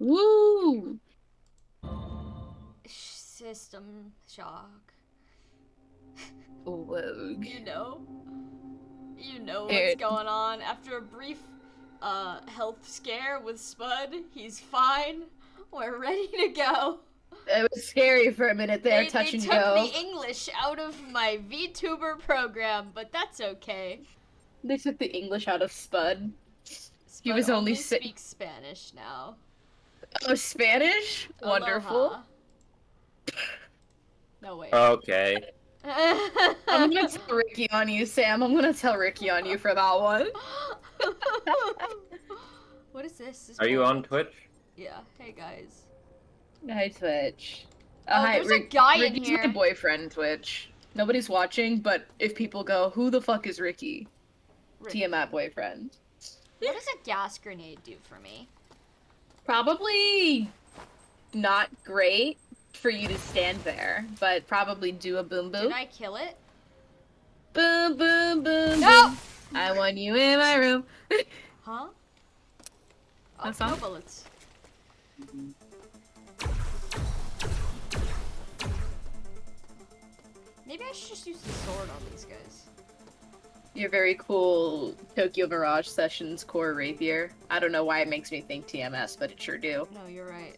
Woo! System shock. Whoa. You know? You know what's Here, going on. After a brief health scare with Spud, he's fine. We're ready to go. it was scary for a minute there, They touch and took the go. English out of my VTuber program, but that's okay. They took the English out of Spud. He Spud was only only six. speaks Spanish now. Oh, Spanish? Wonderful. Aloha. No, wait. Okay. I'm gonna tell Ricky on you, Sam. I'm gonna tell Ricky on you for that one. What is this? Are you on Twitch? Yeah. Hey guys. Hi, Twitch. Oh, Hi, there's a guy in Ricky's my here. boyfriend, Twitch. Nobody's watching, but if people go, who the fuck is Ricky? Tiamat boyfriend. What does a gas grenade do for me? Probably not great for you to stand there, but probably do a boom boom. Did I kill it? Boom boom boom. No! Boom. I want you in my room. Huh? Oh, That's all? no bullets. Maybe I should just use the sword on these guys. Your very cool Tokyo Mirage Sessions core rapier. I don't know why it makes me think TMS, but it sure do. No, you're right.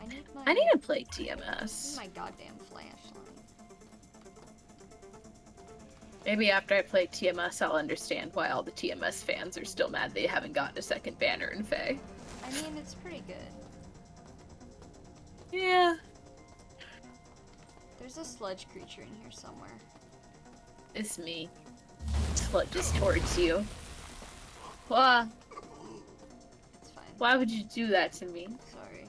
I need to play I need TMS. my goddamn flashlight. Maybe after I play TMS, I'll understand why all the TMS fans are still mad they haven't gotten a second banner in Faye. I mean, it's pretty good. Yeah. There's a sludge creature in here somewhere. It's me. Sludges towards you. Why? It's fine. Why would you do that to me? Sorry.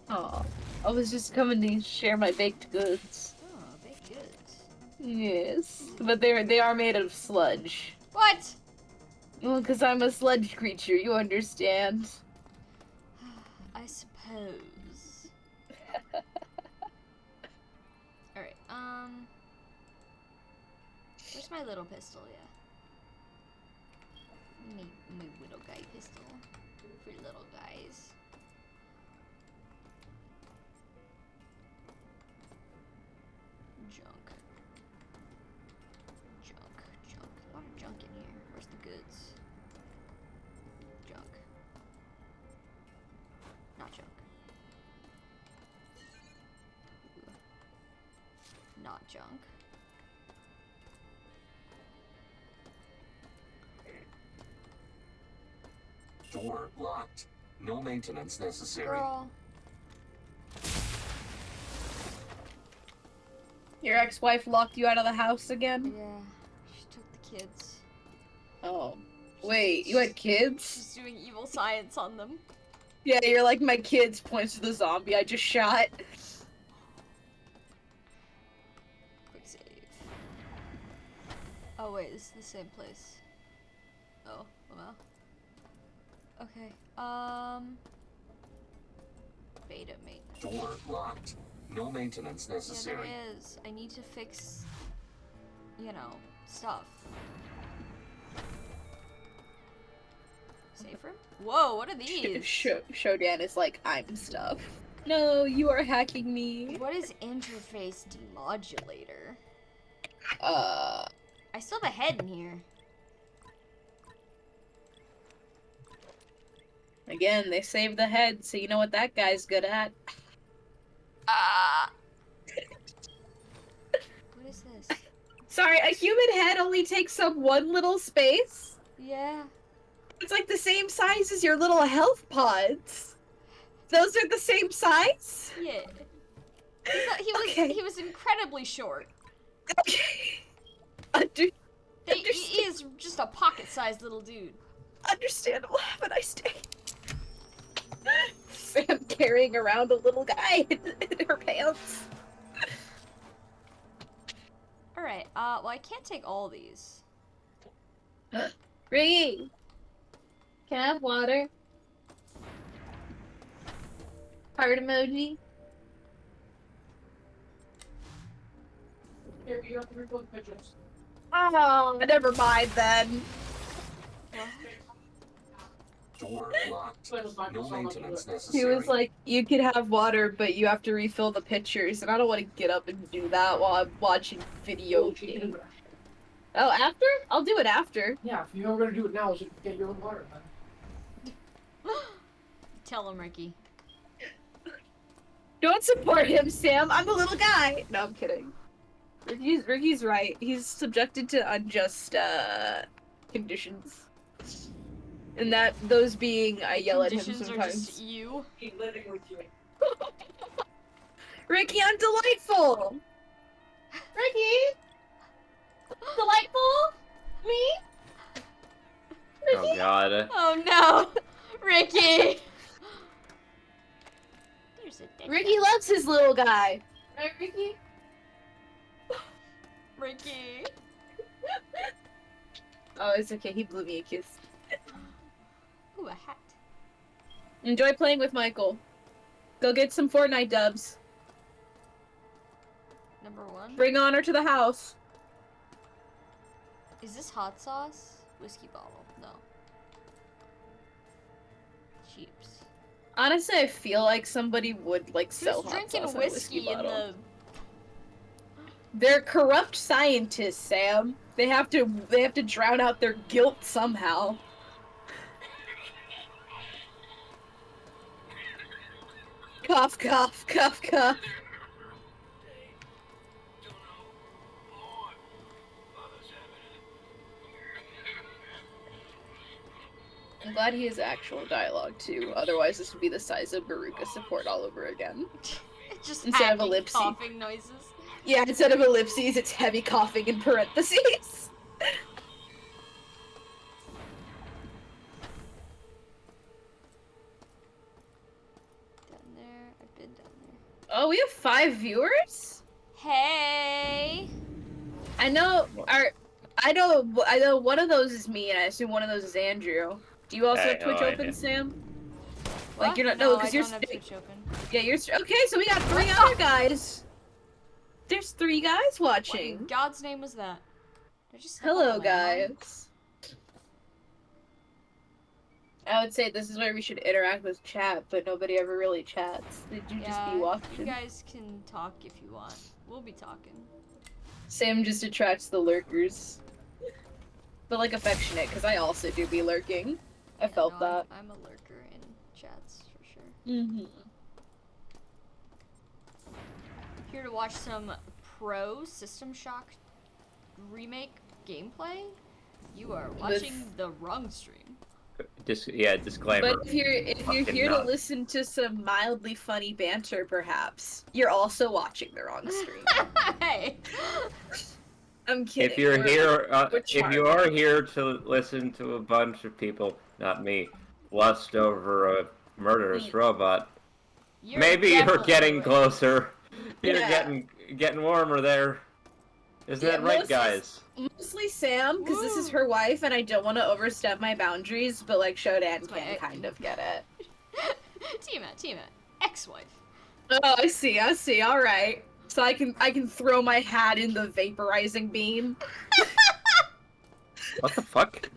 Oh, I was just coming to share my baked goods. Oh, baked goods. Yes, but they are made of sludge. What? Well, because I'm a sludge creature, you understand. I suppose. Alright, where's my little pistol, yeah? My little guy pistol. For little guys. Junk. Junk. Junk. A lot of junk in here. Where's the goods? Junk. Not junk. Ooh. Not junk. Door locked. No maintenance necessary. Girl. Your ex-wife locked you out of the house again? Yeah. She took the kids. Oh. Wait, you had kids? She's doing evil science on them. Yeah, you're like, my kids, points to the zombie I just shot. Quick save. Oh wait, this is the same place. Oh, well. Okay, beta mate. Door locked. No maintenance Yeah, necessary. there is. I need to fix, you know, stuff. Safe room? Whoa, what are these? Shodan is like, I'm stuff. No, you are hacking me. What is interface demodulator? I still have a head in here. Again, they saved the head, so you know what that guy's good at. Ah! What is this? Sorry, a human head only takes up one little space? Yeah. It's like the same size as your little health pods. Those are the same size? Yeah. He was incredibly short. Okay. He is just a pocket-sized little dude. Understandable. Have a nice day. Sam carrying around a little guy in her pants. Alright, well I can't take all these. Ring. Can I have water? Heart emoji. Here, you have to reload pictures. Oh, never mind then. What? Door locked. Like, No maintenance He necessary. was like, you could have water, but you have to refill the pitchers, and I don't want to get up and do that while I'm watching video games. Oh, after? I'll do it after. Yeah, if you're gonna do it now, so get your own water. Man. Tell him, Ricky. Don't support him, Sam. I'm a little guy. No, I'm kidding. Ricky's right. He's subjected to unjust conditions. And that those being, I yell at him Conditions are sometimes. just you. He's living with you. Ricky, I'm delightful. Ricky, delightful. Me. Oh god. Oh no, Ricky. There's a dick. Ricky loves his little guy. Right, Ricky? Ricky. Oh, it's okay. He blew me a kiss. Ooh, a hat. Enjoy playing with Michael. Go get some Fortnite dubs. Number 1. Bring honor to the house. Is this hot sauce? Whiskey bottle. No. Cheaps. Honestly, I feel like somebody would like sell Who's hot drinking sauce in a whiskey in bottle. the? They're corrupt scientists, Sam. They have to drown out their guilt somehow. Cough, cough, cough, cough. I'm glad he has actual dialogue too. Otherwise, this would be the size of Baruka support all over again. Just Instead of hacking, ellipses. coughing noises. Yeah, instead of ellipses, it's heavy coughing in parentheses. Down there. I've been down there. Oh, we have 5 viewers? Hey. I know I know one of those is me, and I assume one of those is Andrew. Do you also Hey, have Twitch how are open, you? Sam? What? Like you're not No, because I you're don't have Twitch open. yeah you're okay. So we got 3 other guys. There's 3 guys What in watching. God's name was that? Did I just step on Hello, a landmine? guys. I would say this is where we should interact with chat, but nobody ever really chats. Did you just be You watching? guys can talk if you want. We'll be talking. Sam just attracts the lurkers. But like affectionate, because I also do be lurking. I Yeah, felt no, that. I'm a lurker in chats for sure. Mm-hmm. Here to watch some pro System Shock remake gameplay? You are watching the wrong stream. Disclaimer. But if you're Fucking here to nuts. listen to some mildly funny banter, perhaps you're also watching the wrong stream. Hey! I'm kidding. If you're We're- here, we're if you charming. are here to listen to a bunch of people, not me, lust over a murderous robot, You're maybe you're definitely getting right. closer. You're Yeah. getting warmer there. Isn't Yeah, that right, mostly- guys? Mostly Sam, because this is Woo. her wife, and I don't want to overstep my boundaries. But like Shodan That's my can ex- kind of get it. Tiamat, ex-wife. Oh, I see. All right. So I can throw my hat in the vaporizing beam. What the fuck?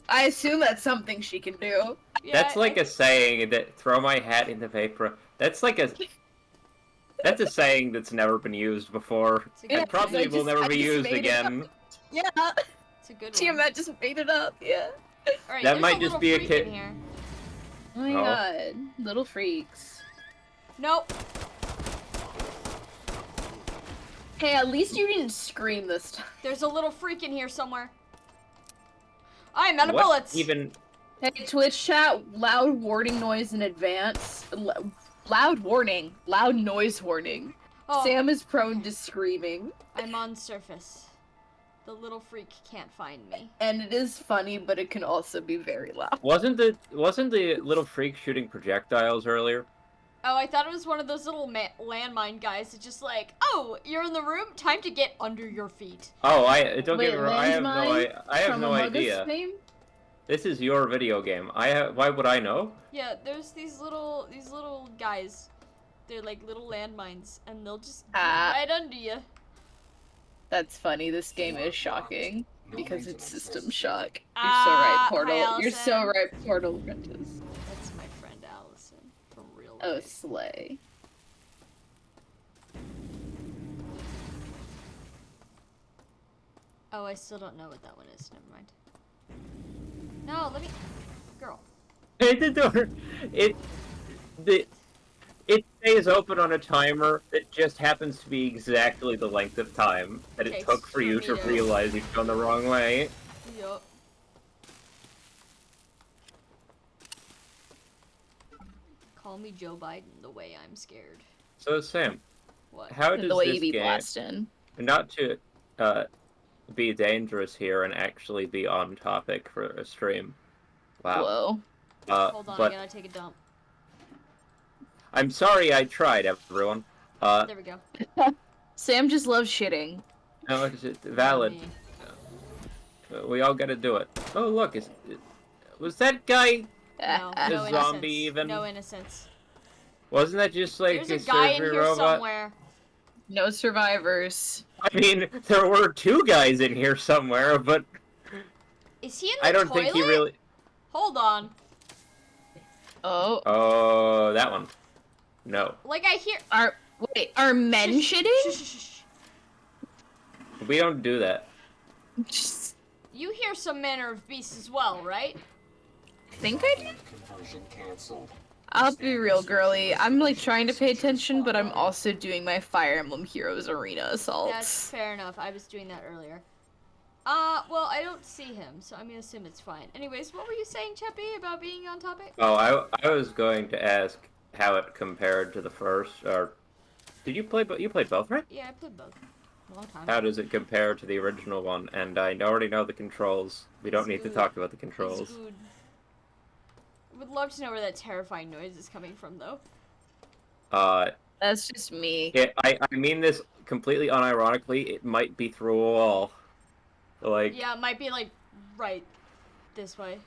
I assume that's something she can do. Yeah, That's like a saying that throw my hat in the vapor. That's like a that's a saying that's never been used before. It's a Yeah, And good probably I will never just be used made it up. again. Yeah. It's a good one. Tiamat just made it up. Yeah. Alright, That there's might a just little be a freak kid- in here. Oh my Oh. god. Little freaks. Nope. Hey, at least you didn't scream this time. There's a little freak in here somewhere. I'm out of What bullets. even? Hey, Twitch chat, loud warning noise in advance. Loud warning. Loud noise warning. Oh, Sam is prone to screaming. I'm on surface. The little freak can't find me. And it is funny, but it can also be very loud. Wasn't the little freak shooting projectiles earlier? Oh, I thought it was one of those little landmine guys that just like, oh, you're in the room? Time to get under your feet. Oh, don't Wait, get me wrong. I have landmine I have From no Among Us idea. fame? This is your video game. Why would I know? Yeah, there's these little guys. They're like little landmines, and they'll just get Ah. right under you. That's funny. This game is shocking. No Because it's maintenance System necessary. Shock. You're so right, Hi, Portal. You're so Allison. right, Portal Apprentice. That's my friend Allison from real Oh, life. slay. Oh, I still don't know what that one is. Never mind. No, let me. Girl. The door. It stays open on a timer that just happens to be exactly the length of time that it Takes took for for you me to to- realize you've gone the wrong way. Yup. Call me Joe Biden the way I'm scared. So Sam, What? how And does the way this you be game, blasting. not to be dangerous here and actually be on topic for a stream? Wow. Whoa. Hold on, I But gotta take a dump. I'm sorry I tried, everyone. There we go. Sam just loves shitting. No, it's valid. Me. We all gotta do it. Oh look, was that guy? No, A no zombie innocence. even? No innocence. Wasn't that just like There's a a guy in surgery here robot? somewhere. No survivors. I mean, there were two guys in here somewhere, but Is he in the I don't toilet? think he really. Hold on. Oh, Oh, that one. No, Like I hear. are men Shh, shitting? shh, shh, shh. we don't do that. You hear some manner of beast as well, right? Think I did? Conversion canceled. I'll be real, girly. I'm like trying to pay attention, but I'm also doing my Fire Emblem Heroes Arena That's assaults. fair enough. I was doing that earlier. Well, I don't see him, so I'm gonna assume it's fine. Anyways, what were you saying, Cheppy, about being on topic? Oh, I was going to ask how it compared to the first, or did you play? You played both, right? Yeah, I played both. A long time. How does it compare to the original one? And I already know the controls. We don't It's need to good. talk about the It's controls. good. Would love to know where that terrifying noise is coming from, though. That's just me. I mean this completely unironically. It might be through a wall. Like, Yeah, it might be like right this way.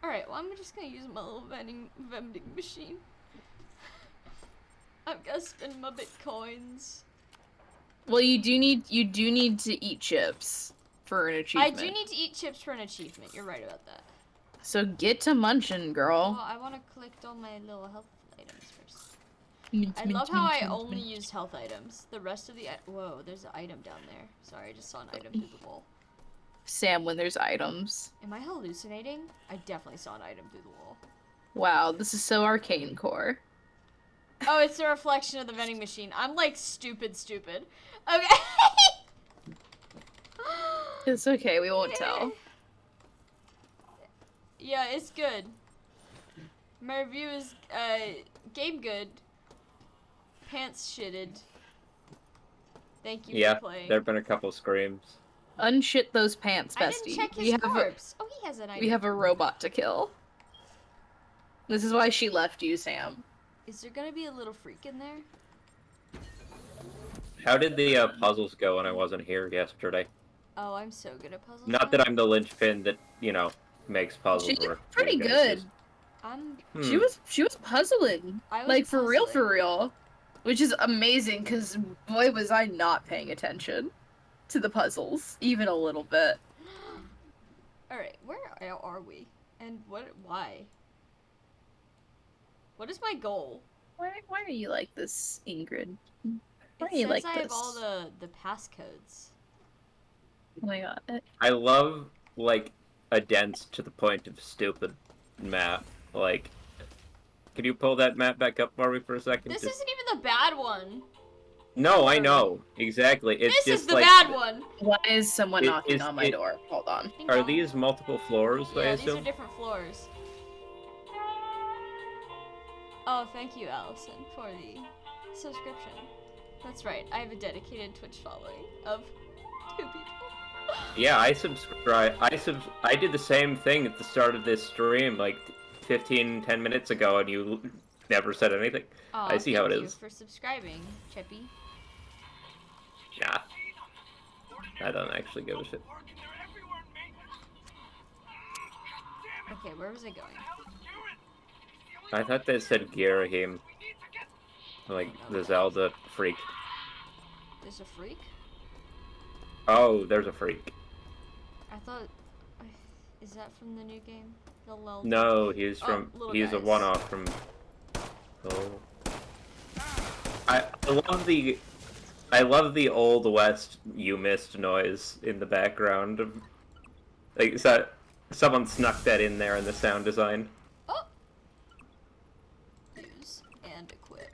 All right, well I'm just gonna use my little vending machine. I'm gonna spend my bitcoins. Well, you do need to eat chips for an I achievement. do need to eat chips for an achievement. You're right about that. So get to munchin', Oh, girl. I want to collect all my little health items first. I love how I only used health items. The rest of the whoa, there's an item down there. Sorry, I just saw an item through the wall. Sam when there's items. Am I hallucinating? I definitely saw an item through the wall. Wow, this is so arcane core. Oh, it's a reflection of the vending machine. I'm like stupid. Okay. It's okay, we won't tell. Yeah, it's good. My review is game good. Pants shitted. Thank you yeah, for playing. there've been a couple screams. Unshit those pants, I bestie. didn't check we his have corpse. Oh, he has an item. we have a robot to kill. This is why she left you, Sam. Is there gonna be a little freak in there? How did the puzzles go when I wasn't here yesterday? Oh, I'm so good at puzzles. Not that I'm the linchpin that makes puzzles She work. did pretty You guys good. just- I'm. She was puzzling. I was Like for puzzling. real. Which is amazing because boy was I not paying attention to the puzzles, even a little bit. All right, where are we? And what? Why? What is my goal? Why are you like this, Ingrid? Why It are you says like I this? have all the passcodes. Oh my god. I love like a dense to the point of stupid map. Like, can you pull that map back up for me for a second? This Just- isn't even the bad one. No, I know exactly. It's This just is the like, bad one. Why is someone knocking is on my it- door? Hold on. Ding Are dong. these multiple floors? I Yeah, these are assume. different floors. Oh, thank you, Allison, for the subscription. That's right. I have a dedicated Twitch following of 2 people. Yeah, I subscribe. I did the same thing at the start of this stream, like 10 minutes ago, and you never said anything. Aw, I see how it thank you is. for subscribing, Chippy. Nah, I don't actually give a shit. Okay, where was I going? I thought they said Girahim, like the Zelda freak. There's a freak? Oh, there's a freak. I thought... Is that from the new game? The Lel... No, he's from. Little He's a Guys. one-off from. Oh. I love the. I love the Old West "You Missed" noise in the background of. Like so, someone snuck that in there in the sound design. Oh! Use and equip.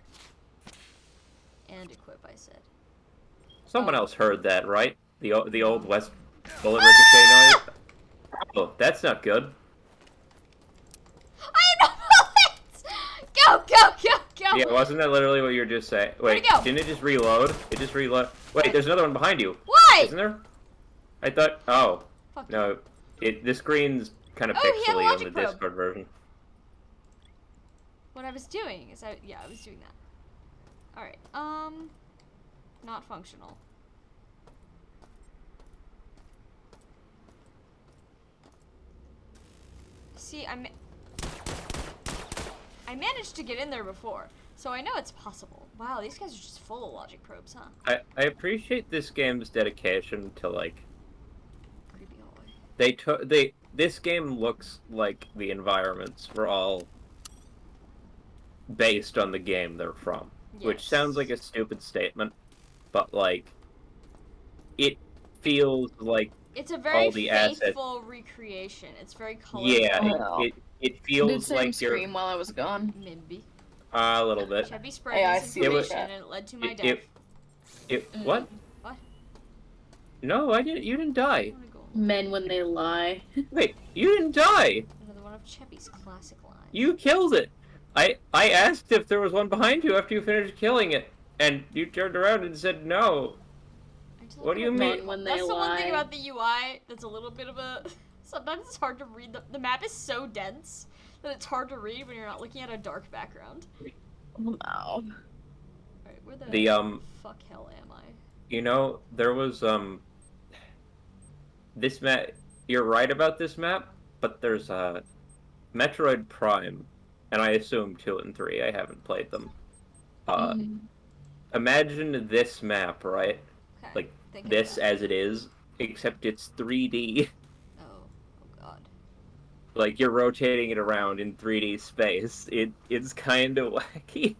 And equip, I said. Someone Oh. else heard that, right? The Old West bullet ricochet noise. Oh, that's not good. I have no bullets! Go, go, go, go! Yeah, wasn't that literally what you were just saying? Where'd Wait, it go? didn't it just reload? It just reload. Wait, there's another one behind you. Why? Isn't there? I thought. Oh, Fuck. no. The screen's kind of Oh, he had a pixely on logic the probe. Discord version. What I was doing is I was doing that. Alright, not functional. See, I managed to get in there before, so I know it's possible. Wow, these guys are just full of logic probes, huh? I appreciate this game's dedication to like Creepy hallway. this game looks like the environments were all based on the game they're from, which Yes. sounds like a stupid statement, but like it feels like It's a very the assets- faithful recreation. It's very colorful. yeah, Oh. it Did feels Sam like you're scream while I was gone? Maybe. a little bit. Chevy spread Hey, I this see the information chat. and it led to my It, death. what? What? No, I didn't. You didn't die. I wanna go. Men when they lie. Wait, you didn't die. Another one of Chevy's classic lines. You killed it. I asked if there was one behind you after you finished killing it, and you turned around and said no. I just What do love you how- mean? Men when they That's the one thing lie. about the UI that's a little bit of a... Sometimes it's hard to read. The map is so dense that it's hard to read when you're not looking at a dark background. No. Alright, where the fuck hell am I? You know, there was this map. You're right about this map, but there's Metroid Prime, and I assume 2 and 3. I haven't played them. Imagine this map, right? Okay, Like think of this that. as it is, except it's 3D. Oh god. Like you're rotating it around in 3D space. It's kind of wacky.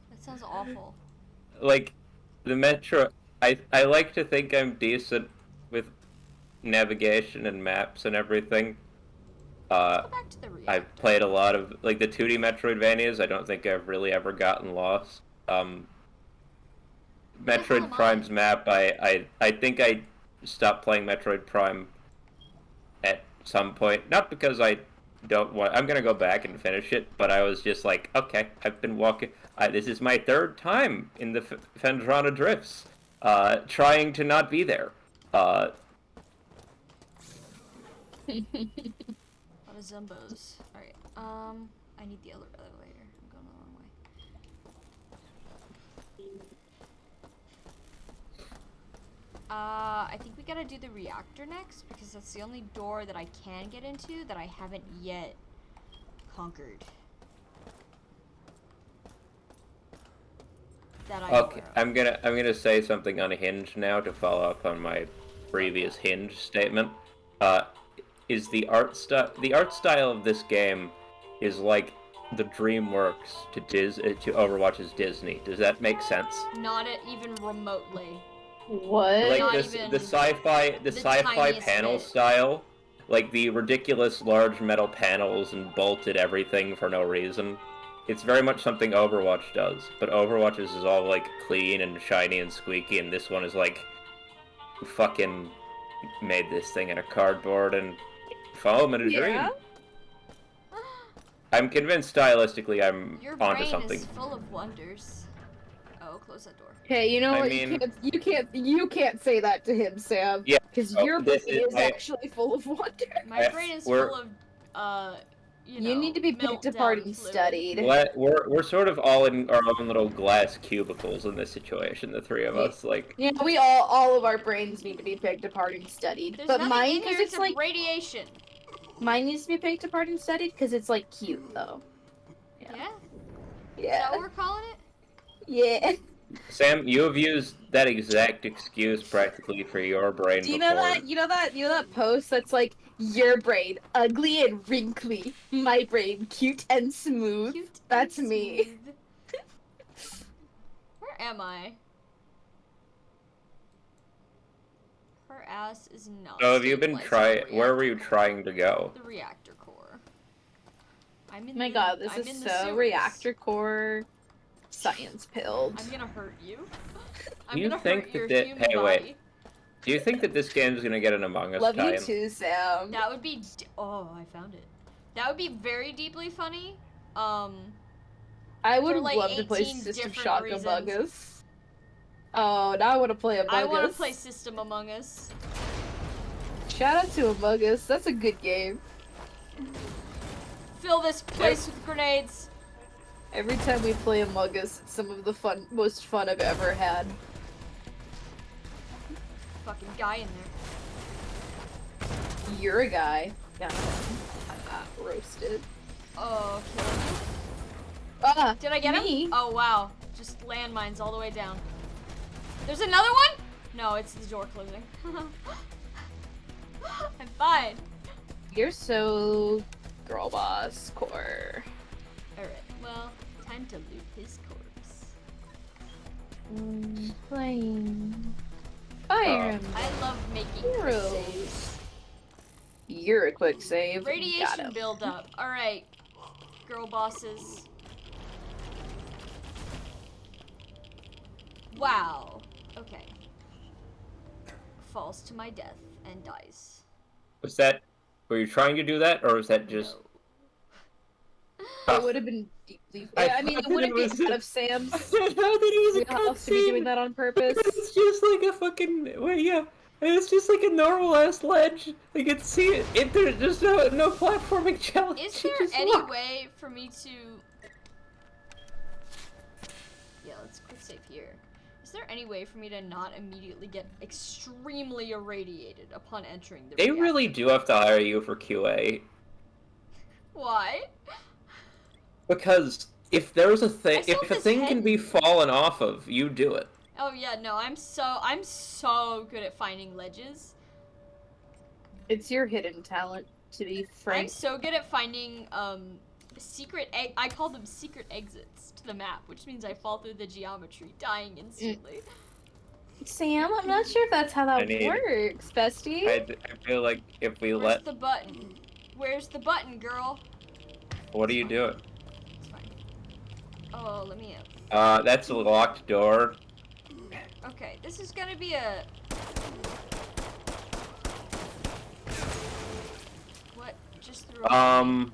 That sounds awful. Like the Metro, I like to think I'm decent with navigation and maps and everything. Go back to the reactor. I've played a lot of like the 2D Metroidvanias. I don't think I've really ever gotten lost. Metroid Prime's map, I think I stopped playing Metroid Prime at some point. Not because I don't want. I'm gonna go back and finish it, but I was just like, okay, I've been walking. This is my 3rd time in the Phendrana Drifts, trying to not be there. A lot of Zumbos. Alright, I need the elevator. I'm going the wrong way. I think we gotta do the reactor next, because that's the only door that I can get into that I haven't yet conquered. That I know Okay, of. I'm gonna say something unhinged now to follow up on my previous hinge statement. Is the art style of this game is like the DreamWorks to Overwatch's Disney. Does that make sense? Not even remotely. What? Like Not this, even the sci-fi tiniest panel bit. style, like the ridiculous large metal panels and bolted everything for no reason. It's very much something Overwatch does, but Overwatch's is all like clean and shiny and squeaky, and this one is like fucking made this thing in a cardboard and foam and a Yeah. dream. I'm convinced stylistically I'm Your onto brain something. is full of wonders. Oh, close that door. Okay, you know I what? mean- You can't say that to him, Sam. Yeah, Because oh, your brain this is- is actually full of wonder. My Yeah, brain is we're- full of, you know, You need to be picked apart and fluid. studied. We're sort of all in our own little glass cubicles in this situation, the 3 of Yeah. us. Like, Yeah, we all of our brains need to be picked apart and studied. There's but nothing mine, in because here it's except like radiation. mine needs to be picked apart and studied because it's like cute though. Yeah? Is that Yeah. what we're calling it? Yeah. Sam, you have used that exact excuse practically for your brain Do you before. know that? You know that post that's like your brain ugly and wrinkly, my brain cute and smooth. Cute and That's me. smooth. Where am I? Her ass is not. So have you been stabilized in the where were you reactor trying to go? The reactor core. I'm in Oh my the, god, this I'm in is the so sewers. reactor core science pilled. I'm gonna hurt you. Do you gonna think hurt that your thi- human hey, wait. body. Do you think that this game is gonna get an Among Us Love you tie-in? too, Sam. That would be. Oh, I found it. That would be very deeply funny. I would for, like, love to play 18 System different Shock reasons. Among Us. Oh, now I want to play Among Us. I want to play System Among Us. Shout out to Among Us. That's a good game. Fill this place with grenades. Every time we play Among Us, it's some of the most fun I've ever had. Fucking guy in there. You're a guy. Yeah. Roasted. Oh, killing me. Ah, Did I get me? him? Oh wow, just landmines all the way down. There's another one? No, it's the door closing. I'm fine. You're so girl boss core. Alright, well, time to loot his corpse. Playing Fire Emblem I love making quick saves. Heroes. You're a quick save. Got Radiation him. buildup. Alright, girl bosses. Wow. Okay. Falls to my death and dies. Were you trying to do that, or was that just... No. It would have been deeply. I I mean, it thought wouldn't it be was- out of Sam's I don't know that it was a wheelhouse to be doing cutscene, that on purpose. but it's just like a fucking... Well, yeah. It's just like a normal-ass ledge. I can see it. There's no platforming challenge. Is You there just any walk. way for me to... Yeah, let's quick save here. Is there any way for me to not immediately get extremely irradiated upon entering the They reactor? really do have to hire you for QA. Why? Because if there's a thing, I saw if a this thing head- can be fallen off of, you do it. Oh yeah, no, I'm so good at finding ledges. It's your hidden talent, to be I'm frank. so good at finding I call them secret exits to the map, which means I fall through the geometry, dying instantly. Sam, I'm not sure if that's how that I need- works, bestie. I feel like if we Where's let... the button? Where's the button, girl? What are you doing? It's fine. Oh, let me out. That's a locked door. Okay, this is gonna be a... What? Just threw a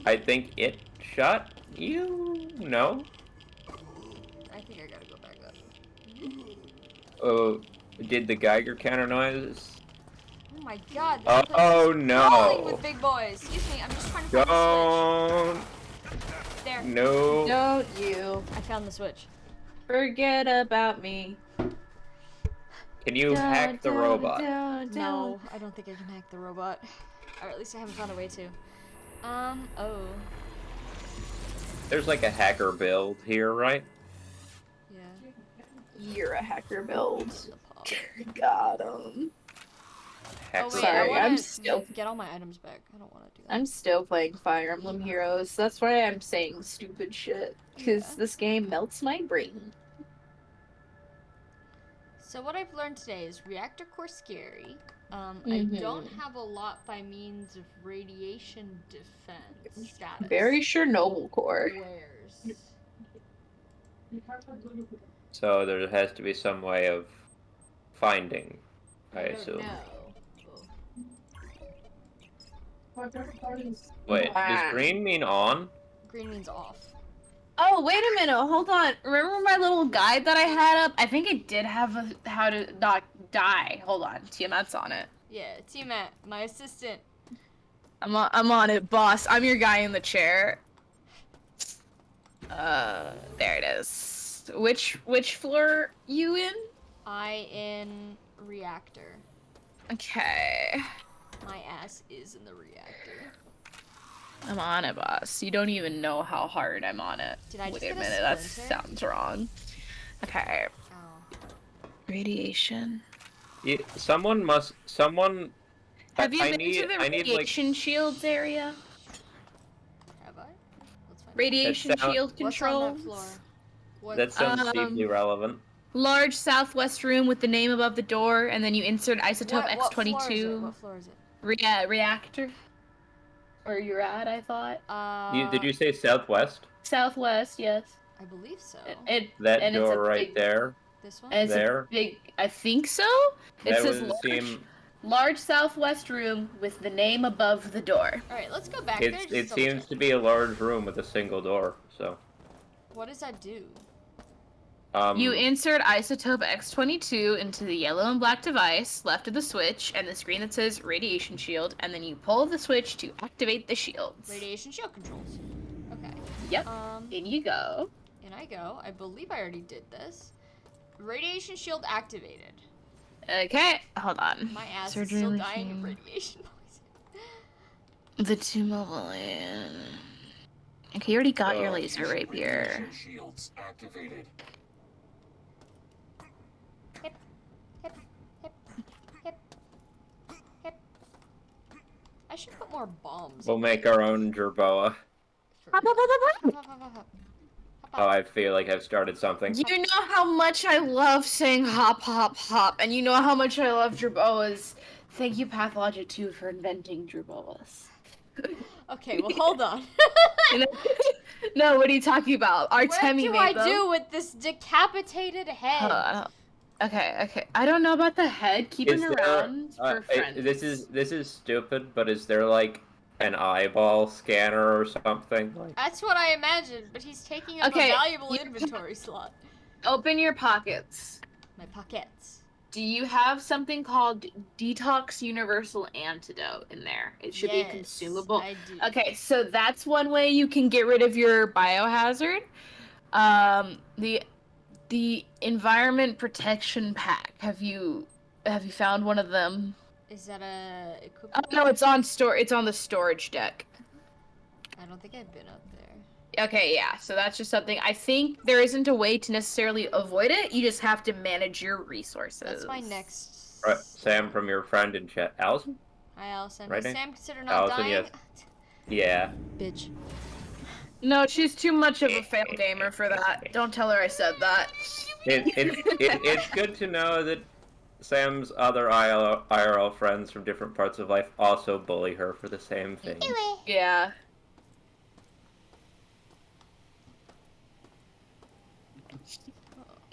I think it shot you? No? I think I gotta go back up. Oh, did the Geiger counter noise? Oh my god, this place Oh is crawling no! with big boys. Excuse me, I'm just trying to find the Don't! switch. There, No! Don't you I found the switch. forget about me. Can you hack the robot? No, I don't think I can hack the robot. Or at least I haven't found a way to. Oh. There's like a hacker build here, right? Yeah. You're a hacker build. The paw. Got him. Hacker Oh wait, Sorry, I wanna I'm still- get all my items back. I don't want to do that. I'm still playing Fire Emblem Heroes. That's why I'm saying stupid shit. Because Yeah. this game melts my brain. So what I've learned today is reactor core scary. I Mhm. don't have a lot by means of radiation defense status. Very Chernobyl core. Wares. So there has to be some way of finding, I don't assume. know. Wait, Wow. does green mean on? Green means off. Oh, wait a minute. Hold on. Remember my little guide that I had up? I think it did have a how to not die. Hold on. Tiamat's on it. Yeah, T-Mat, my assistant. I'm on it, boss. I'm your guy in the chair. There it is. Which floor you in? I in reactor. Okay. My ass is in the reactor. I'm on it, boss. You don't even know how hard I'm on it. Did I just Wait a get a minute, that splinter? sounds wrong. Okay. Ow. Radiation. Someone. Have you I been need. to the I need like. radiation shields area? Have I? Let's find Radiation sound- shield out. What's on that controls. floor? What? That sounds deeply relevant. Large southwest room with the name above the door, and then you insert isotope what floor is it? X22 What floor is it? reactor. Where you're at, I thought. Did you say southwest? Southwest, yes. I believe so. That and it's door a right big, there. This one? And it's There. a big. I think so. It That says would large, seem. large southwest room with the name above the door. Alright, let's go back there. It Just double seems check. to be a large room with a single door. So. What does that do? You insert isotope X22 into the yellow and black device left of the switch and the screen that says radiation shield, and then you pull the switch to activate the shields. Radiation shield controls. Okay. Yep. In you go. In I go. I believe I already did this. Radiation shield activated. Okay, hold on. My ass Surgery is still dying of machine. radiation poison. The two mobile. Okay, you already got your laser Radiation rapier. Shields activated. Hip, hip, hip, hip, hip. I should put more bombs. We'll make our own Jerboa. Oh, I feel like I've started something. You know how much I love saying hop, hop, hop, and you know how much I love Jerboas. Thank you, Pathologic 2, for inventing Jerboas. Okay, well, hold on. No, what are you talking about? Artemi What made do I them. do with this decapitated head? Hold on. Okay. I don't know about the head. Keep it around for friends. This is stupid, but is there like an eyeball scanner or something? That's what I imagined, but he's taking up Okay, a valuable inventory slot. Open your pockets. My pockets. Do you have something called Detox Universal Antidote in there? It should be consumable. I do. Okay, so that's one way you can get rid of your biohazard. The Environment Protection Pack. Have you found one of them? Is that a Oh, equipment? no, it's on It's on the storage deck. I don't think I've been up there. Okay, yeah. So that's just something. I think there isn't a way to necessarily avoid it. You just have to manage your resources. That's my next. Right, Sam from your friend in chat, Allison. Hi, Allison. Right Does there. Sam consider not Allison, dying? yes. Yeah. Bitch. No, she's too much of a fail gamer for that. Don't tell her I said that. It's good to know that Sam's other IRL friends from different parts of life also bully her for the same thing. Yeah.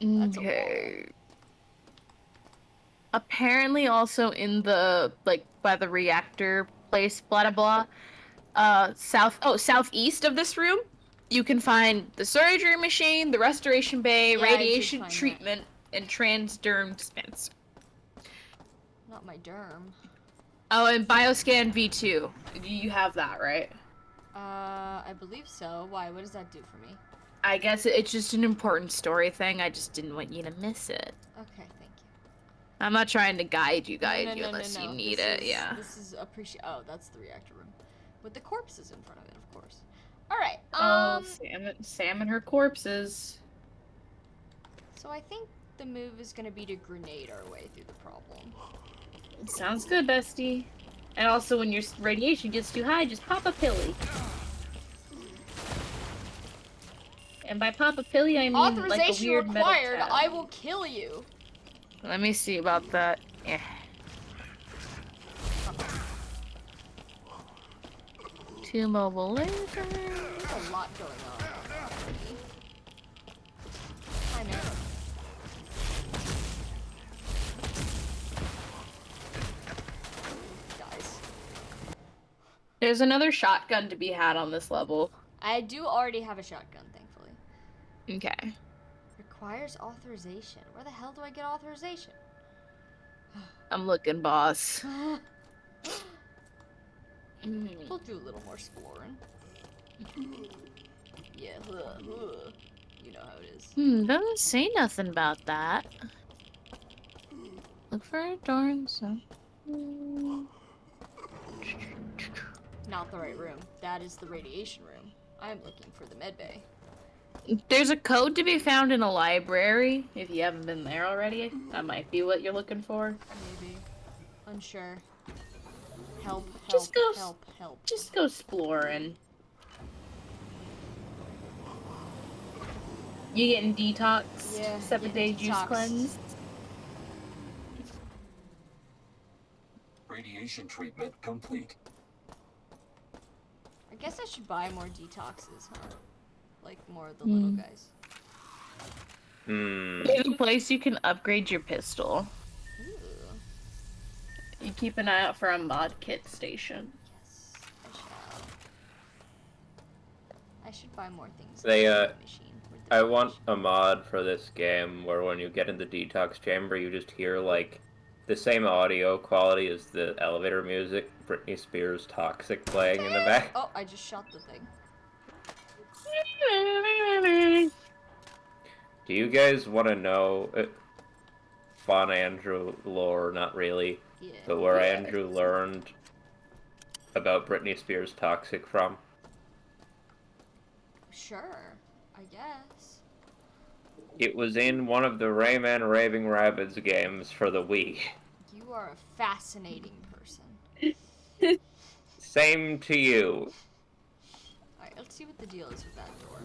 That's a Okay. Apparently, also in the by the reactor place, blah blah blah. Southeast of this room, you can find the surgery machine, the restoration bay, Yeah, I did radiation find that. treatment, and transderm dispenser. Not my derm. Oh, and Bioscan V2. You have that, right? I believe so. Why? What does that do for me? I guess it's just an important story thing. I just didn't want you to miss it. Okay, thank you. I'm not trying to guide you No, unless you need This it. is- Yeah. This is Oh, that's the reactor room, with the corpses in front of it, of course. All right. Sam and her corpses. So I think the move is gonna be to grenade our way through the problem. Sounds good, bestie. And also, when your radiation gets too high, just pop a pilly. And by pop a pilly, I mean like a Authorization weird required. metal tab. I will kill you. Let me see about that. Yeah. Two mobile lasers. There's a lot going on. Hi, man. Guys. There's another shotgun to be had on this level. I do already have a shotgun, thankfully. Okay. Requires authorization. Where the hell do I get authorization? I'm looking, boss. We'll do a little more exploring. Yeah, you know how it is. Doesn't say nothing about that. Look for a door inside. Not the right room. That is the radiation room. I am looking for the med bay. There's a code to be found in a library. If you haven't been there already, that might be what you're looking for. Maybe. Unsure. Help, help, Just go- help, help. Just go exploring. You getting detox? Yeah, 7-day getting juice detoxed. cleanse? Radiation treatment complete. I guess I should buy more detoxes, huh? Like more of the little guys. Hmm. There's a place you can upgrade your pistol. Ooh. You keep an eye out for a mod kit station. Yes, I shall. I should buy more things. They, in the machine, with the I want machine. a mod for this game where when you get in the detox chamber, you just hear, like, the same audio quality as the elevator music, Britney Spears' Toxic playing in the back. Oh, I just shot the thing. Do you guys want to know Bon Andrew lore? Not really, Yeah. but where Yeah. Andrew learned about Britney Spears' Toxic from? Sure, I guess. It was in one of the Rayman Raving Rabbids games for the Wii. You are a fascinating person. Same to you. Alright, let's see what the deal is with that door.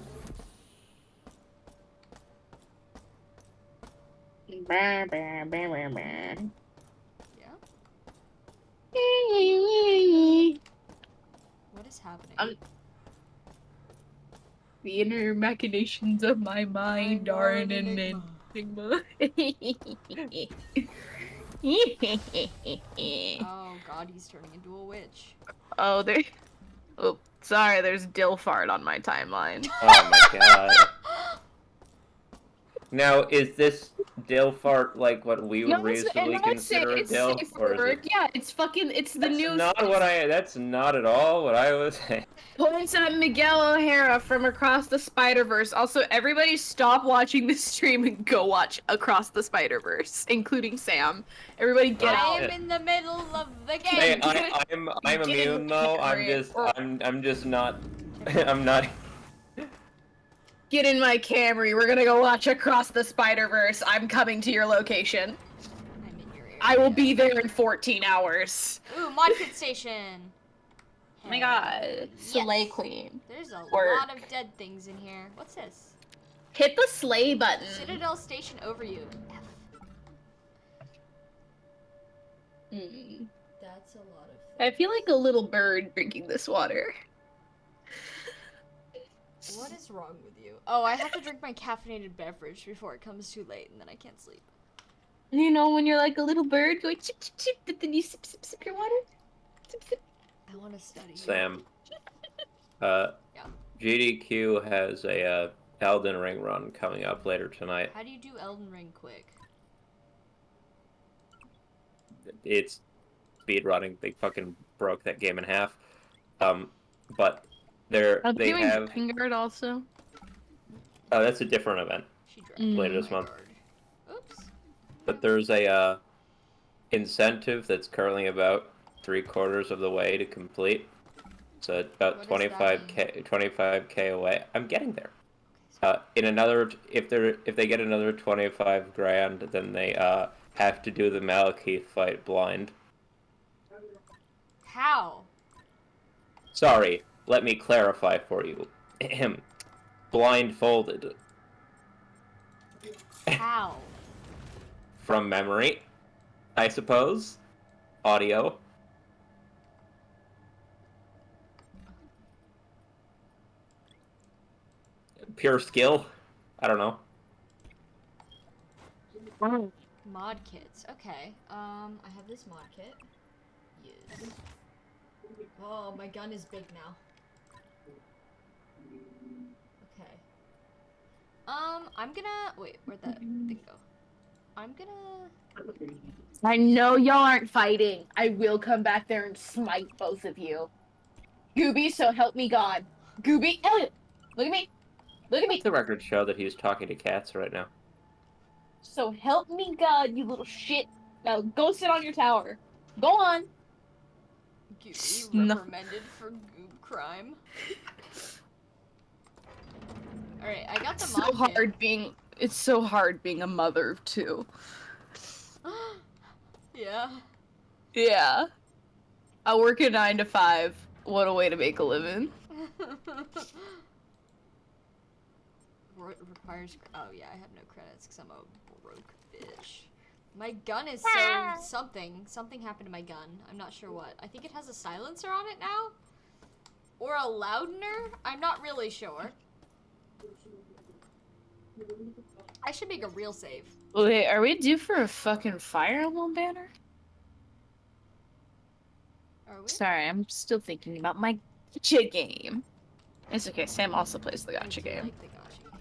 Yeah? What is happening? The inner machinations of my mind are an enigma. Oh god, he's turning into a witch. Oh, there. Oh, sorry. There's Dilfart on my timeline. Oh my god. Now, is this Dilfart like what we would reasonably consider a Dil? safe Or is word. it... Yeah, it's fucking. It's the That's new. that's not at all what I was saying. Points at Miguel O'Hara from Across the Spider-Verse. Also, everybody stop watching this stream and go watch Across the Spider-Verse, including Sam. Everybody get out. I'm in the middle of the Hey, game! I'm Get in immune the though. Camry. I'm just not. I'm not. Get in my Camry. We're gonna go watch Across the Spider-Verse. I'm coming to your location. I'm in your ear. I will be there in 14 hours. Ooh, mod kit station! Oh my god. Slay Queen. There's a Work. lot of dead things in here. What's this? Hit the slay button. Citadel station over you. Mm. That's a lot of I feel like a little bird drinking this water. What is wrong with you? Oh, I have to drink my caffeinated beverage before it comes too late and then I can't sleep. You know, when you're like a little bird going chip chip chip, but then you sip sip sip your water. Sip sip. I want to study. Sam. Yeah. GDQ has a Elden Ring run coming up later tonight. How do you do Elden Ring quick? It's speed running. They fucking broke that game in half. But they doing have. Vanguard also. Oh, that's a different event. She dropped Later my this month. card. Oops. But there's a incentive that's currently about 3/4 of the way to complete. So it's about What does that 25k away. I'm getting there. In another, if they get another 25 grand, then they have to do the Malekith fight blind. How? Sorry, let me clarify for you. Blindfolded How? from memory, I suppose. Audio. Pure skill. I don't know. Mod kits. Okay. I have this mod kit. Use. Oh, my gun is big now. Okay. I'm gonna wait. Where'd that thing go? I'm gonna. I know y'all aren't fighting. I will come back there and smite both of you. Gooby, so help me God. Gooby, Elliot, look at me. Look at me. The records show that he's talking to cats right now. So help me God, you little shit. Now go sit on your tower. Go on. Gooey No. reprimanded for goob crime. Alright, I got the It's so mod kit. hard being. It's so hard being a mother of two. Yeah. Yeah. I work a 9 to 5. What a way to make a living. Requires. Oh yeah, I have no credits because I'm a broke bitch. My gun is so something. Something happened to my gun. I'm not sure what. I think it has a silencer on it now, or a loudener. I'm not really sure. I should make a real save. Wait, are we due for a fucking Fire Emblem banner? Are we? Sorry, I'm still thinking about my gacha game. It's okay, Sam also plays the I gacha do game. like the gacha game.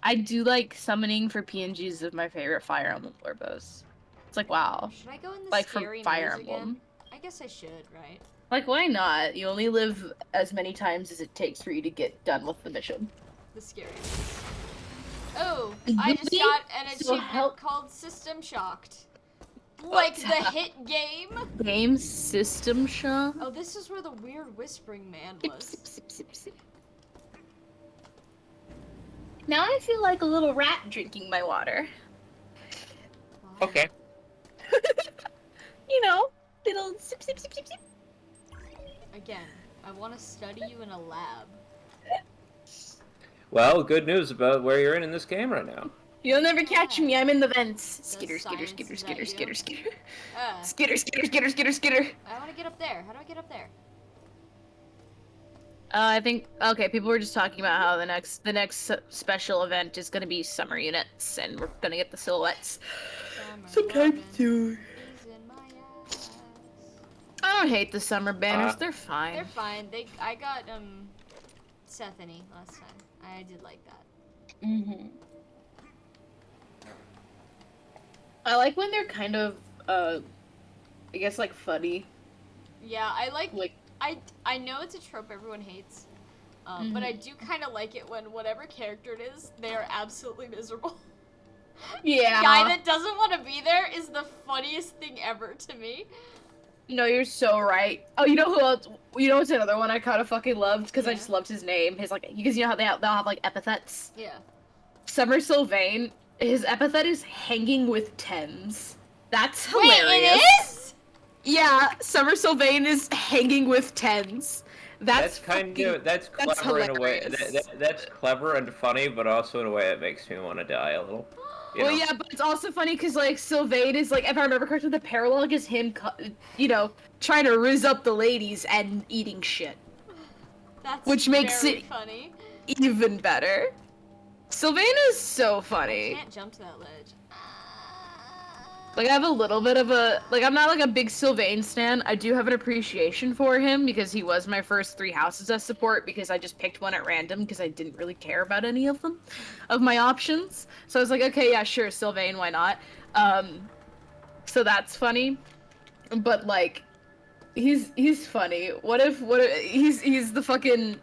I do like summoning for PNGs of my favorite Fire Emblem Lorbos. It's like, wow. Should I go in the Like from scary Fire maze Emblem. again? I guess I should, right? Like, why not? You only live as many times as it takes for you to get done with the mission. The scary maze. Oh, I just Really? got an So achievement help- called System Shocked. Like the hit game. Game System Shock? Oh, this is where the weird whispering man was. Now I feel like a little rat drinking my water. Okay. You know, little sip, sip, sip, sip, sip. Again, I want to study you in a lab. Well, good news about where you're in this game right now. You'll never catch me. I'm in the vents. Skitter, skitter, science skitter, is skitter, at skitter, you? skitter. Uh, Skitter, skitter, skitter, skitter, skitter. I want to get up there. How do I get up there? I think okay. People were just talking about how the next special event is gonna be summer units, and we're gonna get the silhouettes Summer sometime lovin' soon. is in my ass. I don't hate the summer banners. They're They're fine. fine. I got Sethany last time. I did like that. Mm-hmm. I like when they're kind of I guess like funny. Yeah, I like. Like I know it's a trope everyone hates, but I do kind of like it when whatever character it is, they are absolutely miserable. yeah. The guy that doesn't want to be there is the funniest thing ever to me. No, you're so right. Oh, you know who else? You know what's another one I kind of fucking loved because I Yeah. just loved his name. His like because you know how they'll have like epithets. Yeah. Summer Sylvain. His epithet is hanging with tens. That's Wait, hilarious. it is? Yeah, Summer Sylvain is hanging with tens. That's kind fucking- of that's that's clever in a way. hilarious. That's clever and funny, but also in a way that makes me want to die a little. You Well, know? yeah, but it's also funny because like Sylvain is like, if I remember correctly, the paralogue is him, you know, trying to rizz up the ladies and eating shit, That's Which makes very it- funny. even better. Sylvain is so I funny. can't jump to that ledge. Like I have a little bit of a like I'm not like a big Sylvain stan. I do have an appreciation for him because he was my first 3 houses as support because I just picked one at random because I didn't really care about any of them, of my options. So I was like, okay, yeah, sure, Sylvain, why not? So that's funny, but like, he's funny. What if he's the fucking.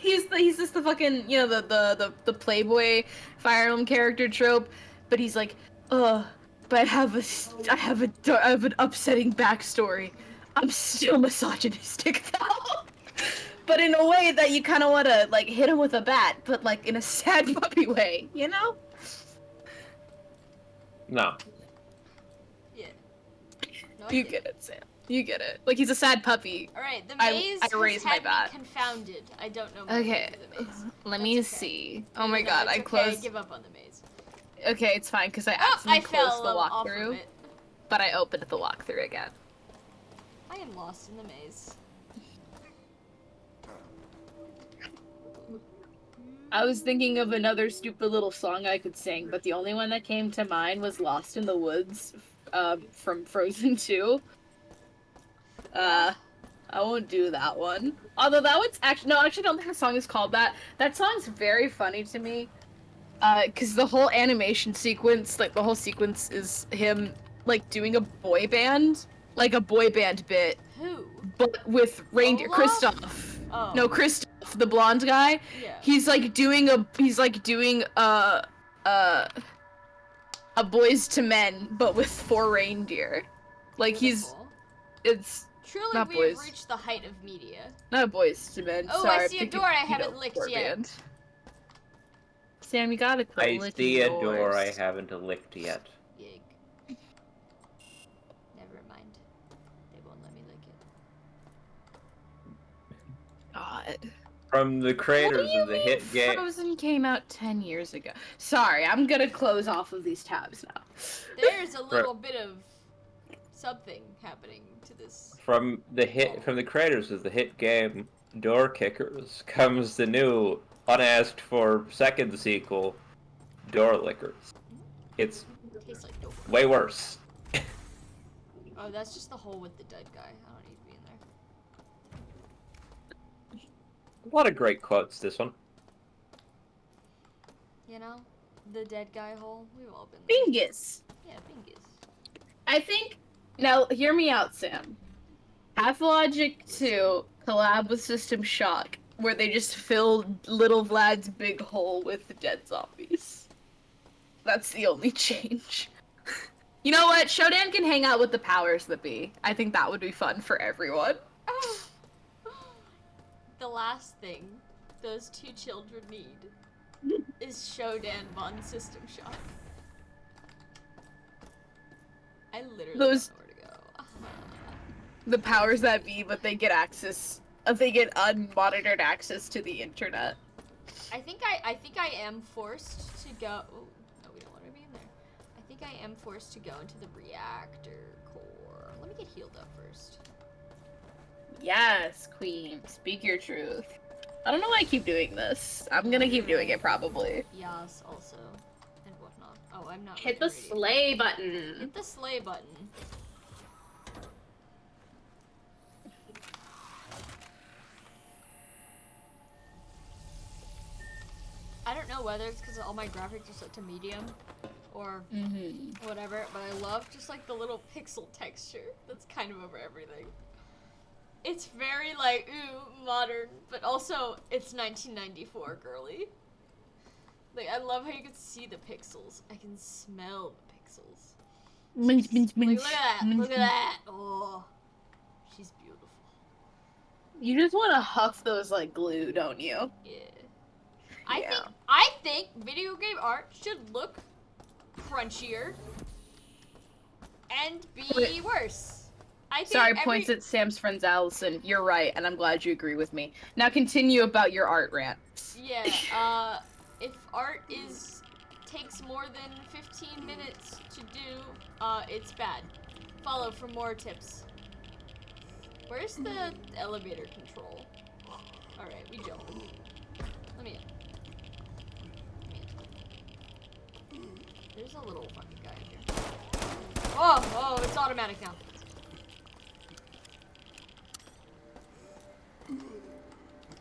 He's just the fucking, you know, the Playboy Fire Emblem character trope, but he's like, but I have an upsetting backstory. I'm still misogynistic though. But in a way that you kind of want to like hit him with a bat, but like in a sad puppy way, you know? No. Yeah. No, I You didn't. get it, Sam. You get it. Like he's a sad puppy. Alright, the I maze I has raised my had me bat. confounded. I don't know what Okay, to do with the maze. let That's me okay. see. Oh my No, god, it's I okay, closed. give up on the maze. Okay, it's fine because I Oh, I accidentally closed fell the off of walkthrough, it. but I opened the walkthrough again. I am lost in the maze. I was thinking of another stupid little song I could sing, but the only one that came to mind was "Lost in the Woods" from Frozen 2. I won't do that one. Although that one's actually no, actually, I don't think the song is called that. That song's very funny to me, because the whole animation sequence, like the whole sequence, is him like doing a boy band, like a boy band bit, Who? but with reindeer Olaf? Kristoff. Oh. No, Kristoff, the blonde guy. Yeah. He's doing a Boys to Men, but with 4 reindeer. Like Beautiful. it's Truly, Not we have boys. reached the height of media. Not boys to men. Oh, Sorry, I see a picking door I pedo haven't licked core yet. band. Sam, you gotta quit I licking see a door I doors. haven't licked yet. Yig. Never mind. They won't let me lick it. God. From the What do creators you of the mean hit game. Frozen came out 10 years ago? Sorry, I'm gonna close off of these tabs now. There's a little bit of something happening to this. From the creators of the hit game Door Kickers comes the new unasked for second sequel, Door Lickers. It's Tastes like dope. way worse. Oh, that's just the hole with the dead guy. I don't need to be in there. A lot of great quotes, this one. You know? The dead guy hole. We've all been there. Bingus. Yeah, bingus. I think. Now, hear me out, Sam. Pathologic 2 collab with System Shock, where they just filled Little Vlad's big hole with dead zombies. That's the only change. You know what? Shodan can hang out with the powers that be. I think that would be fun for everyone. The last thing those two children need is Shodan Von System Shock. I literally Those- don't know where to go. The powers that be, but they get access. They get unmonitored access to the internet. I think I am forced to go. Oh, no, we don't want to be in there. I think I am forced to go into the reactor core. Let me get healed up first. Yes, Queen. Speak your truth. I don't know why I keep doing this. I'm gonna keep doing it probably. Yas also, and whatnot. Oh, I'm not. Hit the ready. slay button. Hit the slay button. I don't know whether it's because all my graphics are set to medium or Mm-hmm. whatever, but I love just like the little pixel texture that's kind of over everything. It's very like, ooh, modern, but also it's 1994 girly. Like, I love how you can see the pixels. I can smell the pixels. Minch, minch, Like, minch. look at that, look at that. Oh, she's beautiful. You just want to huff those like glue, don't you? Yeah. Yeah. I think video game art should look crunchier and be Wait. worse. I think Sorry, every- points at Sam's friends Allison. You're right, and I'm glad you agree with me. Now continue about your art rants. Yeah, if art takes more than 15 minutes to do, it's bad. Follow for more tips. Where's the elevator control? Alright, we jump. Let me in. There's a little fucking guy in here. Oh, it's automatic now.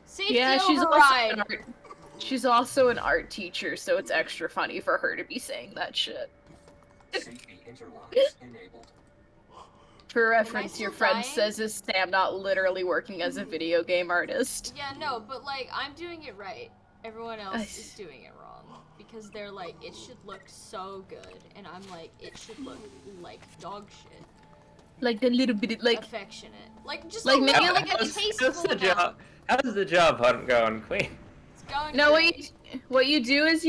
Safety Yeah, override. she's also an art teacher, so it's extra funny for her to be saying that shit. Safety interlocks enabled. For reference, still your friend dying? says is Sam not literally working as a video game artist. Yeah, no, but like I'm doing it right. Everyone else Nice. is doing it wrong because they're like it should look so good, and I'm like it should look like dog shit. Like a little bit, like Affectionate, like just Like, a little, maybe, like a How's tasteful the amount. job? How's the job hunt going, Queen? It's going no. great. What you do is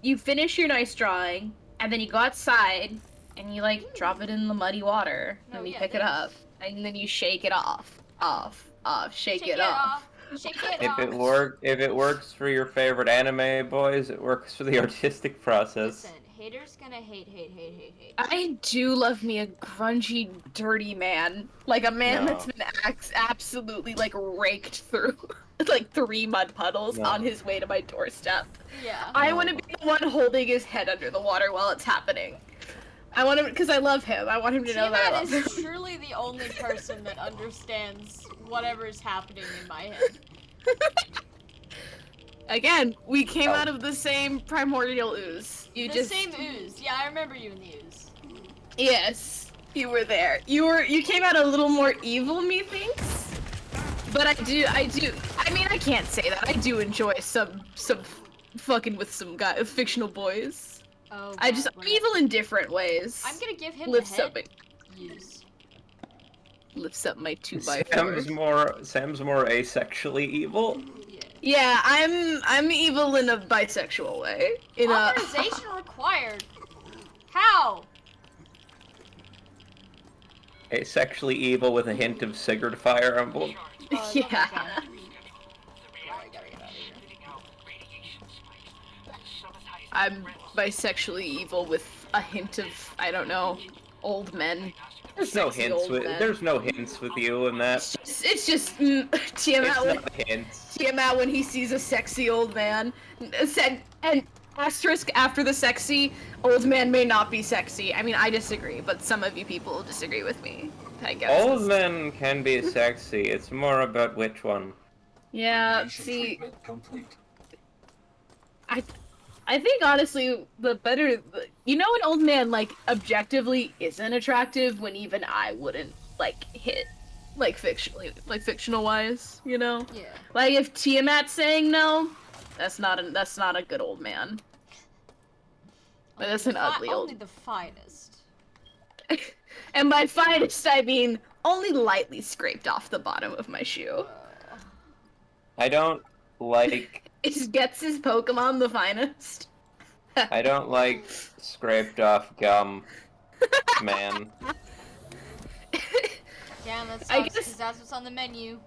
you finish your nice drawing, and then you go outside and you like drop it in the muddy water, No, and you yeah, pick it there's- up, and then you shake it off, shake it off. Shake it If off. it works for your favorite anime boys, it works for the artistic process. Listen, haters gonna hate. I do love me a grungy, dirty man, like a man No. that's been absolutely like raked through like 3 mud puddles No. on his way to my doorstep. Yeah. I No. want to be the one holding his head under the water while it's happening. I want him because I love him. I want him to know that I T-Man love him. is truly the only person that understands whatever is happening in my head. Again, we came Oh. out of the same primordial ooze. You The just same ooze. Yeah, I remember you in the ooze. yes, you were there. You came out a little more evil, methinks. But I do. I mean, I can't say that. I do enjoy some fucking with some fictional boys. Oh, I'm God, evil in different ways. I'm gonna give him Live the head something. use. lifts up my 2x4. Sam's more asexually evil. Yeah. Yeah, I'm evil in a bisexual way. In a Authorization required. How? Asexually evil with a hint of Sigurd Fire Emblem. It's not that bad. Yeah, I gotta get out of here. I'm bisexually evil with a hint of, I don't know, old men. There's no Sexy hints old with men. there's no hints with you in that. It's just Tiamat It's when, not hints. Tiamat when he sees a sexy old man. Said and asterisk after the sexy, old man may not be sexy. I mean, I disagree, but some of you people disagree with me. I guess. Old men can be sexy. It's more about which one. Yeah. Radiation See, treatment complete. I think honestly, you know, an old man like objectively isn't attractive when even I wouldn't like hit, like fictional wise, you know. Yeah. Like if Tiamat's saying no, that's not a good old man. But that's an ugly Only old. the finest. And by finest, I mean only lightly scraped off the bottom of my shoe. I don't like Gets his Pokemon the finest. I don't like scraped off gum, man. Damn, that I sucks, guess- 'cause that's what's on the menu.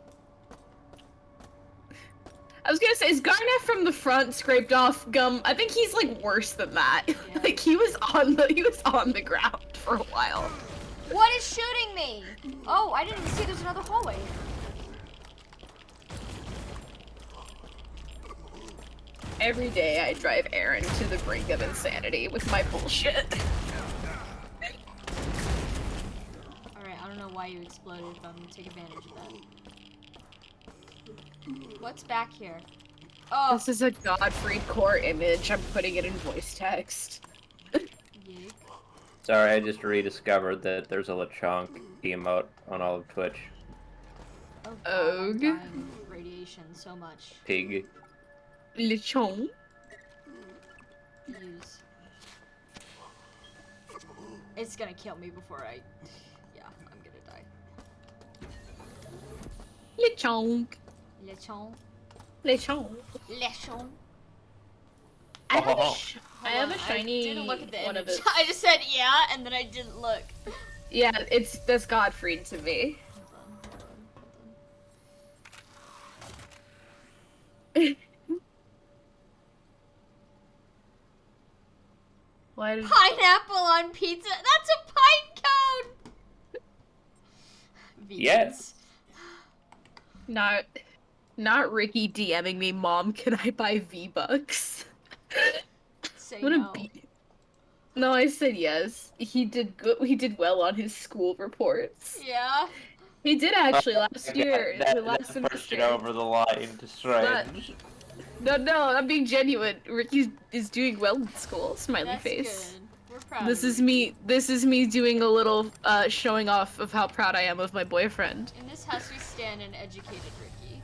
I was gonna say, is Garnet from the front scraped off gum? I think he's like worse than that. Yeah. Like he was on the ground for a while. What is shooting me? Oh, I didn't even see there's another hallway. Every day I drive Aaron to the brink of insanity with my bullshit. Alright, I don't know why you exploded, but I'm gonna take advantage of that. What's back here? Oh, This is a Godfrey core image. I'm putting it in voice text. yeek. Sorry, I just rediscovered that there's a Lechonk emote on all of Twitch. Oh, God, I'm Ogue. dying of radiation so much. Pig. Lechon. Use. It's gonna kill me before I... Yeah, I'm gonna die. Lechon. Lechon. Lechon. Lechon. I have a, Oh. I have a Hold on, shiny I didn't look at the one of image. it. I just said yeah, and then I didn't look. Yeah, that's Godfrey to me. Why did Pineapple on pizza? That's a pine cone! Vegans. Yes. not Ricky DMing me, Mom, can I buy V-Bucks? Say What no. a beat. No, I said yes. He did good. He did well on his school reports. Yeah? He did actually last year. That last pushed semester. it over the line to Strange. No, I'm being genuine. Ricky is doing well in school. Smiley That's face. good. We're proud This of is you. me. This is me doing a little showing off of how proud I am of my boyfriend. In this house we stand an educated Ricky.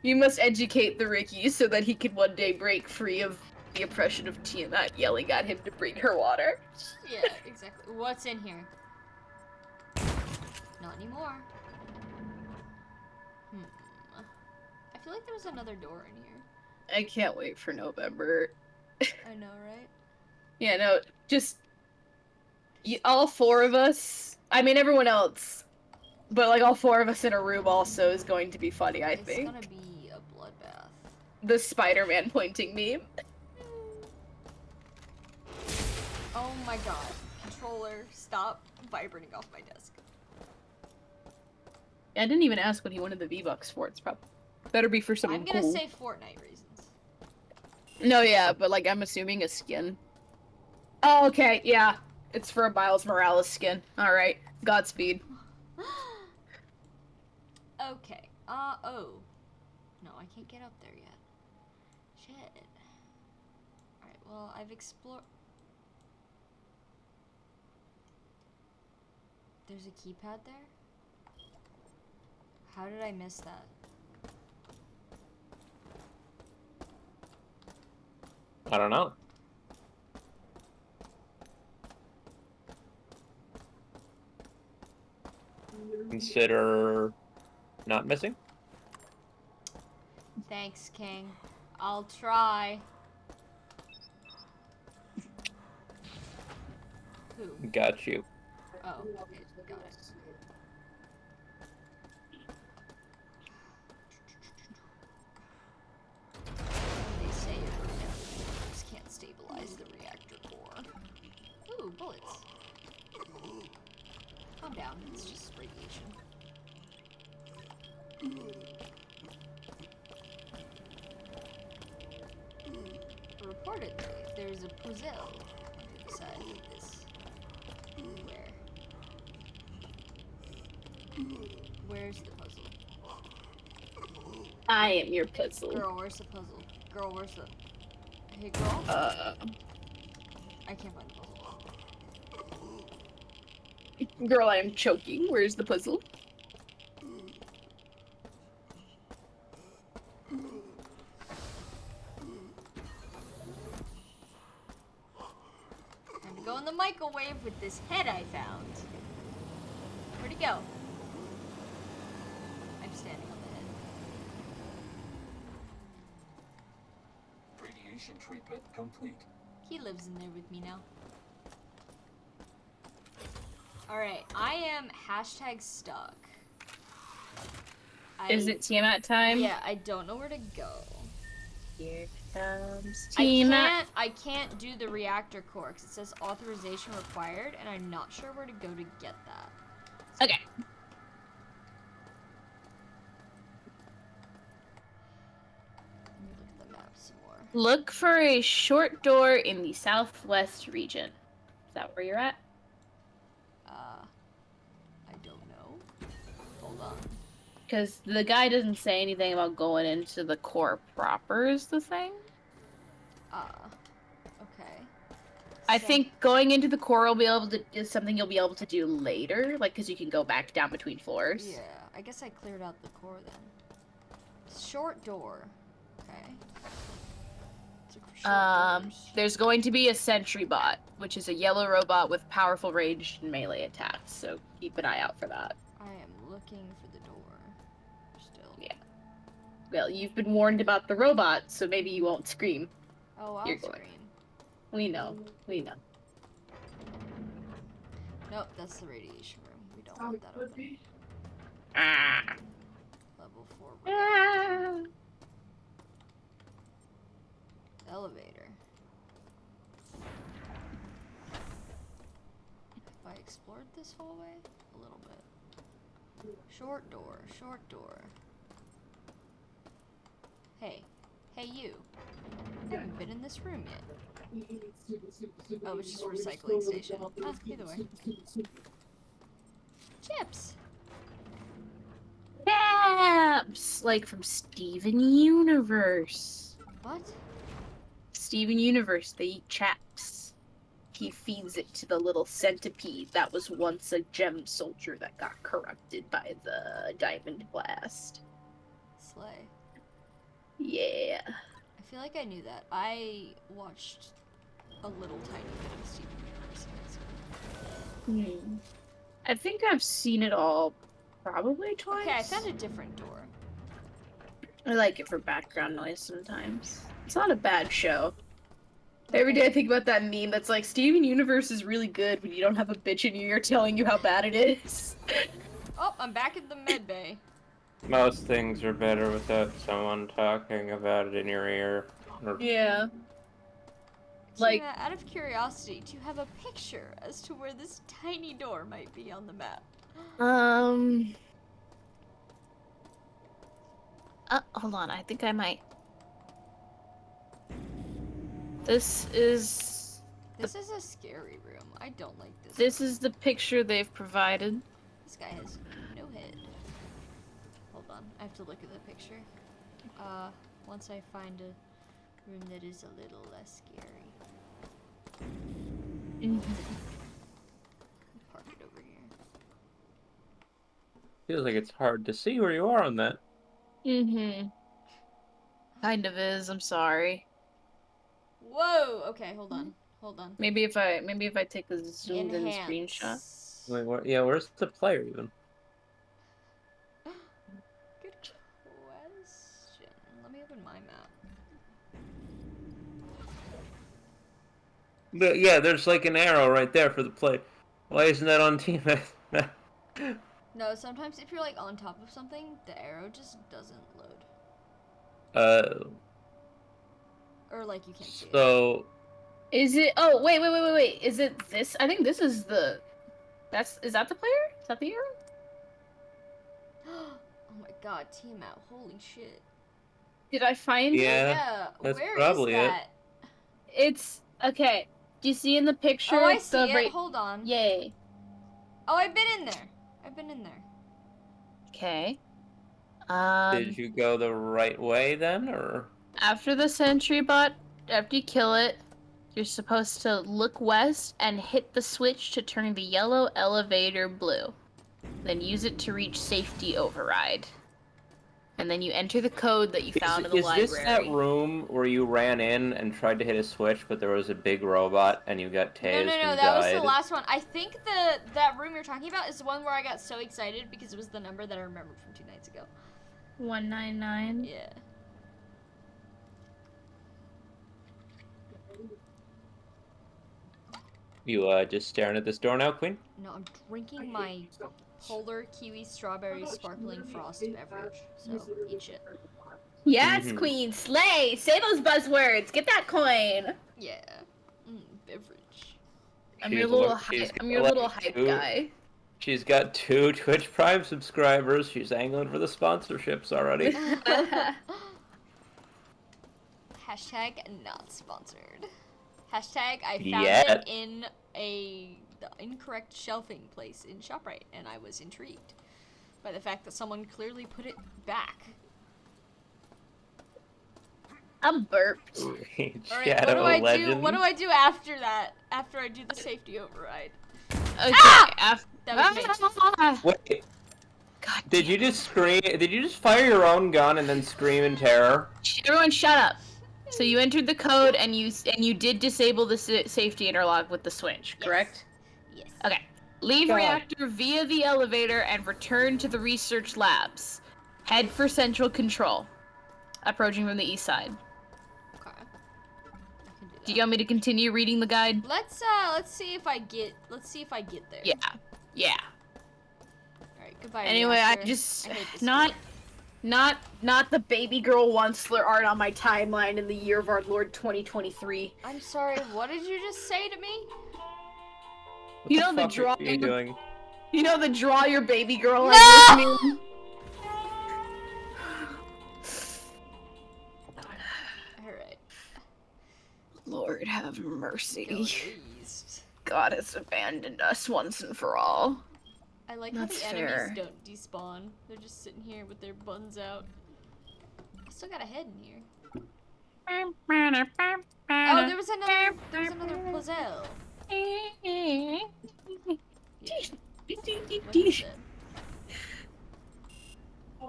You must educate the Ricky so that he can one day break free of the oppression of Tiamat yelling at him to bring her water. Yeah, exactly. What's in here? Not anymore. I feel like there was another door in here. I can't wait for November. I know, right? Yeah, no, just all four of us. I mean, everyone else, but like all four of us in a room also is going to be funny. I It's think gonna be a bloodbath. the Spider-Man pointing meme. Oh my god. Controller, stop vibrating off my desk. I didn't even ask what he wanted the V-Bucks for. It's probably better be for something I'm gonna cool. say Fortnite reasons. No, yeah, but like I'm assuming a skin. Oh, okay, yeah. It's for a Miles Morales skin. All right, Godspeed. Okay. Oh. No, I can't get up there yet. Shit. Alright, well, I've explored. There's a keypad there? How did I miss that? I don't know. consider not missing. Thanks, King. I'll try. Who? Got you. Oh, okay, got it. They say reactors can't stabilize the reactor core. Ooh, bullets. Calm down, it's just radiation. Reportedly, there's a puzzle on the side of this. Where's the puzzle? I am your puzzle. Girl, where's the puzzle? Girl, where's the... Hey, girl? I can't find the puzzle. Girl, I am choking. Where's the puzzle? Time to go in the microwave with this head I found. Where'd he go? I'm standing on the head. Radiation treatment complete. He lives in there with me now. Alright, I am #stuck. Is it Tiamat time? Yeah, I don't know where to go. Here comes Tiamat. I can't do the reactor core because it says authorization required, and I'm not sure where to go to get that. Okay. Let me look at the map some more. Look for a short door in the southwest region. Is that where you're at? I don't know. Hold on. Because the guy doesn't say anything about going into the core proper is the thing. Okay. I So- think going into the core will be able to is something you'll be able to do later, like because you can go back down between floors. Yeah, I guess I cleared out the core then. Short door. Okay. Short doors. There's going to be a sentry bot, which is a yellow robot with powerful ranged and melee attacks. So keep an eye out for that. I am looking for the door. Still. Yeah. Well, you've been warned about the robot, so maybe you won't scream. Oh, I'll You're going. scream. We know. We know. Nope, that's the radiation room. We don't want that open. Ah. Level 4 room. Ah. Elevator. Have I explored this hallway? A little bit. Short door, short door. Hey. Hey, you. I haven't been in this room yet. Oh, it's just a recycling station. Ah, either way. Chips! Chaps! Like from Steven Universe. What? Steven Universe, they eat chaps. He feeds it to the little centipede that was once a gem soldier that got corrupted by the diamond blast. Slay. Yeah. I feel like I knew that. I watched a little tiny bit of Steven Universe. I think I've seen it all probably twice. Okay, I found a different door. I like it for background noise sometimes. It's not a bad show. Every day I think about that meme that's like, Steven Universe is really good when you don't have a bitch in your ear telling you how bad it is. Oh, I'm back in the med bay. Most things are better without someone talking about it in your ear. Or- Yeah. Like- Tina, out of curiosity, do you have a picture as to where this tiny door might be on the map? Hold on, I think I might. This is This is a scary room. I don't like this. this is the picture they've provided. This guy has no head. Hold on, I have to look at the picture. Once I find a room that is a little less scary. Park it over here. Feels like it's hard to see where you are on that. Kind of is, I'm sorry. Whoa! Okay, hold on. Hold on. Maybe if I take a zoomed in Enhance. screenshot. Wait, yeah, where's the player even? Yeah, there's like an arrow right there for the plate. Why isn't that on team? No, sometimes if you're like on top of something, the arrow just doesn't load. Or like you can't see it. So Is it? Oh, wait. Is it this? I think this is the. Is that the player? Is that the arrow? Oh my god, Tiamat, holy shit. Did I find it? Yeah, that's where probably is it. that? It's okay. Do you see in the picture? Oh, I see the it. Hold on. Yay. Oh, I've been in there. Okay. did you go the right way then, or? After the sentry bot, after you kill it, you're supposed to look west and hit the switch to turn the yellow elevator blue. Then use it to reach safety override. And then you enter the code that you found in the library. Is this that room where you ran in and tried to hit a switch, but there was a big robot and you got tased No, and that was died? the last one. I think that room you're talking about is the one where I got so excited because it was the number that I remembered from 2 nights ago. 199. Yeah. You just staring at this door now, Queen? No, I'm drinking my Polar Kiwi Strawberry Sparkling Frost beverage. So, eat shit. Yes, Mhm. Queen, slay! Say those buzzwords. Get that coin. Yeah. Beverage. I'm She's your little like- she's hype. I'm your like little hype two- guy. She's got 2 Twitch Prime subscribers. She's angling for the sponsorships already. Hashtag not sponsored. Hashtag I found Yet. it in the incorrect shelving place in ShopRite, and I was intrigued by the fact that someone clearly put it back. I'm burped. Alright, Shadow Legends. what do I do after that? After I do the safety override? Okay. That was me. Wait, God did you just scream? Did you just fire your own gun and then scream in terror? Everyone, shut up. So you entered the code and you did disable the safety interlock with the switch, correct? Yes. Okay. Leave God. reactor via the elevator and return to the research labs. Head for central control. Approaching from the east side. Okay. I can do that. Do you want me to continue reading the guide? Let's see if I get there. Yeah. Yeah. Alright, goodbye. Anyway, I reactor. just I hate this not the baby girl Onceler art on my timeline in the year of our Lord 2023. I'm sorry, what did you just say to me? What You know the fuck are drawing- you doing? You know the draw your baby girl No! has this meme? Alright. Lord have mercy. Please. God has abandoned us once and for all. I like That's how the enemies fair. don't despawn. They're just sitting here with their buns out. I still got a head in here. Oh, there was another Plazelle. Yeah. What is it?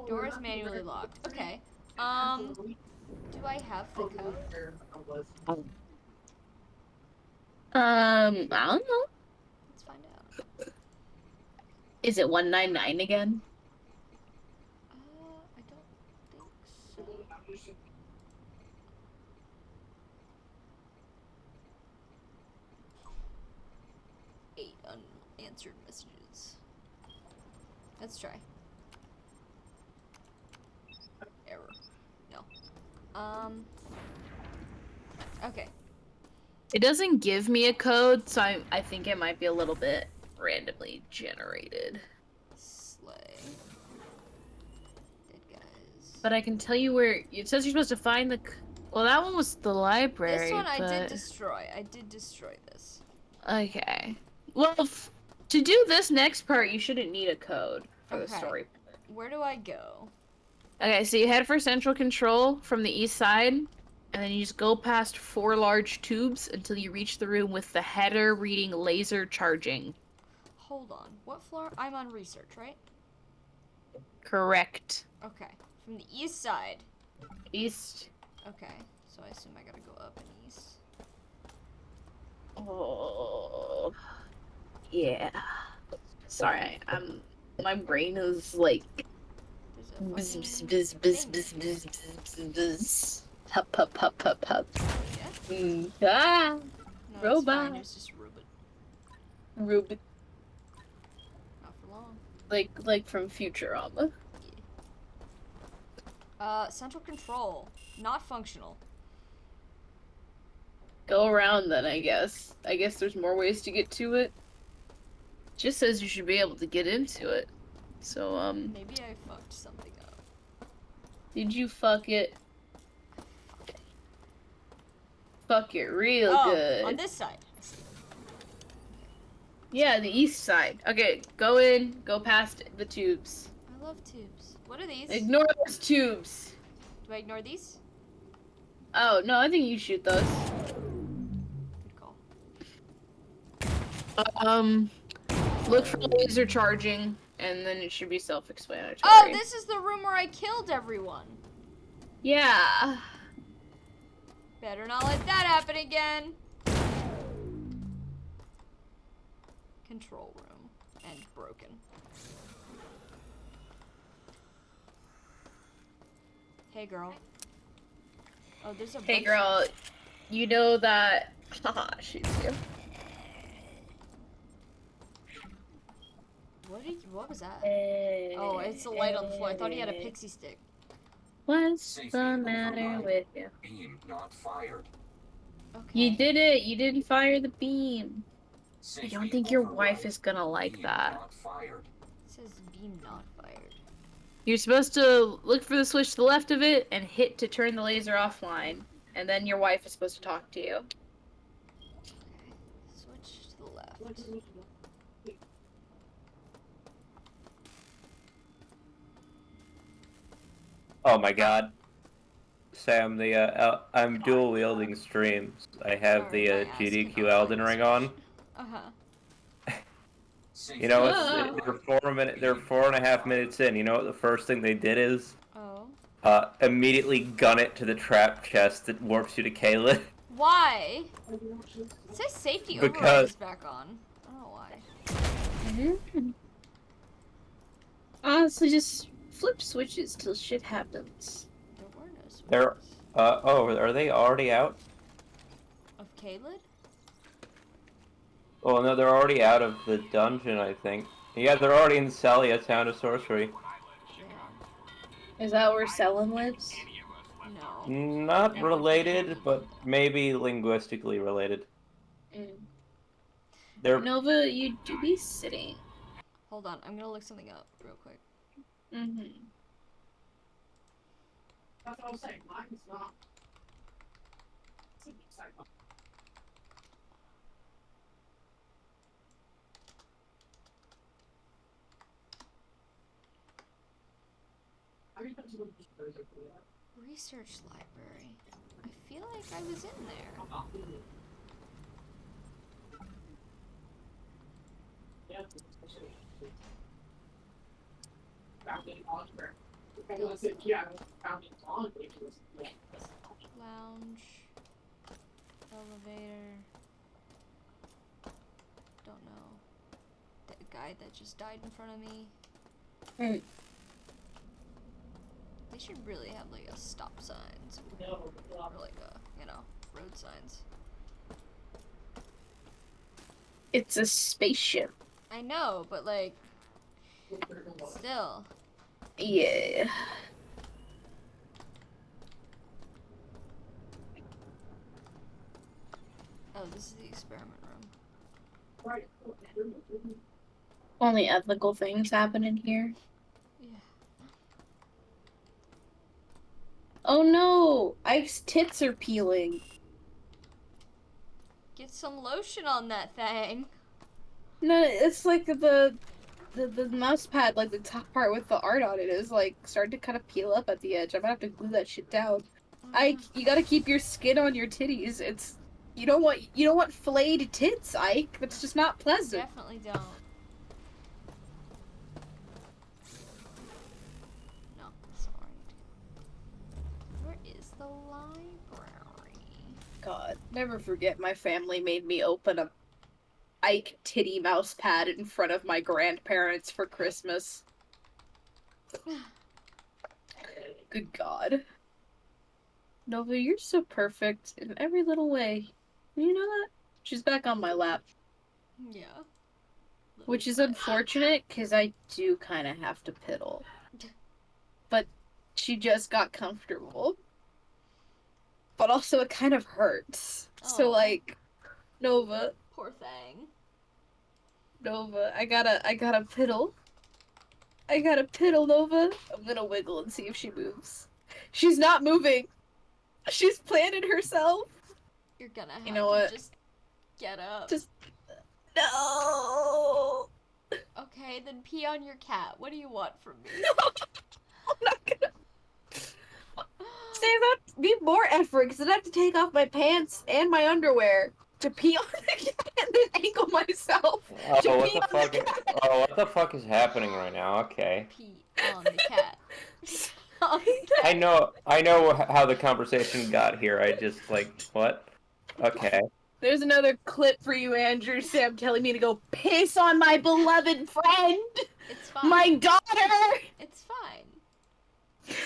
Door is manually locked. Okay. Do I have the code? I don't know. Let's find out. Is it 199 again? I don't think so. Eight unanswered messages. Let's try. Error. No. Okay. It doesn't give me a code, so I think it might be a little bit randomly generated. Slay. Dead guys. But I can tell you where it says you're supposed to find the. Well, that one was the library. This one I did but- destroy. I did destroy this. Okay. Well, to do this next part, you shouldn't need a code for the Okay. story. Where do I go? Okay, so you head for central control from the east side, and then you just go past 4 large tubes until you reach the room with the header reading laser charging. Hold on. What floor? I'm on research, right? Correct. Okay. From the east side. East. Okay. So I assume I gotta go up and east. Oh. Yeah. Sorry, my brain is like There's a bzz, fucking bzz, bzz, thing. bzz, bzz, bzz, bzz, bzz. Hup, hup, hup, hup, hup. Yeah? Ah. No, it's fine. Robot. It was just a robot. Rube, Not for long. like from Futurama. Central control. Not functional. Go around then, I guess. I guess there's more ways to get to it. Just says you should be able to get into it. So, Maybe I fucked something up. did you fuck it? Fuck it real Oh, good. on this side. I see. Yeah, the east side. Okay, go in, go past the tubes. I love tubes. What are these? Ignore those tubes. Do I ignore these? Oh, no, I think you shoot those. Good call. Look for laser charging, and then it should be self-explanatory. Oh, this is the room where I killed everyone. Yeah. Better not let that happen again. Control room. And broken. Hey, girl. Oh, there's a Hey, bunch- girl, you know that... Haha, shoots you. What was that? Oh, it's the light on the floor. I thought he had a pixie stick. What's Safety the matter override. with you? Beam not fired. Okay. You did it. You didn't fire the beam. I Safety don't think your override. wife is gonna like Beam that. Not fired. It says beam not fired. You're supposed to look for the switch to the left of it and hit to turn the laser offline. And then your wife is supposed to talk to you. Okay. Switch to the left. Oh my god. Sam, I'm dual wielding streams. I have the Sorry, my ass GDQ cannot Elden find Ring this on. Uh-huh. Safety You know, Ah. they're 4.5 minutes in. You know what the first thing they did is? Oh. Immediately gun it to the trap chest that warps you to Kaylin. Why? It says safety override Because- is back on. I don't know why. Honestly, just flip switches till shit happens. There were no switches. They're- Oh, are they already out? Of Caelid? Oh no, they're already out of the dungeon, I think. Yeah, they're already in Salia, Town of Sorcery. Yeah. Is that where Selen lives? No. Not related, but maybe linguistically related. They're Nova, you do be sitting. Hold on, I'm gonna look something up real quick. Mm-hmm. That's what I was saying. Mine's not. Research library. I feel like I was in there. Lounge. Elevator. Don't know. The guy that just died in front of me. Mm. They should really have like a stop signs. Or like a, road signs. It's a spaceship. I know, but like, still. Yeah. Oh, this is the experiment room. Only ethical things happen in here. Yeah. Oh no! Ike's tits are peeling. Get some lotion on that thing. No, it's like the mouse pad, like the top part with the art on it, is like starting to kind of peel up at the edge. I'm gonna have to glue that shit down. Ike, you gotta keep your skin on your titties. You don't want flayed tits, Ike. That's just not pleasant. Definitely don't. No, sorry. Where is the library? God, never forget my family made me open a Ike titty mouse pad in front of my grandparents for Christmas. Good God. Nova, you're so perfect in every little way. You know that? She's back on my lap, Yeah. which is unfortunate because I do kind of have to piddle. But she just got comfortable. But also, it kind of hurts. So, Aw. like, Nova, Poor thing. I gotta piddle. I gotta piddle, Nova. I'm gonna wiggle and see if she moves. She's not moving. She's planted herself. You're gonna have You know to what? just get up. Just no. Okay, then pee on your cat. What do you want from me? No, I'm not gonna. Save that. Be more effort because I'd have to take off my pants and my underwear to pee on the cat and then angle myself to Oh, what pee the on fuck? the cat. Oh, what the fuck is happening right now? Okay. Pee on the cat. I know how the conversation got here. I just like what? Okay. There's another clip for you, Andrew. Sam telling me to go piss on my beloved friend, It's fine. my daughter. It's fine.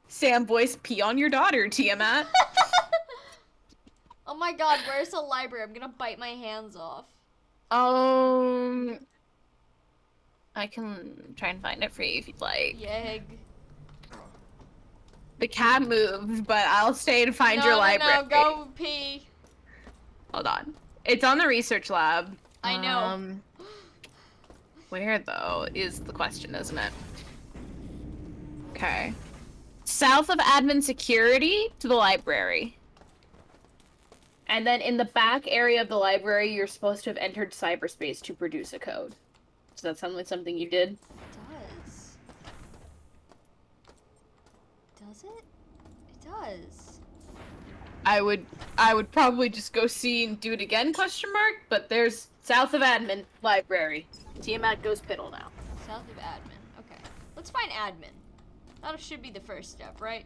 Sam voice pee on your daughter, Tiamat. Oh my god, where's the library? I'm gonna bite my hands off. I can try and find it for you if you'd like. Yeg. The cat moved, but I'll stay and find no, your no, library. No, go pee. Hold on. It's on the research lab. I know. Where, though, is the question, isn't it? Okay. South of admin security to the library. And then in the back area of the library, you're supposed to have entered cyberspace to produce a code. Does that sound like something you did? It does. Does it? It does. I would probably just go see and do it again, question mark, but there's south of admin library. Tiamat goes piddle now. South of admin. Okay. Let's find admin. That should be the first step, right?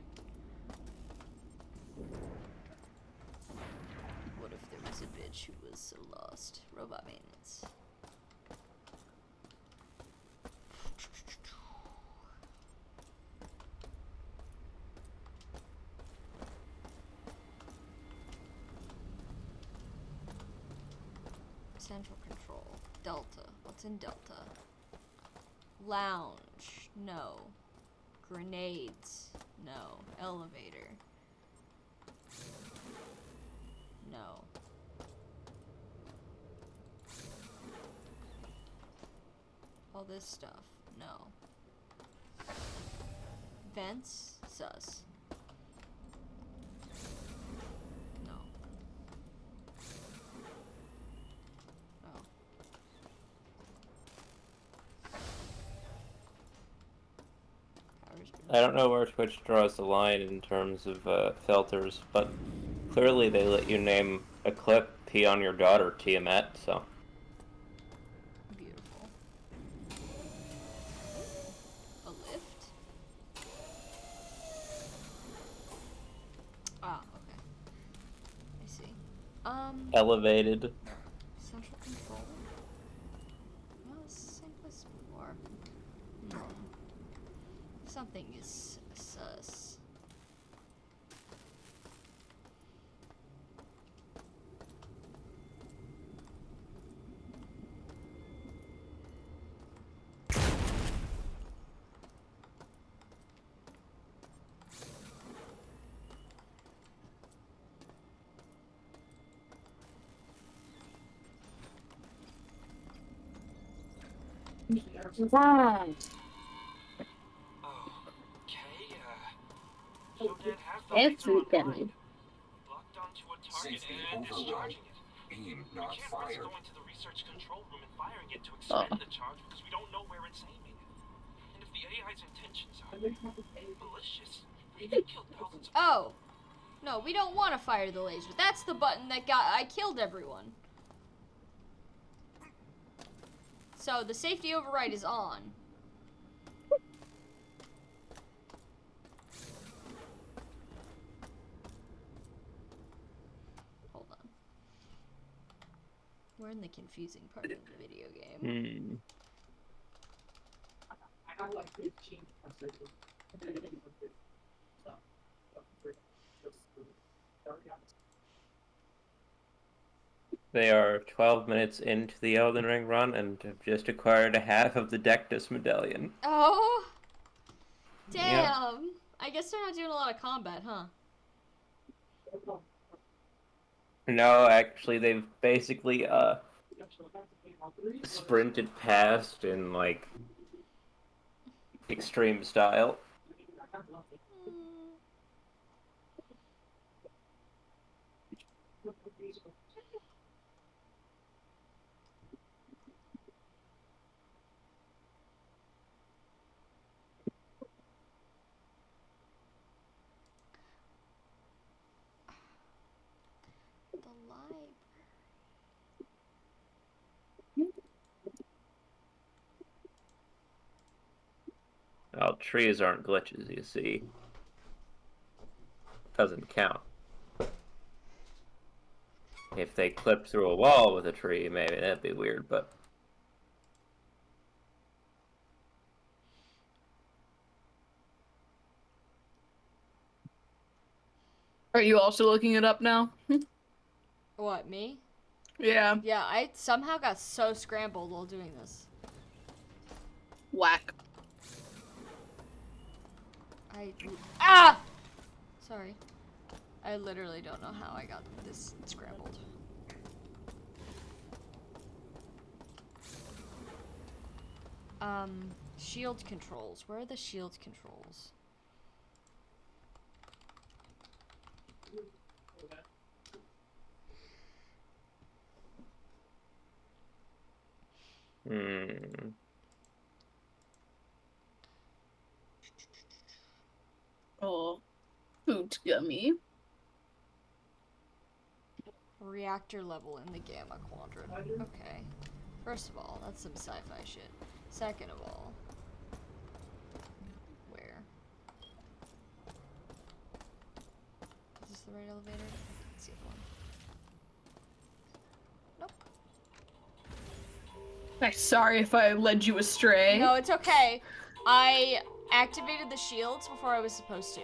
What if there was a bitch who was so lost? Robot maintenance. Central control. Delta. What's in Delta? Lounge. No. Grenades. No. Elevator. No. All this stuff. No. Vents. Sus. No. Oh. Power's been I don't know where Twitch draws the line in terms of filters, but clearly they let you name a clip "Pee on Your Daughter" Tiamat. So beautiful. A lift? Ah, okay. I see. elevated. Central control. Well, it's the same place before. Something is sus. Everything. Locked onto a target Safety and override. discharging it. Beam We not can't risk fired. going to the research control room and firing it to expend the charge because we don't know where it's aiming. And if the AI's intentions are malicious, we could kill thousands of Oh! No, we don't want to fire the laser. That's the button that I killed everyone. So the safety override is on. Hold on. We're in the confusing part of the video game. I got like 15. They are 12 minutes into the Elden Ring run and have just acquired a half of the Dectus medallion. Oh. Damn. Yeah. I guess they're not doing a lot of combat, huh? No, actually, they've basically sprinted past in like extreme style. The library. Well, trees aren't glitches, you see. Doesn't count. If they clipped through a wall with a tree, maybe that'd be weird, but... Are you also looking it up now? What, me? Yeah. Yeah, I somehow got so scrambled while doing this. Whack. Ah! Sorry. I literally don't know how I got this scrambled. Shield controls. Where are the shield controls? Oh. Hoot gummy. Reactor level in the Gamma Quadrant. Okay. First of all, that's some sci-fi shit. Second of all, where? Is this the right elevator? Let's see if one. Nope. I'm sorry if I led you astray. No, it's okay. I activated the shields before I was supposed to.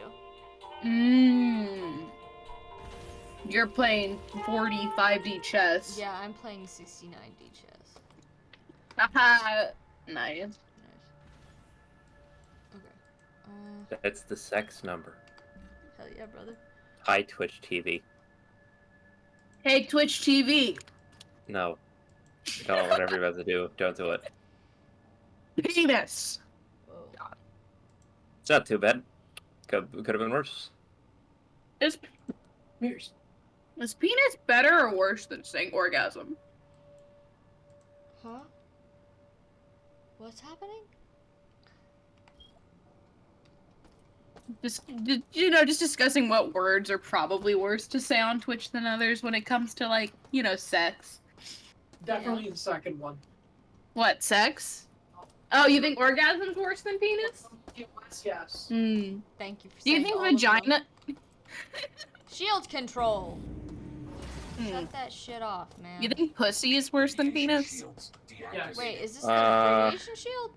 You're playing 45D chess. Yeah, I'm playing 69D chess. Haha. Nice. Nice. Okay. That's the sex number. Hell yeah, brother. Hi, Twitch TV. Hey, Twitch TV. No. Don't, whatever you're about to do, don't do it. Penis. Whoa. It's not too bad. Could have been worse. Is penis better or worse than saying orgasm? Huh? What's happening? Just discussing what words are probably worse to say on Twitch than others when it comes to, like, sex. Definitely the second one. What, sex? Oh, you think orgasm's worse than penis? Yes. Hmm. Thank you for Do you saying think all of them. vagina? Shield control! Hmm. Shut that shit off, man. You think pussy is worse than Radiation penis? shields Yes. Wait, is this Uh, the radiation shield?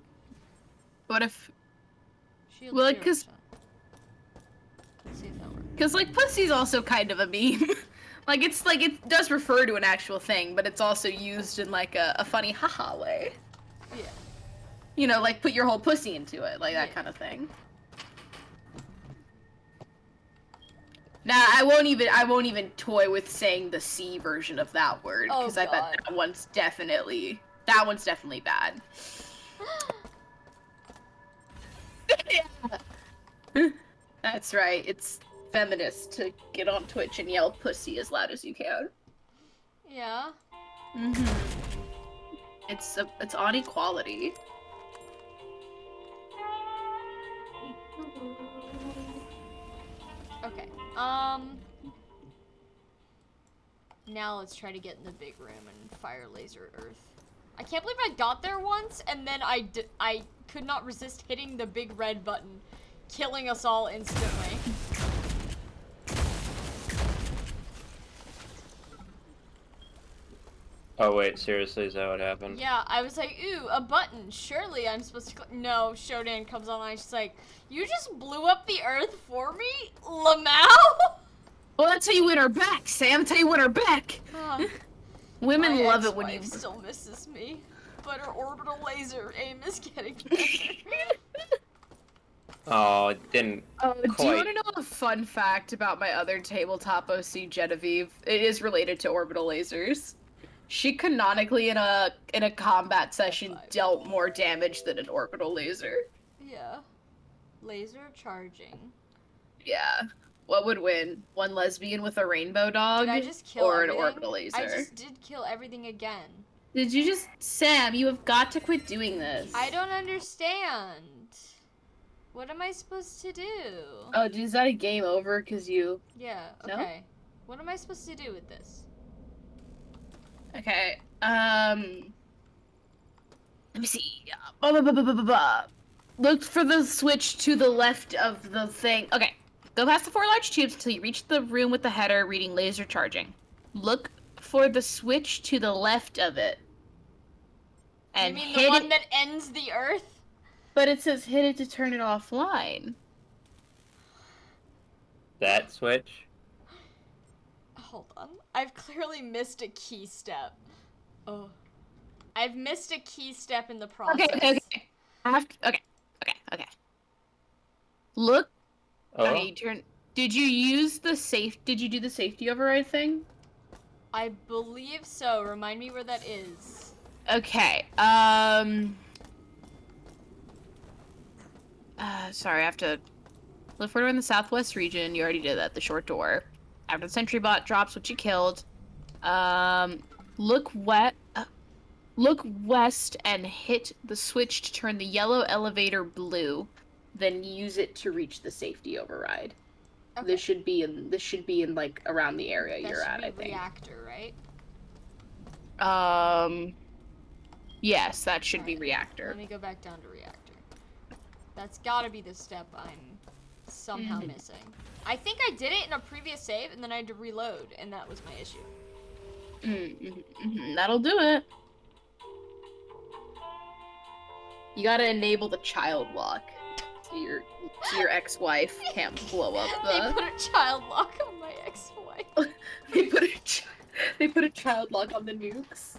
What if? Shield Well, 0%. 'cause- Let's see if that works. Because like pussy's also kind of a meme. it does refer to an actual thing, but it's also used in like a funny haha way. Yeah. Like put your whole pussy into it, like that Yeah. kind of thing. Nah, I won't even toy with saying the C version of that word Oh, because I bet God. that one's definitely bad. Yeah. That's right. It's feminist to get on Twitch and yell pussy as loud as you can. Yeah. It's on equality. Okay. Now let's try to get in the big room and fire laser Earth. I can't believe I got there once and then I could not resist hitting the big red button, killing us all instantly. Oh wait, seriously, is that what happened? Yeah, I was like, ooh, a button. Surely I'm supposed to click. No, Shodan comes online. She's like, you just blew up the Earth for me, Lamau? Well, that's how you win her back, Sam. That's how you win her back. Oh, Women My love it when you. ex-wife still misses me, but her orbital laser aim is getting better. Oh, it didn't Oh, do you quite. want to know a fun fact about my other tabletop OC, Genevieve? It is related to orbital lasers. She canonically in a combat session High five. dealt more damage than an orbital laser. Yeah. Laser charging. Yeah. What would win? One lesbian with a rainbow dog Did I just kill or everything? an orbital laser? I just did kill everything again. Did you just Sam, you have got to quit doing this. I don't understand. What am I supposed to do? Oh, is that a game over cuz you Yeah, No? okay. What am I supposed to do with this? Okay. Let me see. Blah, blah, blah, blah, blah, blah, blah. Look for the switch to the left of the thing. Okay. Go past the 4 large tubes until you reach the room with the header reading laser charging. Look for the switch to the left of it. And you mean hit the one it, that ends the earth? but it says hit it to turn it offline. That switch? Hold on. I've clearly missed a key step. Oh. I've missed a key step in the process. Okay. Okay. Look. Oh, Okay, turn. Did you use the Did you do the safety override thing? I believe so. Remind me where that is. Okay. Sorry, I have to look for it in the southwest region. You already did that. The short door. After the sentry bot drops what you killed. Look west and hit the switch to turn the yellow elevator blue. Then use it to reach the safety override. Okay. This should be in like around the area That you're should at, be I think. reactor, right? Yes, that should be Alright. reactor. Let me go back down to reactor. That's gotta be the step I'm somehow Mhm. missing. I think I did it in a previous save, and then I had to reload, and that was my issue. That'll do it. You gotta enable the child lock. So your ex-wife can't blow up They the. put a child lock on my ex-wife. They put a child lock on the nukes.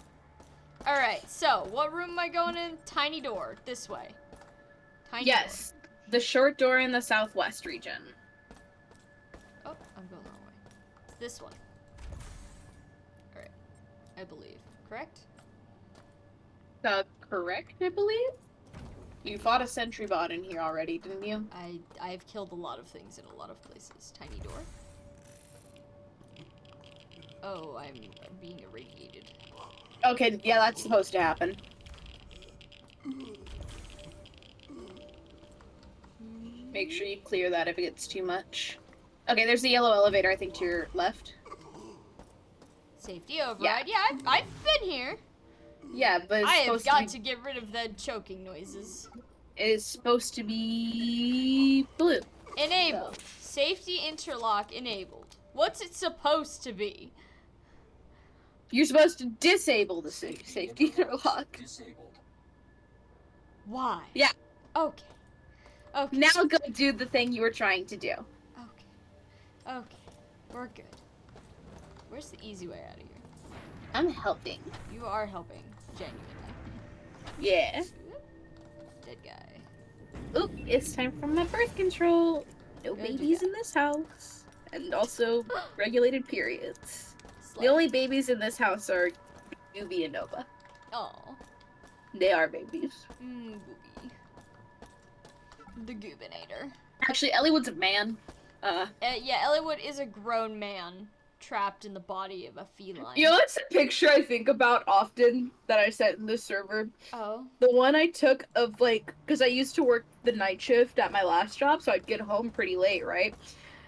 Alright, so, what room am I going in? Tiny door. This way. Tiny Yes, the short door in the southwest region. door. Oh, I'm going the wrong way. It's this one. Alright. I believe. Correct? Correct, I believe. You fought a sentry bot in here already, didn't you? I've killed a lot of things in a lot of places. Tiny door. Oh, I'm being irradiated. Okay, yeah, that's supposed to happen. Make sure you clear that if it gets too much. Okay, there's the yellow elevator, I think, to your left. Safety override. Yeah, I've been here. Yeah, but it's I have supposed got to to get rid of the choking noises. be, it is supposed to be blue. Enabled. Safety interlock enabled. What's it supposed to be? You're supposed to disable the safety interlock. Disabled. Why? Yeah. Okay. Okay. Now go do the thing you were trying to do. Okay. Okay. We're good. Where's the easy way out of here? I'm helping. You are helping, genuinely. Yeah. Dead guy. Oop, it's time for my birth control. No Good babies to in this house. And also regulated periods. The Slay. only babies in this house are Gooby and Nova. Aw. They are babies. Booby. The Goobinator. Actually, Elliewood's a man. Yeah, Elliewood is a grown man trapped in the body of a feline. You know what's a picture I think about often that I sent in the server? Oh. The one I took of like, because I used to work the night shift at my last job, so I'd get home pretty late, right?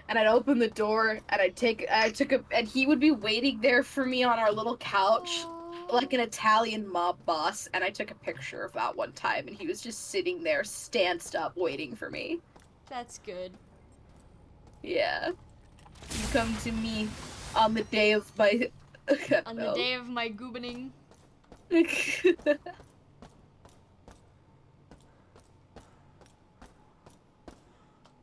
And I'd open the door and and he would be waiting there for me on our little couch, like an Italian mob boss. And I took a picture of that one time, and he was just sitting there, stanced up, waiting for me. That's good. Yeah. You come to me on the day of my. On the day of my goobining. Let's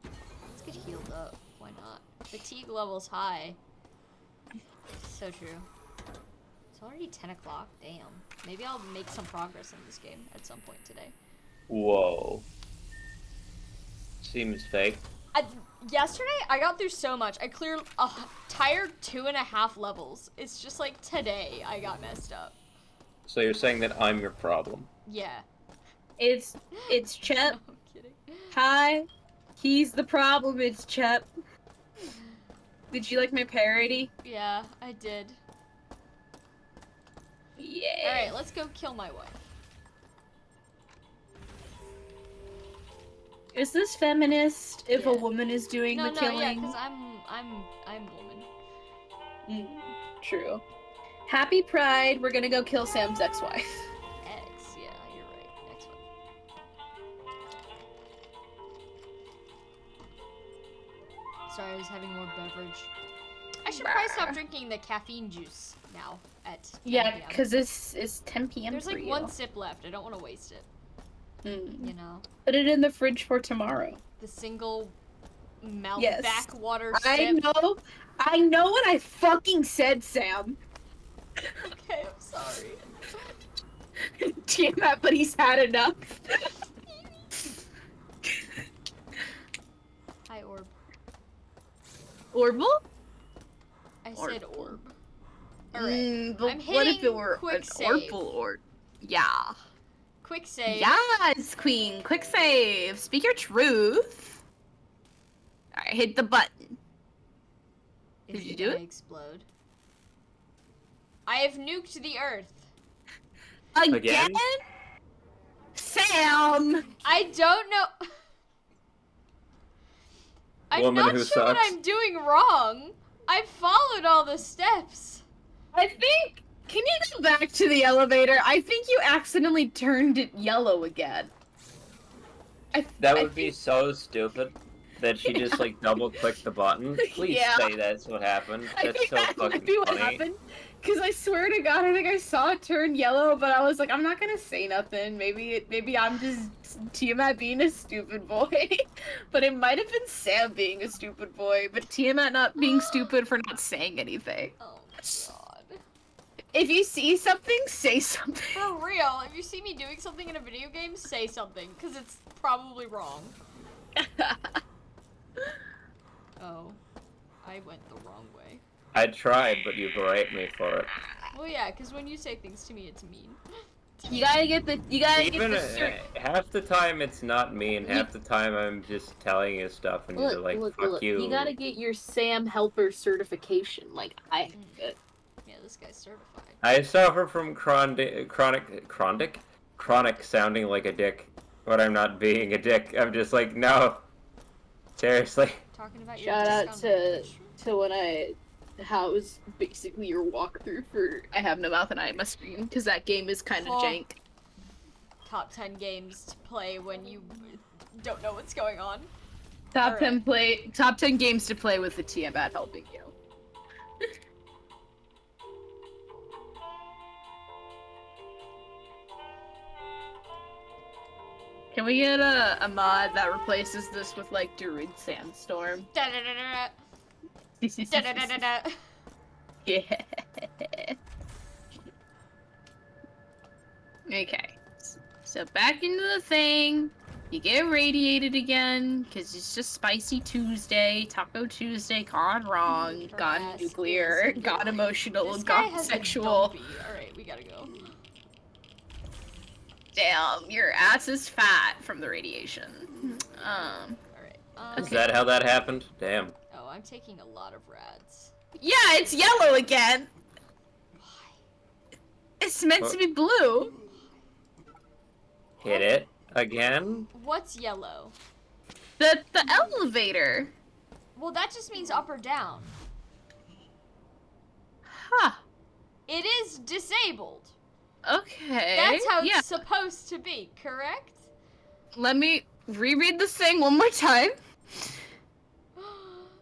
Let's get healed up. Why not? Fatigue level's high. So true. It's already 10 o'clock. Damn. Maybe I'll make some progress in this game at some point today. Whoa. Seems fake. Yesterday, I got through so much. I cleared a entire 2.5 levels. It's just like today I got messed up. So you're saying that I'm your problem? Yeah. It's Chet. No, I'm kidding. Hi. He's the problem, it's Chet. Did you like my parody? Yeah, I did. Yeah. Alright, let's go kill my wife. Is this feminist if Yeah. a woman is doing No, the yeah, killing? because I'm woman. True. Happy Pride, we're gonna go kill Sam's ex-wife. X, yeah, you're right. Next one. Sorry, I was having more beverage. I should probably stop drinking the caffeine juice now at 10 Yeah, p.m. because it's 10 p.m. There's for like you. one sip left. I don't want to waste it. Mm. You know, Put it in the fridge for tomorrow. the single mouth Yes. backwater I sip. know what I fucking said, Sam. Okay, I'm sorry. Damn it, but he's had enough. Hi, Orb. Orbital? I said Orb. Orb. Alright. But I'm what if hitting it were quick an save. Orbital or? Yeah. Quick save. Yes, Queen. Quick save. Speak your truth. Alright, hit the button. Is Did you it do gonna it? explode? I have nuked the Earth. Again? Sam! I don't know. I'm Woman not who sure what sucks. I'm doing wrong. I followed all the steps. I think. Can you go back to the elevator? I think you accidentally turned it yellow again. That I would be think- so stupid that she just like double clicked the button. Please Yeah. say that's what happened. I That's think so that might fucking be what funny. happened. Because I swear to God, I think I saw it turn yellow, but I was like, I'm not gonna say nothing. Maybe I'm just Tiamat being a stupid boy. But it might have been Sam being a stupid boy, but Tiamat not being stupid for not saying anything. Oh my god. If you see something, say something. For real, if you see me doing something in a video game, say something, because it's probably wrong. Oh. I went the wrong way. I tried, but you berate me for it. Well, yeah, because when you say things to me, it's mean. You gotta get the Even half the time it's not mean. Half the time I'm just telling you stuff and you're like, fuck you. You gotta get your Sam Helper certification, like I have it. Yeah, this guy's certified. I suffer from chronic sounding like a dick, but I'm not being a dick. I'm just like, no. Seriously. Talking about your Shout out discount to page. how was basically your walkthrough for I Have No Mouth and I Am a Scream, because that game is kind of Oh. jank. Top 10 games to play when you don't know what's going on. Top 10 games to play with the Tiamat helping you. Can we get a mod that replaces this with like Darude Sandstorm? Da-da-da-da-da. Da-da-da-da-da. Yeah. Okay. So back into the thing. You get radiated again, because it's just Spicy Tuesday, Taco Tuesday, gone wrong, Her gone ass nuclear, is gone really- emotional, This guy gone has sexual. Alright, we gotta go. Damn, your ass is fat from the radiation. Alright. Is that how that happened? Damn. Oh, I'm taking a lot of rads. Yeah, it's yellow again. It's meant to be blue. Hit it again? What's yellow? The elevator. Well, that just means up or down. Huh. It is disabled. Okay. That's how yeah. it's supposed to be, correct? Let me reread this thing one more time.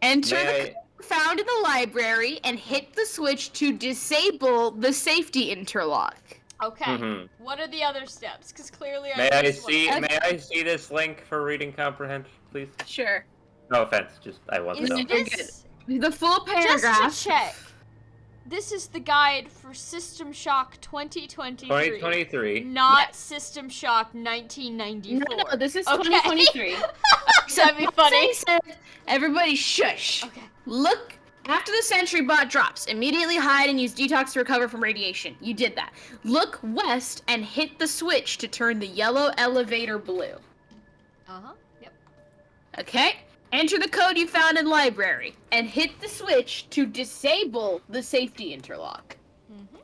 Enter the found in the library and hit the switch to disable the safety interlock. Okay. Mhm. What are the other steps? Because clearly May I missed one. see this link for reading comprehension, please? Sure. No offense, just I want to Is know. You're this The full just paragraph. to check? This is the guide for System Shock 2023. 2023. Not Yes. System Shock 1994. No, this is Okay. 2023. That'd be funny. Said, everybody shush. Okay. Look, after the sentry bot drops, immediately hide and use detox to recover from radiation. You did that. Look west and hit the switch to turn the yellow elevator blue. Uh-huh. Yep. Okay? Enter the code you found in library and hit the switch to disable the safety interlock. Mm-hmm.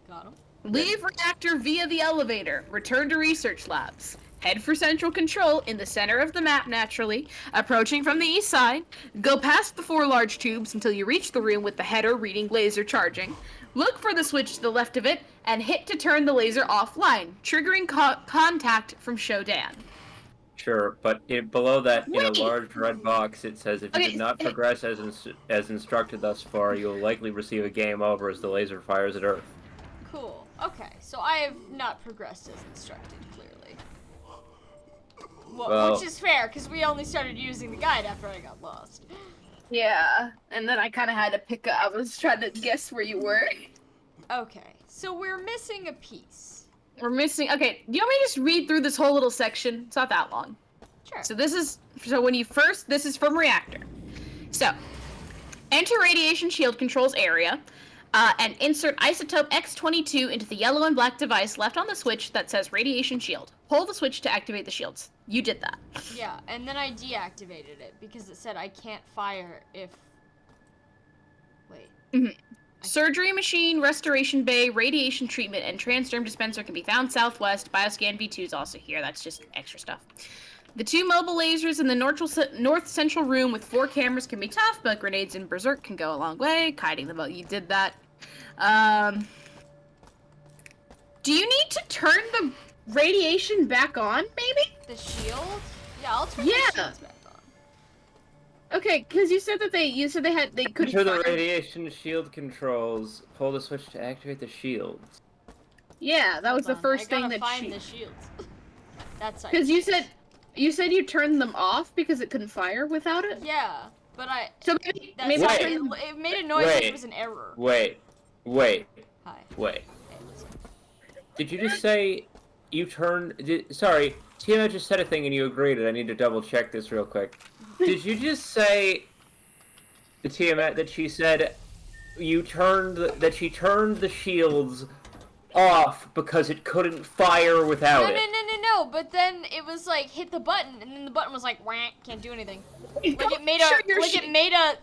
Got him. Leave reactor via the elevator. Return to research labs. Head for central control in the center of the map naturally, approaching from the east side. Go past the 4 large tubes until you reach the room with the header reading laser charging. Look for the switch to the left of it and hit to turn the laser offline, triggering contact from Shodan. Sure, but below that, in a Wait. large red box, it says if you Okay, did not progress as instructed thus far, you will likely receive a game over as the laser fires at Earth. Cool. Okay, so I have not progressed as instructed, clearly. Well- Which is fair, because we only started using the guide after I got lost. Yeah, and then I kind of had to pick up. I was trying to guess where you were. Okay, so we're missing a piece. We're missing. Okay, do you want me to just read through this whole little section? It's not that long. Sure. So when you first, this is from reactor. So, enter radiation shield controls area, and insert isotope X22 into the yellow and black device left on the switch that says radiation shield. Pull the switch to activate the shields. You did that. Yeah, and then I deactivated it because it said I can't fire if... Wait. Surgery machine, restoration bay, radiation treatment, and transderm dispenser can be found southwest. Bioscan V2 is also here. That's just extra stuff. The 2 mobile lasers in the north central room with 4 cameras can be tough, but grenades and berserk can go a long way. Kiting the boat, you did that. Do you need to turn the radiation back on, maybe? The shield? Yeah, I'll turn Yeah. the shields back on. Okay, because you said they couldn't Enter the fire- radiation shield controls. Pull the switch to activate the shields. Yeah, that was Hold the on, first I thing gotta that find she... the shields. That's Because you said you turned them off because it couldn't fire without it. Yeah, but I... So That's maybe why Wait. it made a noise like Wait. it was an error. Wait. Hi. Wait. Hey, listen. Did you just say you turned... Sorry, Tina just said a thing and you agreed, and I need to double check this real quick. Did you just say... The Tiamat that she said she turned the shields off because it couldn't fire without it. No, but then it was like, hit the button, and then the button was like, wah, can't do anything. Like Go it made make sure a, your like shi- it made a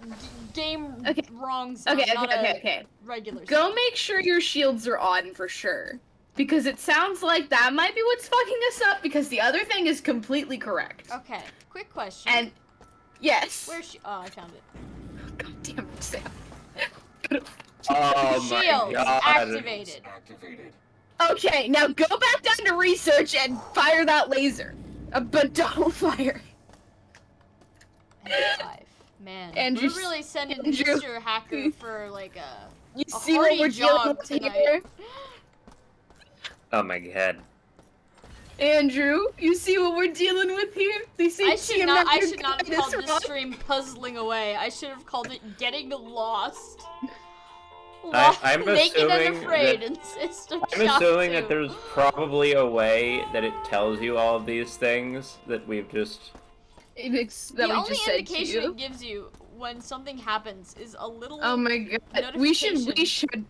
game Okay. wrong sound, Okay, not a okay. regular Go sound. make sure your shields are on for sure. Because it sounds like that might be what's fucking us up, because the other thing is completely correct. Okay, quick question. And yes. Where's she? Oh, I found it. God damn it, Sam. Oh my Shields god. activated. Activated. Okay, now go back down to research and fire that laser. But don't fire. And 5. Man, Andrew- we're really sending Andrew. Mr. Hacker for like a You A see what hearty we're dealing jog with tonight. here? Oh my god. Andrew, you see what we're dealing with here? You see I should not your have called guidance this wrong? stream puzzling away. I should have called it getting lost. I'm Naked and assuming afraid that- in System I'm Shock assuming 2. that there's probably a way that it tells you all of these things that we've just... That we the only just said to indication you. it gives you when something happens is a little. Oh my god. We notification.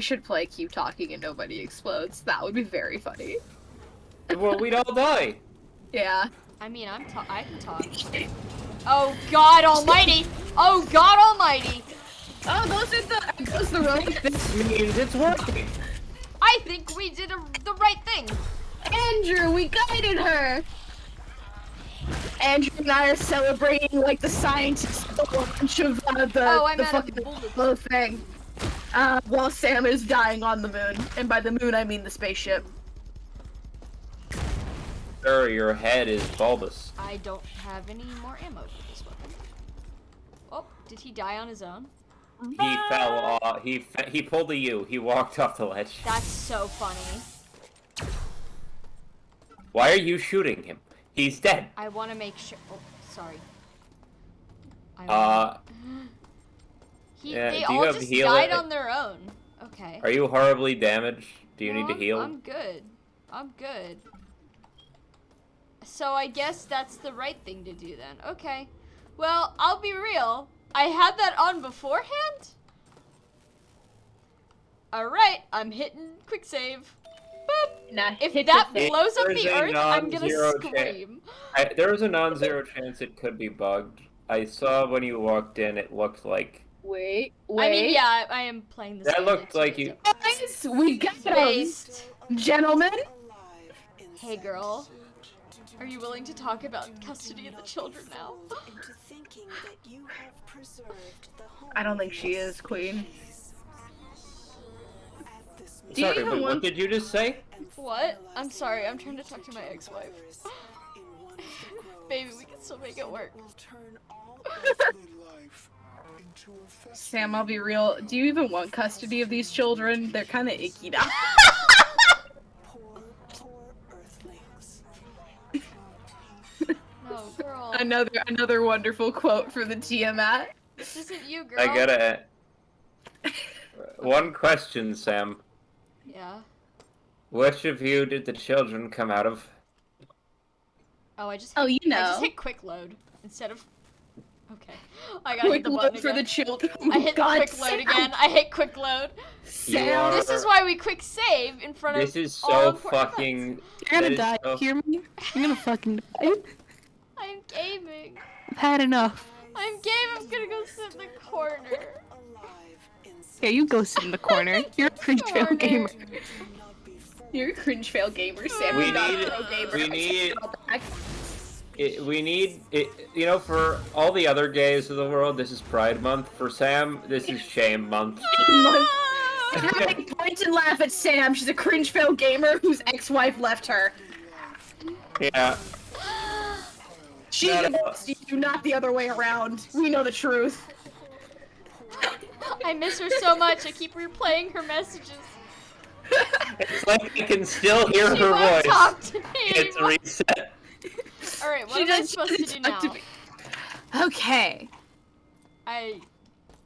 should play Keep Talking and Nobody Explodes. That would be very funny. Well, we'd all die. Yeah. I mean, I can talk. Oh God Almighty! Oh God Almighty! Oh, those the right thing. This means it's working. I think we did the right thing. Andrew, we guided her. Andrew and I are celebrating like the scientists at the launch of Oh, I'm the out of fucking bullets. whole thing. While Sam is dying on the moon, and by the moon I mean the spaceship. Sir, your head is bulbous. I don't have any more ammo for this weapon. Oh, did he die on his own? He fell off. He pulled a U. He walked off the ledge. That's so funny. Why are you shooting him? He's dead. I want to make sure. Oh, sorry. Yeah, They do you all have just heal died it? on their own. Okay. Are you horribly damaged? Do you No, need to I'm- heal? I'm good. I'm good. So I guess that's the right thing to do then. Okay. Well, I'll be real. I had that on beforehand. Alright, I'm hitting quick save. Boop. Nah, If hit that the thing. blows up There's the a earth, I'm gonna non-zero scream. There was a non-zero chance it could be bugged. I saw when you walked in, it looked like... Wait. I mean, yeah, I am playing this That game looked too, like so- you- Guys, we got him. Based. Gentlemen. Hey girl, are you willing to talk about custody of the children now? I don't think she is, Queen. Do you Sorry, even but what want- did you just say? What? I'm sorry, I'm trying to talk to my ex-wife. Baby, we can still make it work. Sam, I'll be real. Do you even want custody of these children? They're kind of icky now. No, girl. Another wonderful quote for the Tiamat. This isn't you, girl. I gotta... One question, Sam. Yeah. Which of you did the children come out of? Oh, I just Oh, you I know. just hit quick load instead of. Okay. I gotta Quick hit the load button for the again. children. I hit God, quick load Sam. again. I hit quick load. You are- This is why we quick save in front of This is all so important fucking... events. You're that gonna is die. so- Hear me? You're gonna fucking die. I'm gaming. I've had enough. I'm gaming. I'm gonna go sit in the corner. Yeah, you go sit in the corner. You're a cringe fail Corner. gamer. You're a cringe fail gamer, Sam. We You're not a need- pro gamer. we I need- take it all back. We need... you know, for all the other gays of the world, this is Pride Month. For Sam, this is Shame Month. Everybody point and laugh at Sam. She's a cringe fail gamer whose ex-wife left her. Yeah. She No, no. divorced you, not the other way around. We know the truth. I miss her so much. I keep replaying her messages. It's like I can still hear She her won't voice. talk to me It's anymore. reset. All right, what She am I doesn't- supposed to do doesn't now? talk to me. Okay. I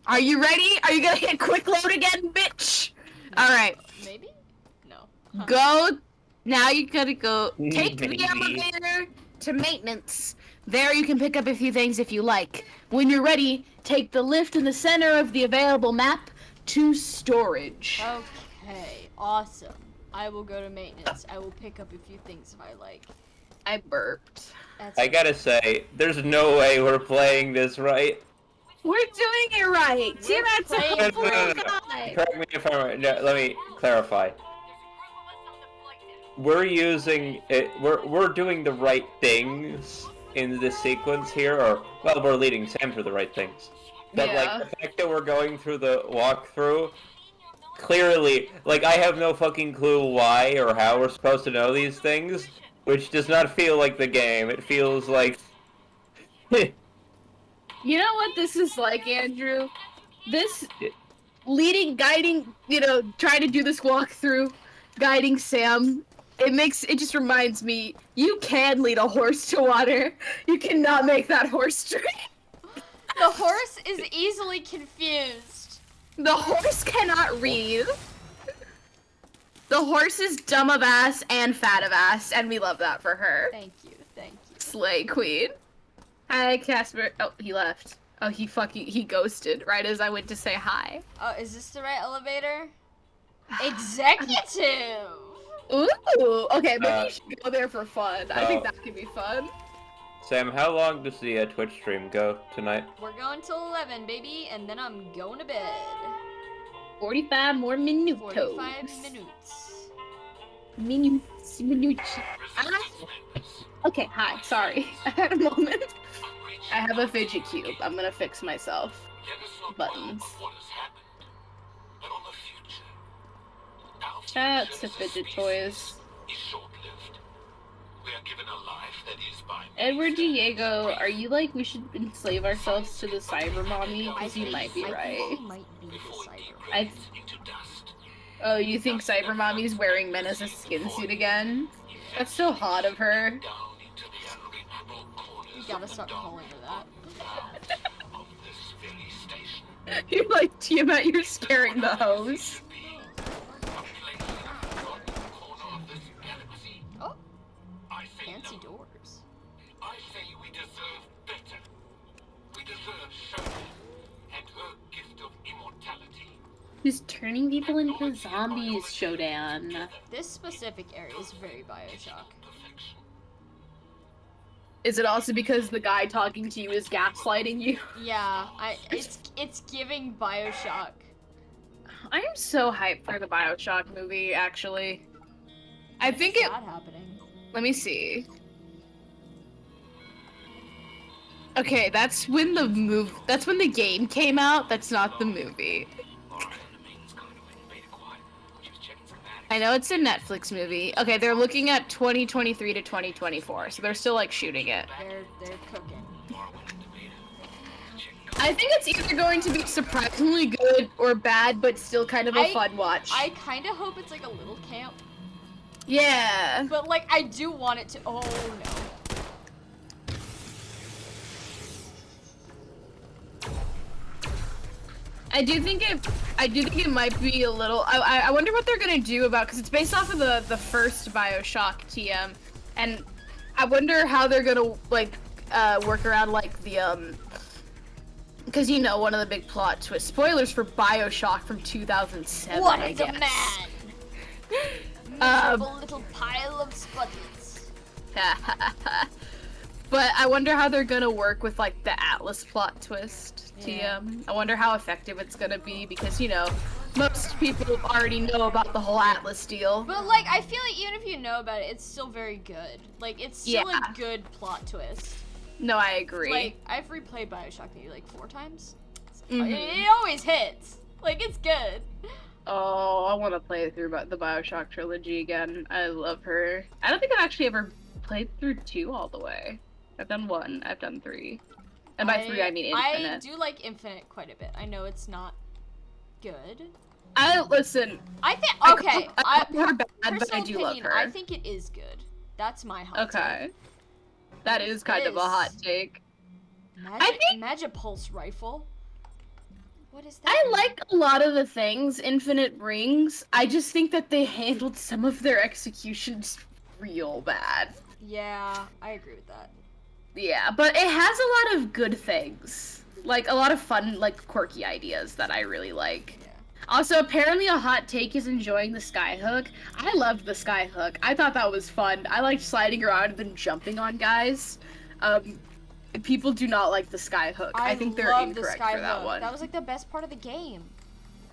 Are you ready? Are you gonna hit quick load again, bitch? Alright. maybe? No. Huh. Go. Now you gotta go. Take Maybe. the elevator to maintenance. There you can pick up a few things if you like. When you're ready, take the lift in the center of the available map to storage. Okay, awesome. I will go to maintenance. I will pick up a few things if I like. I burped. That's I gotta say, there's no way we're playing this right. We're doing it right. Tiamat's a playing helpful No. guy. Correct me if I'm right. No, let me clarify. We're using it. We're doing the right things in this sequence here, or well, we're leading Sam to the right things. But Yeah. like the fact that we're going through the walkthrough, clearly, like I have no fucking clue why or how we're supposed to know these things, which does not feel like the game. It feels like. You know what this is like, Andrew? This Yeah. guiding, trying to do this walkthrough, guiding Sam. It just reminds me, you can lead a horse to water. You cannot make that horse drink. The horse is easily confused. The horse cannot read. The horse is dumb of ass and fat of ass, and we love that for her. Thank you, thank you. Slay queen. Hi, Casper. Oh, he left. Oh, he ghosted right as I went to say hi. Oh, is this the right elevator? Executive! Ooh, okay, maybe Uh, you should go there for fun. I think that could be fun. Sam, how long does the Twitch stream go tonight? We're going till 11, baby, and then I'm going to bed. 45 more minutos. 45 minutes. Minutes. Okay, hi. Sorry. I had a moment. I have a fidget cube. I'm gonna fix myself. Buttons. Shout out to fidget toys. Edward Diego, are you like we should enslave ourselves to the cyber mommy? Because you might be I right. think you might be the cyber. I. Oh, you think cyber mommy's wearing Menace's skin suit again? That's so hot of her. You gotta stop calling her that. You're like, Tiamat, you're scaring the hose. Oh, I say fancy no. doors. I say we deserve better. We deserve Shona and her gift of immortality. Who's turning people into zombies, Shodan? This specific area is very Bioshock. Perfection. Is it also because the guy talking to you is gaslighting you? Yeah, it's giving Bioshock. I am so hyped for the Bioshock movie, actually. I think When's it. that happening? Let me see. Okay, that's when the game came out. That's not the movie. I know it's a Netflix movie. Okay, they're looking at 2023 to 2024, so they're still like shooting it. They're cooking. I think it's either going to be surprisingly good or bad, but still kind of a fun watch. I kind of hope it's like a little camp, Yeah. but like I do want it to. Oh no. I do think it might be a little. I wonder what they're gonna do about, because it's based off of the first Bioshock TM, and I wonder how they're gonna like work around like the because you know one of the big plot twists. Spoilers for Bioshock from 2007. What I is guess. a man? Miserable little pile of sputters. But I wonder how they're gonna work with like the Atlas plot twist. Yeah. TM. I wonder how effective it's gonna be, because you know most people already know about the whole Atlas deal. But like I feel like even if you know about it, it's still very good. Like it's still Yeah. a good plot twist. No, I agree. Like I've replayed Bioshock maybe like 4 times. Mhm. It always hits. Like it's good. Oh, I want to play through the Bioshock trilogy again. I love her. I don't think I've actually ever played through 2 all the way. I've done 1. I've done 3. And by 3 I mean Infinite. I do like Infinite quite a bit. I know it's not good. Listen. I think okay. I call her bad, but I personal do love opinion, her. I think it is good. That's my hot Okay. take. That is kind of a hot take. Magipulse rifle. What is that? I like a lot of the things Infinite brings. I just think that they handled some of their executions real bad. Yeah, I agree with that. Yeah, but it has a lot of good things. Like, a lot of fun, like, quirky ideas that I really like. Yeah. Also, apparently a hot take is enjoying the skyhook. I loved the skyhook. I thought that was fun. I liked sliding around and then jumping on guys. People do not like the skyhook. I think they're love incorrect the sky for that hook. one. That was like the best part of the game.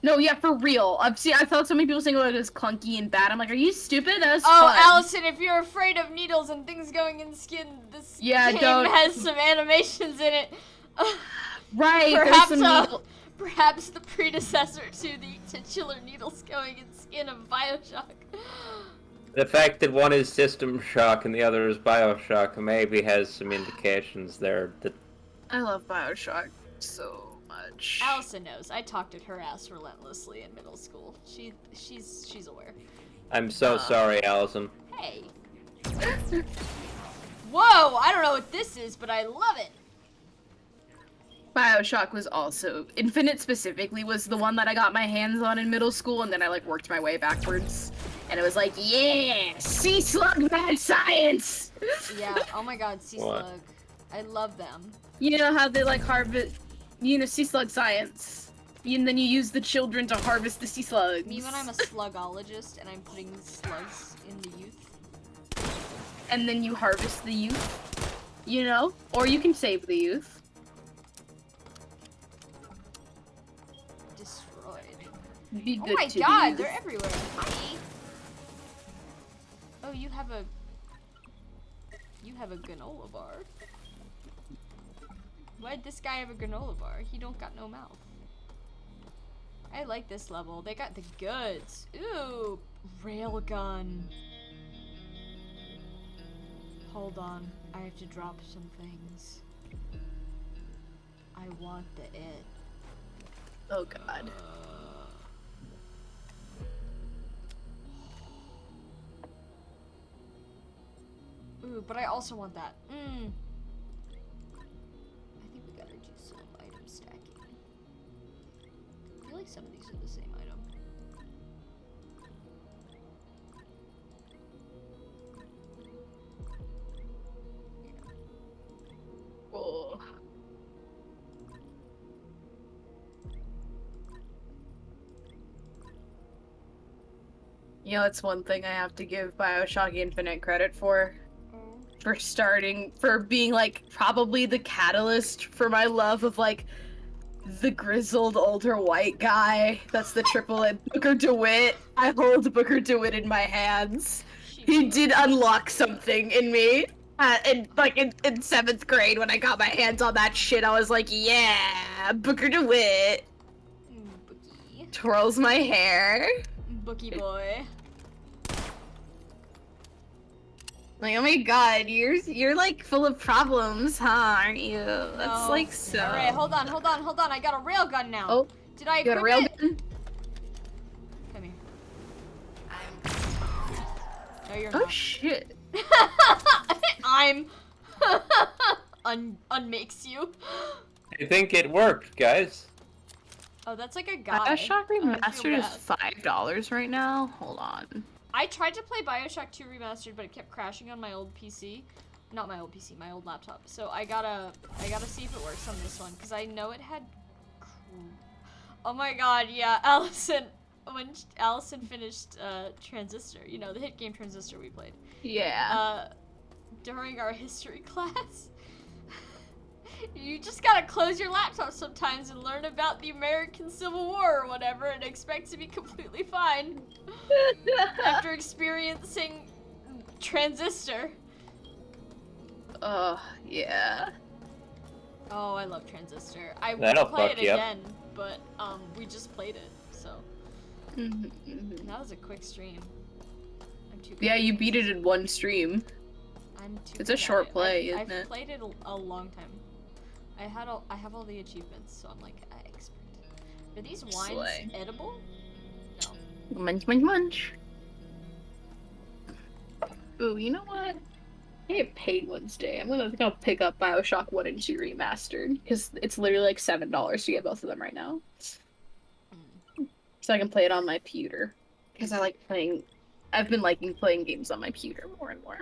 No, yeah, for real. I thought so many people saying it was clunky and bad. I'm like, are you stupid? That was Oh, fun. Allison, if you're afraid of needles and things going in skin, this game don't- has some animations in it. Right, Perhaps, there's some needle- perhaps the predecessor to the titular needles going in skin of Bioshock. The fact that one is System Shock and the other is Bioshock maybe has some indications there that I love Bioshock so much. Allison knows. I talked at her ass relentlessly in middle school. She's aware. I'm so sorry, Allison. Hey. Whoa! I don't know what this is, but I love it. Bioshock was also Infinite specifically was the one that I got my hands on in middle school, and then I like worked my way backwards, and it was like, yeah, sea slug mad science. Yeah. Oh my God, Sea What? Slug. I love them. You know how they like harvest, sea slug science, and then you use the children to harvest the sea slugs. Me when I'm a slugologist and I'm putting slugs in the youth. And then you harvest the youth, you know, or you can save the youth. Destroyed. Be Oh good my to God, the they're youth. everywhere. Hi. Oh, you have a granola bar. Why'd this guy have a granola bar? He don't got no mouth. I like this level. They got the goods. Ooh, railgun. Hold on, I have to drop some things. I want the it. Oh God. Ooh, but I also want that. I think we gotta do some item stacking. like some of these are the same item. Oh. You know, it's one thing I have to give BioShock Infinite credit for being like probably the catalyst for my love of like the grizzled older white guy. That's the triple A Booker DeWitt. I hold Booker DeWitt in my hands. He did unlock something in me. In 7th grade when I got my hands on that shit, I was like, yeah, Booker DeWitt. Bookie. Twirls my hair. Bookie boy. Like, oh my god, you're like full of problems, huh? Aren't you? That's No. like so. Alright, hold on. I got a railgun now. Oh, Did I you got a equip it? railgun? Come here. No, you're Oh not. shit. I'm unmakes you. I think it worked, guys. Oh, that's like a guy. BioShock Oh, I feel Remastered is bad. $5 right now. Hold on. I tried to play BioShock 2 Remastered, but it kept crashing on my old PC. Not my old PC, my old laptop. So I gotta see if it works on this one, because I know it had... Oh my god, yeah, Allison. When Allison finished Transistor, you know, the hit game Transistor we played. Yeah. During our history class. You just gotta close your laptop sometimes and learn about the American Civil War or whatever and expect to be completely fine. After experiencing Transistor. Yeah. Oh, I love Transistor. I would That'll play fuck it you up. again, but we just played it, so. Mm-hmm. That was a quick stream. I'm too good. Yeah, you beat it in one stream. I'm too It's a good at short it. play, I've isn't it? played it a long time. I have all the achievements, so I'm like expert. Are these wines Slay. edible? No. Munch, munch, munch. Ooh, you know what? I get paid Wednesday. I think I'll pick up BioShock 1 and 2 Remastered, because it's literally like $7 to get both of them right now. So I can play it on my pewter. Because I've been liking playing games on my pewter more and more.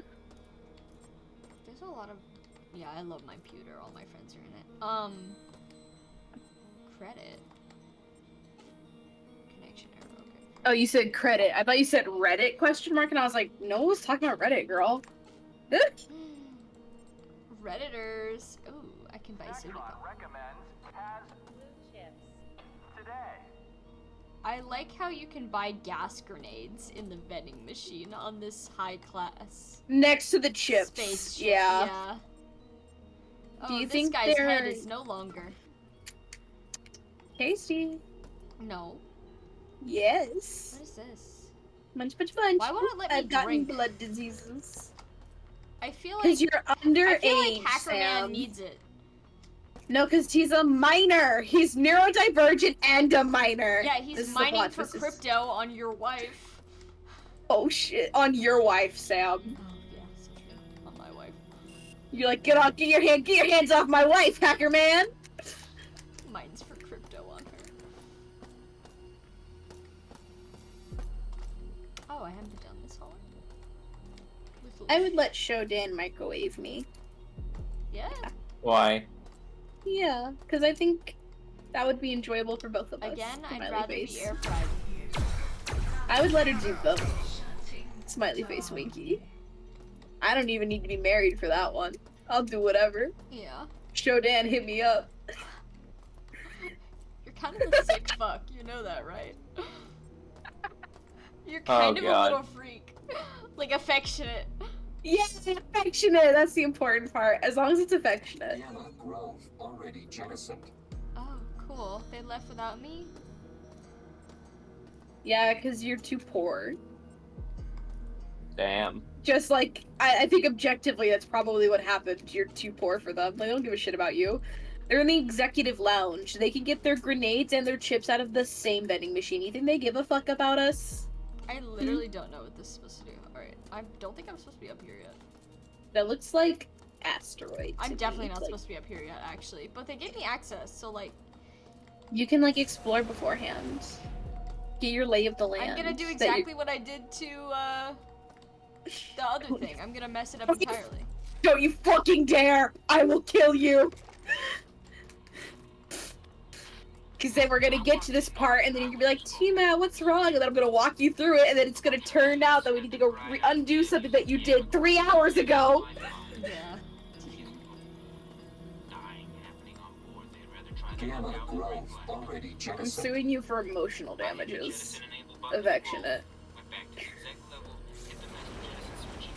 There's a lot of. Yeah, I love my pewter. All my friends are in it. Credit. Connection error. Okay. Oh, you said credit. I thought you said Reddit question mark, and I was like, no one was talking about Reddit, girl. Redditors. Ooh, I can buy soda pop. I like how you can buy gas grenades in the vending machine on this high class Next to the chips. space ship. Yeah. Oh, Do you this think guy's head they're- is no longer. Tasty. No. Yes. What is this? Munch, munch, munch. Why won't it let me I've gotten drink? blood diseases. I feel like Because you're underage, I feel like Hacker Man Sam. needs it. No, because he's a minor. He's neurodivergent and a minor. Yeah, This he's is the mining plot for twist. crypto on your wife. Oh shit, on your wife, Sam. Oh yeah, so true. On my wife. You're like, get your hands off my wife, Hacker Man. Mines for crypto on her. Oh, I haven't done this all. I would let Shodan microwave me. Yeah. Why? Yeah, because I think that would be enjoyable for both of us. Again, I'd Smiley rather face. be air fried. I would let her do both. Smiley face winky. I don't even need to be married for that one. I'll do whatever. Yeah. Shodan, hit me up. You're kind of a sick fuck. You know that, right? You're Oh, kind of God. a little freak. Like affectionate. Yes, affectionate. That's the important part. As long as it's affectionate. Yellow Grove already jettisoned. Oh, cool. They left without me? Yeah, because you're too poor. Damn. Just like, I think objectively that's probably what happened. You're too poor for them. They don't give a shit about you. They're in the executive lounge. They can get their grenades and their chips out of the same vending machine. You think they give a fuck about us? I literally don't know what this is supposed to do. Alright, I don't think I'm supposed to be up here yet. That looks like asteroids. I'm to definitely me. not Like, supposed to be up here yet, actually. But they gave me access, so like... You can like explore beforehand. Get your lay of the land. I'm gonna do that you- exactly what I did to the other thing. I'm gonna mess it up entirely. Don't you fucking dare! I will kill you! Cause then we're gonna get to this part, and then you're gonna be like, Tima, what's wrong? And then I'm gonna walk you through it, and then it's gonna turn out that we need to go undo something that you did 3 hours ago! Yeah. Gamma Grove already I'm jettisoned. suing you for emotional damages. Affectionate.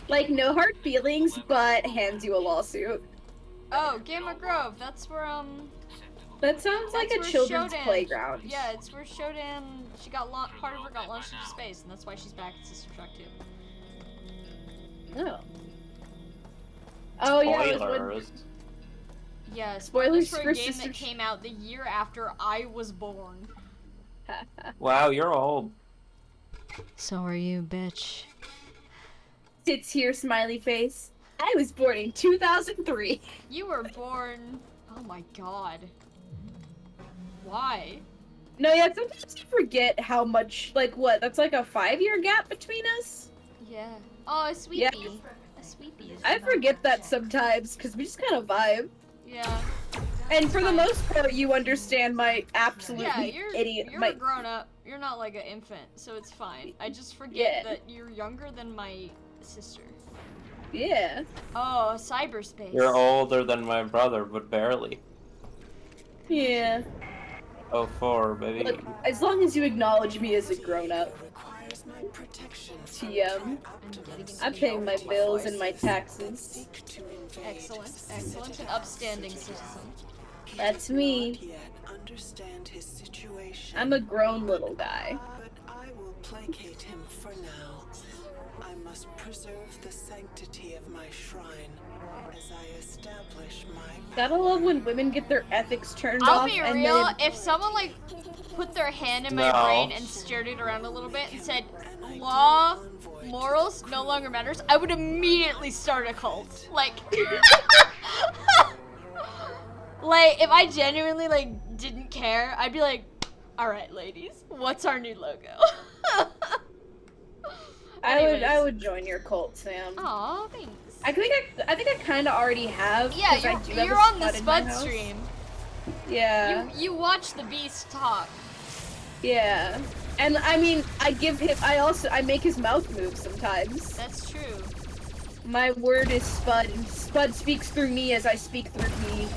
Like, no hard feelings, but hands you a lawsuit. Oh, Gamma Grove. That's where That sounds like that's a where children's Shodan- playground. Yeah, it's where Shodan. She got part of her got launched into space, and that's why she's back at Sister Track 2. Oh. Oh yeah, it was when- Spoilers. Yeah, Spoilers spoilers for for a game Sister that came out the year after I was born. Wow, you're old. So are you, bitch. Sits here, smiley face. I was born in 2003. You were born. Oh my god. Why? No, yeah, sometimes you forget how much, like, what? That's like a 5-year gap between us? Yeah. Oh, a sweepie. Yeah. A sweepie. Is I forget that sometimes, because we just kind of vibe. Yeah. And for the Fine. most part, you understand my absolute Yeah, you're idiot. you're my, a grown up. You're not like an infant, so it's fine. I just forget Yeah. that you're younger than my sister. yeah. Oh, cyberspace. You're older than my brother, but barely. Yeah. 04, baby. Look, as long as you acknowledge me as a grown-up. TM. I'm paying my bills and my taxes. Excellent, excellent, and upstanding citizen. That's me. Understand his situation. I'm a grown little guy. But I will placate him for now. I must preserve the sanctity of my shrine as I establish my. Gotta love when women get their ethics turned I'll off be and real, then if someone like put their hand in my No. brain and stirred it around a little bit and said, law, morals, no longer matters, I would immediately start a cult. Like, like, if I genuinely, like, didn't care, I'd be like, alright, ladies, what's our new logo? I would join your cult, Sam. Aw, thanks. I think I kind of already have. Yeah, 'cause I do have you're a on the Spud in my Spud house. stream. Yeah. You watch the Beast talk. Yeah. And I mean, I make his mouth move sometimes. That's true. My word is Spud, and Spud speaks through me as I speak through me.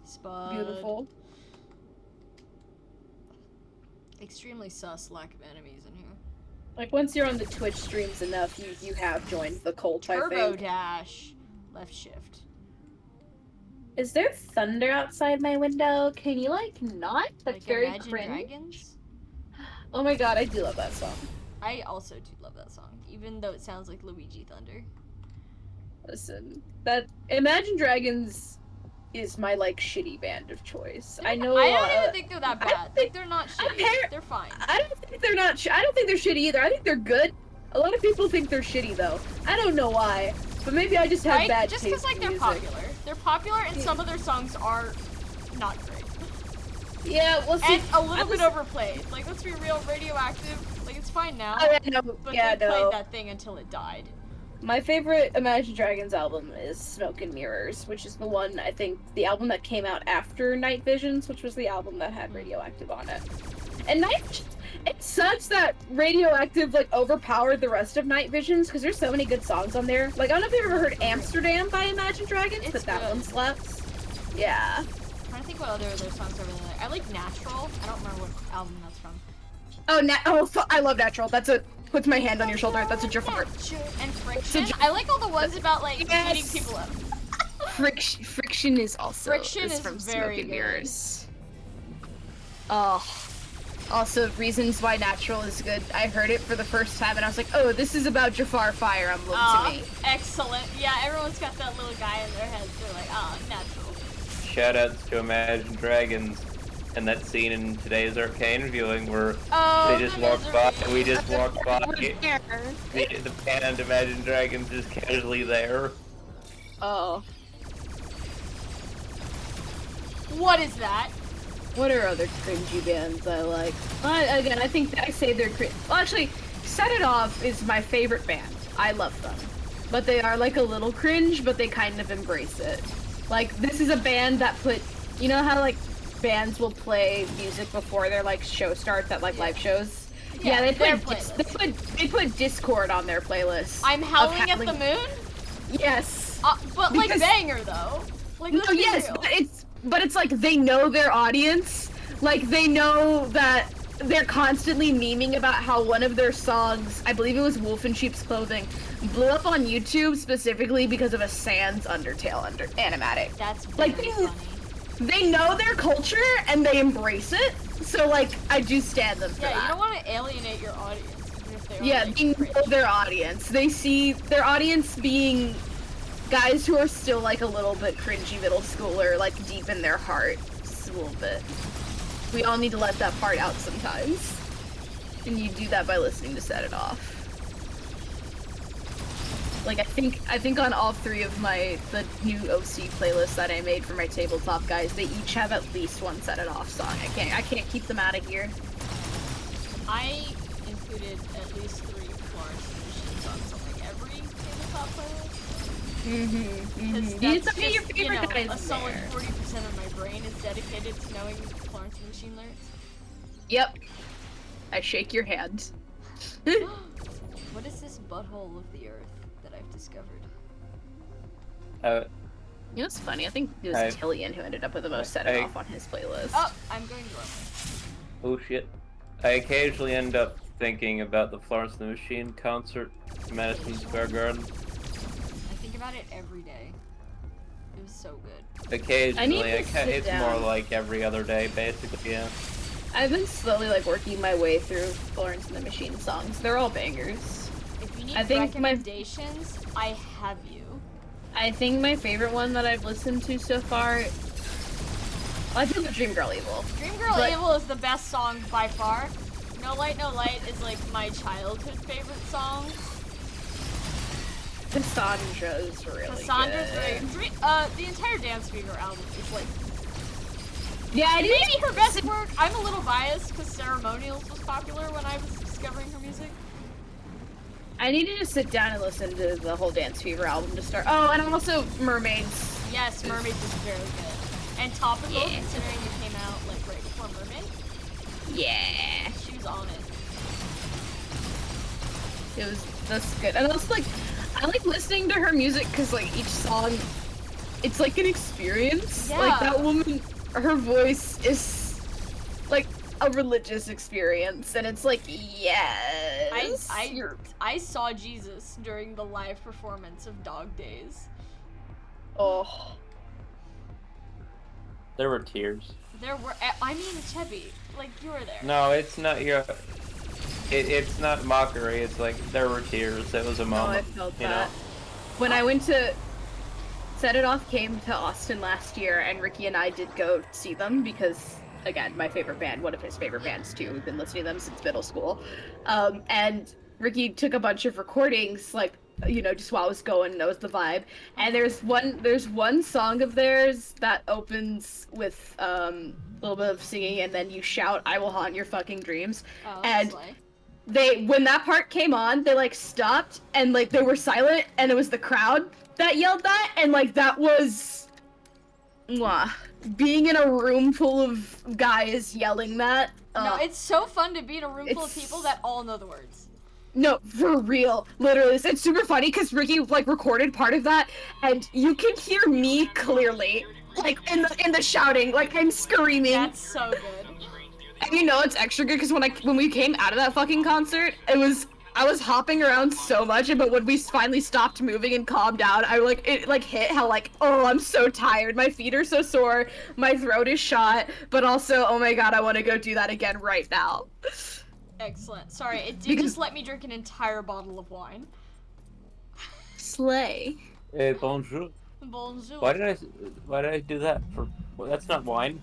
Spud. Beautiful. Extremely sus lack of enemies in here. Like, once you're on the Twitch streams enough, you have joined the cult, I Turbo think. dash. Left shift. Is there thunder outside my window? Can you, like, not? That's Like very Imagine cringe. Dragons? Oh my god, I do love that song. I also do love that song, even though it sounds like Luigi Thunder. Listen, that Imagine Dragons is my, like, shitty band of choice. I know. I don't even think they're that I bad. think- They're not shitty. Appar- They're fine. I don't think they're not. I don't think they're shitty either. I think they're good. A lot of people think they're shitty though. I don't know why, but maybe I just have Right? bad Just taste because like in they're music. popular. They're popular and some of their songs are not great. Yeah, well, see, And a little I bit was- overplayed. Like, let's be real, Radioactive, like, it's fine now. Oh, yeah, no, But yeah, they no. played that thing until it died. My favorite Imagine Dragons album is Smoke and Mirrors, which is the one, I think, the album that came out after Night Visions, which was the album that had Radioactive on it. And Night Visions, it sucks that Radioactive, like, overpowered the rest of Night Visions, because there's so many good songs on there. Like, I don't know if you've ever heard Amsterdam by Imagine Dragons, It's but that good. one slaps. Yeah. I'm trying to think what other of their songs are really like. I like Natural. I don't remember what album that's from. Oh, I love Natural. That's a, puts my hand on your shoulder. That's a Jafar. And Friction. I like all the ones about, like, Yes. beating people up. Friction is also Friction is from very Smoke and good. Mirrors. Oh. Also, reasons why Natural is good. I heard it for the first time and I was like, oh, this is about Jafar Fire Emblem to me. Excellent. Yeah, everyone's got that little guy in their heads. They're like, Natural. Shoutouts to Imagine Dragons and that scene in today's Arcane viewing where Oh, they just the walked by, misery. we just walked by, Yeah. the band Imagine Dragons just casually there. Oh. What is that? What are other cringy bands I like? Again, I think I say they're cringe. Well, actually, Set It Off is my favorite band. I love them. But they are like a little cringe, but they kind of embrace it. Like, this is a band that put, you know how like bands will play music before their like show starts at like live shows? Yeah, they put Discord on their playlist. I'm Howling at the Moon? Yes. But like banger though. Like, no, yes, but it's like they know their audience. Like they know that they're constantly memeing about how one of their songs, I believe it was Wolf in Sheep's Clothing, blew up on YouTube specifically because of a Sans Undertale animatic. That's like funny. They know their culture and they embrace it. So like I do stand them for that. Yeah, you don't want to alienate your audience even if they are, yeah, like, they know their audience. They see their audience being guys who are still like a little bit cringy middle schooler, like deep in their heart, just a little bit. We all need to let that part out sometimes, and you do that by listening to Set It Off. Like I think on all three of the new OC playlists that I made for my tabletop guys, they each have at least one Set It Off song. I can't keep them out of here. I included at least 3 Florence and the Machine songs on like every tabletop playlist. It's okay, your favorite guys a solid 40% of my brain is dedicated to knowing Florence and the Machine lyrics. Yep. I shake your hand. What is this butthole of the earth that I've discovered? You know what's funny? I think it was Tillian who ended up with the most Set It Off on his playlist. Oh, I'm going to run. Oh shit. I occasionally end up thinking about the Florence and the Machine concert in Madison Square Garden. I think about it every day. It was so good. Occasionally, it's more like every other day, basically, yeah. I've been slowly like working my way through Florence and the Machine songs. They're all bangers. If you need recommendations, I have you. I think my favorite one that I've listened to so far, I think the Dream Girl Evil. Dream Girl Evil is the best song by far. No Light, No Light is like my childhood favorite song. Cassandra is really Cassandra's good. great. The entire Dance Fever album is like... Yeah, maybe her best work. I'm a little biased because Ceremonials was popular when I was discovering her music. I need to just sit down and listen to the whole Dance Fever album to start. Oh, and also Mermaids. Yes, Mermaids is very good. And Topical, considering it came out like right before Mermaid. Yeah. She was on it. That's good. And also like, I like listening to her music because like each song, it's like an experience. Yeah. Like that woman, her voice is like a religious experience, and it's like, yes. I saw Jesus during the live performance of Dog Days. Oh. There were tears. There were. I mean, Chevy, like you were there. No, it's not your. It's not mockery. It's like there were tears. It was a moment. No, I felt that. When I went to Set It Off came to Austin last year, and Ricky and I did go see them because, again, my favorite band, one of his favorite bands too. We've been listening to them since middle school. And Ricky took a bunch of recordings, like, you know, just while I was going, that was the vibe. And there's one song of theirs that opens with a little bit of singing, and then you shout, "I will haunt your fucking dreams." And when that part came on, they like stopped and like they were silent, and it was the crowd that yelled that, and like that was being in a room full of guys yelling that. No, it's so fun to be in a room full of people that all know the words. No, for real, literally, it's super funny because Ricky like recorded part of that, and you can hear me clearly, like in the shouting, like I'm screaming. That's so good. And you know it's extra good because when we came out of that fucking concert, I was hopping around so much, but when we finally stopped moving and calmed down, it hit how like, oh, I'm so tired, my feet are so sore, my throat is shot, but also, oh my god, I want to go do that again right now. Excellent. Sorry, it did just let me drink an entire bottle of wine. Slay. Hey, bonjour. Bonjour. Why did I do that? That's not wine.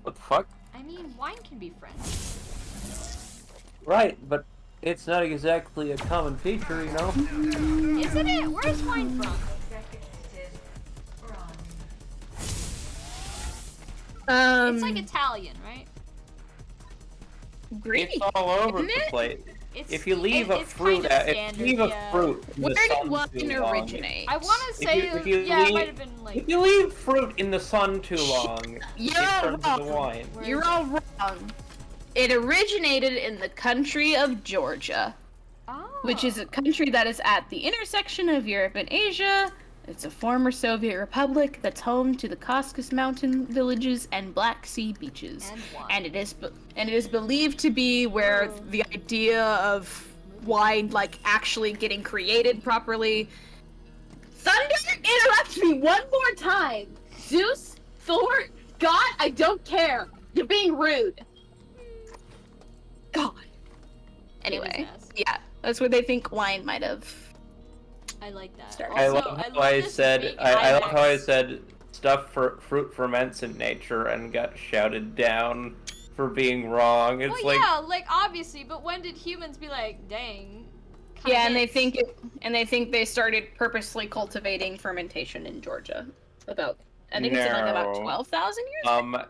What the fuck? I mean, wine can be French. Right, but it's not exactly a common feature, you know? Isn't it? Where's wine from? It's like Italian, right? Greek. It's all over isn't the it? place. It's, If you leave a it's fruit kind of out, if standard, you leave a yeah. fruit in Where the did sun wine too long, originate? I want to say, if you yeah, it leave- might have been like. if you leave fruit in the sun too long, You're it turns wrong. into wine. Where You're is it? all wrong. It originated in the country of Georgia, Oh. which is a country that is at the intersection of Europe and Asia. It's a former Soviet republic that's home to the Caucasus Mountain villages and Black Sea beaches. And wine. And it is believed to be where Oh. the idea of wine like actually getting created properly. Thunder, interrupt me one more time. Zeus, Thor, God, I don't care. You're being rude. God. Anyway, ass. yeah, that's where they think wine might have. I like that. Start. I Also, love how I this said big I love how I ibex. said stuff for fruit ferments in nature and got shouted down for being wrong. It's Well, like yeah, like obviously, but when did humans be like, dang? kinda Yeah, and they hits. think they started purposely cultivating fermentation in Georgia. I think it's in like about No. 12,000 years.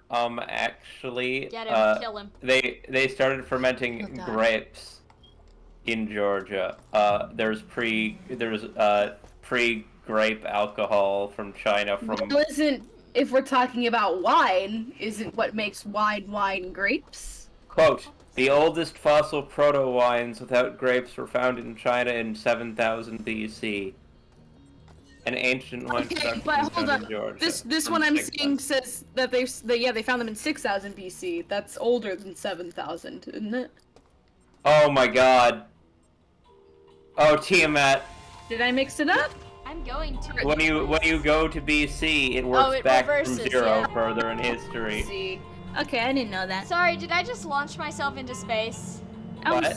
actually Get him, kill him. they started Oh, fermenting God. grapes in Georgia. There's pre grape alcohol from China from Well, if we're talking about wine, isn't what makes wine grapes? quote, the oldest fossil proto-wines without grapes were found in China in 7000 BC. An ancient wine Okay, production but hold found on. in Georgia. This from one I'm 6000. seeing says that they found them in 6000 BC. That's older than 7000, isn't it? Oh my god. Oh, Tiamat. Did I mix it up? I'm going to. When you go to BC, it works it back reverses, from 0 yeah. further in history. See. Okay, I didn't know that. Sorry, did I just launch myself into space? What?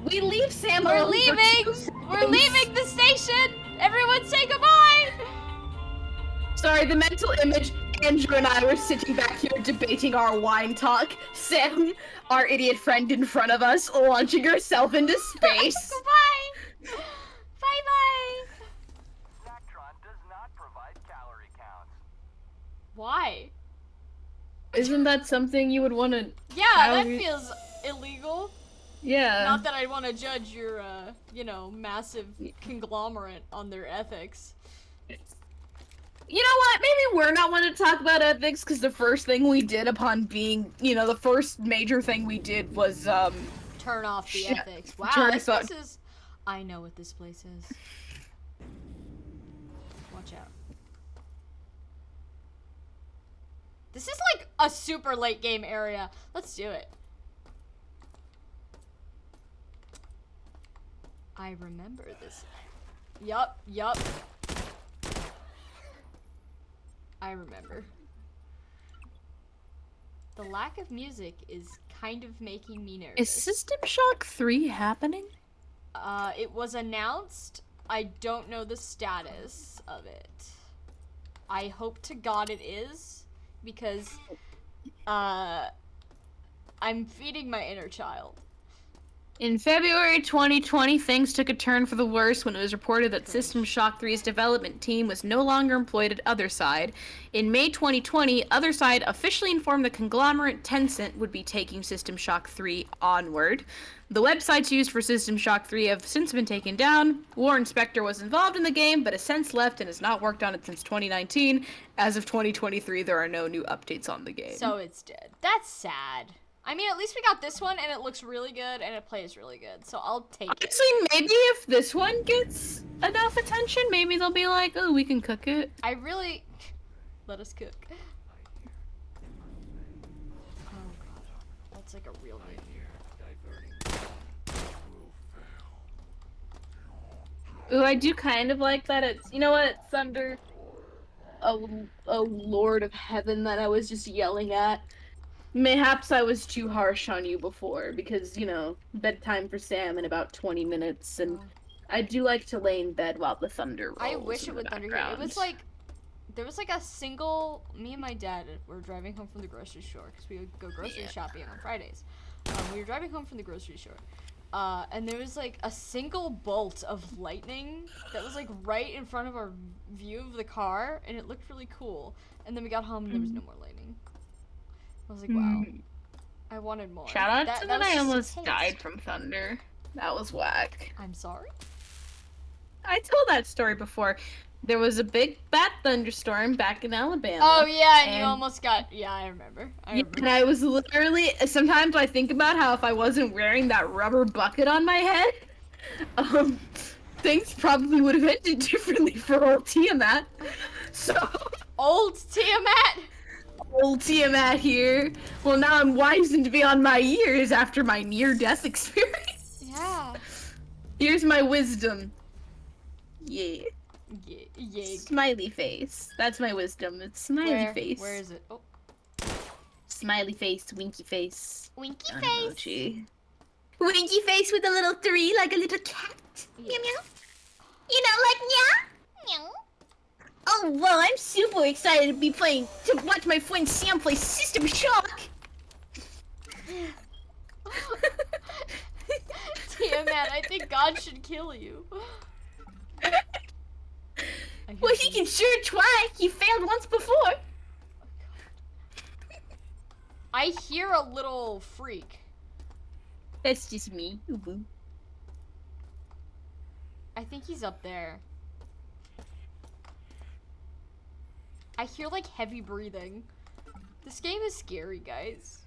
We leave Sam We're alone for leaving. 2 We're seconds. leaving the station. Everyone say goodbye. Sorry, the mental image. Andrew and I were sitting back here debating our wine talk. Sam, our idiot friend in front of us, launching herself into space. Goodbye. Bye bye. Zactron does not provide calorie counts. Why? Isn't that something you would want to? Yeah, How that you- feels illegal. Yeah. Not that I'd want to judge your, massive conglomerate on their ethics. You know what? Maybe we're not one to talk about ethics because the first thing we did upon being, the first major thing we did was, Turn off the Shit. ethics. Wow, Turn this us on. place is... I know what this place is. Watch out. This is like a super late game area. Let's do it. I remember this. Yup. I remember. The lack of music is kind of making me nervous. is System Shock 3 happening? It was announced. I don't know the status of it. I hope to God it is, because, I'm feeding my inner child. In February 2020, things took a turn for the worse when it was reported that System Shock 3's development team was no longer employed at Otherside. In May 2020, Otherside officially informed the conglomerate Tencent would be taking System Shock 3 onward. The websites used for System Shock 3 have since been taken down. Warren Spector was involved in the game, but has since left and has not worked on it since 2019. As of 2023, there are no new updates on the game. So it's dead. That's sad. I mean, at least we got this one, and it looks really good, and it plays really good, so I'll take it. Honestly, maybe if this one gets enough attention, maybe they'll be like, oh, we can cook it. I really... Let us cook. Oh god. That's like a real name. Ooh, I do kind of like that. It's, you know what? It's under a lord of heaven that I was just yelling at. Mayhaps I was too harsh on you before because, bedtime for Sam in about 20 minutes, and I do like to lay in bed while the thunder rolls. I wish it in the would thunder here. It background. was like... There was like a single... Me and my dad were driving home from the grocery store, because we would go grocery shopping on Fridays. We were driving home from the grocery store. And there was like a single bolt of lightning that was like right in front of our view of the car, and it looked really cool. And then we got home and there was no more lightning. I was like, wow. I wanted more. Shout out That- to that when was I just a almost taste. died from thunder. That was whack. I'm sorry? I told that story before. There was a big bat thunderstorm back in Alabama. Oh yeah, and you and- almost got. Yeah, I remember. And I was literally. Sometimes I think about how if I wasn't wearing that rubber bucket on my head, things probably would have ended differently for old Tiamat. So, Old Tiamat. old Tiamat here. Well, now I'm wizened beyond my years after my near-death experience. Yeah. Here's my wisdom. Yeah. Yeah. Smiley face. That's my wisdom. It's smiley face. Where is it? Oh, Smiley face, winky face. winky An face. emoji. Winky face with a little 3, like a little cat. Yeah. Meow meow. You know, like meow. Meow. Oh well, I'm super excited to watch my friend Sam play System Shock. Tiamat, I think God should kill you. Well, he can sure try. He failed once before. I hear a little freak. That's just me. Ooh-boo. I think he's up there. I hear like heavy breathing. This game is scary, guys.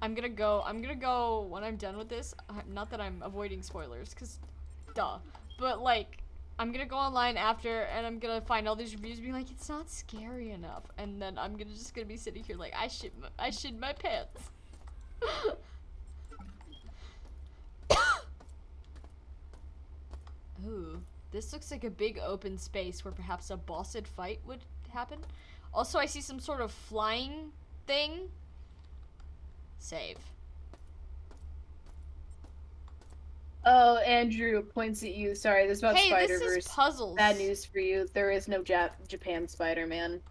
I'm gonna go when I'm done with this. Not that I'm avoiding spoilers, cause duh. But like, I'm gonna go online after and I'm gonna find all these reviews being like, it's not scary enough. And then I'm just gonna be sitting here like, I shit my pants. Ooh, this looks like a big open space where perhaps a bossed fight would happen. Also, I see some sort of flying thing. Save. Oh, Andrew points at you. Sorry, this is about Hey, Spider-Verse. this is puzzles. Bad news for you. There is no Japan Spider-Man.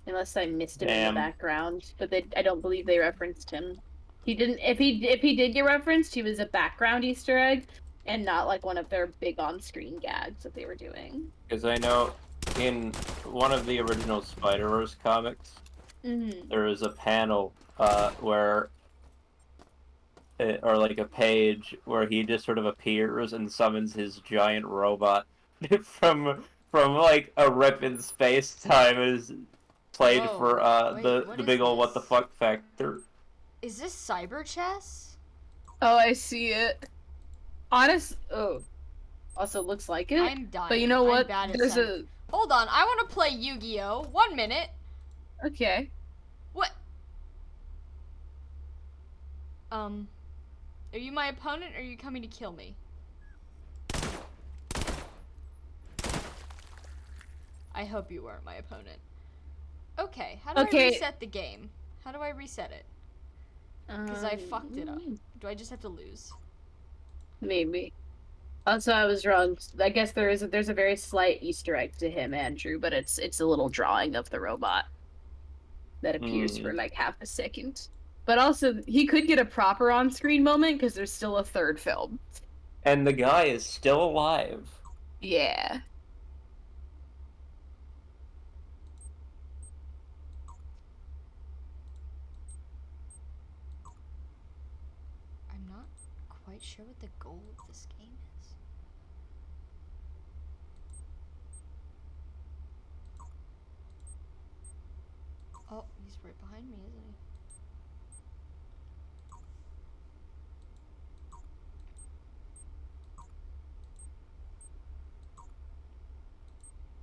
Unless I missed him in Damn. the background. But I don't believe they referenced him. He didn't. If he did get referenced, he was a background Easter egg, and not like one of their big on-screen gags that they were doing. Because I know in one of the original Spider-Verse comics, there is a panel where, or like a page where he just sort of appears and summons his giant robot from like a rip in space time is played Whoa, for wait, the what big is ole what the this? fuck factor. Is this cyber chess? Oh, I see it. Oh. Also looks like it. I'm dying. But you know I'm what? bad at There's sen- Hold on, I want to play Yu-Gi-Oh! 1 minute. Okay. What? Are you my opponent or are you coming to kill me? I hope you weren't my opponent. Okay, how do I reset the game? How do I reset it? Because I fucked it up. Do I just have to lose? Maybe. Also, I was wrong. I guess there's a very slight Easter egg to him, Andrew, but it's a little drawing of the robot that appears for like half a second. But also, he could get a proper on-screen moment because there's still a third film. And the guy is still alive. Yeah. I'm not quite sure what the goal of this game is. Oh, he's right behind me, isn't he?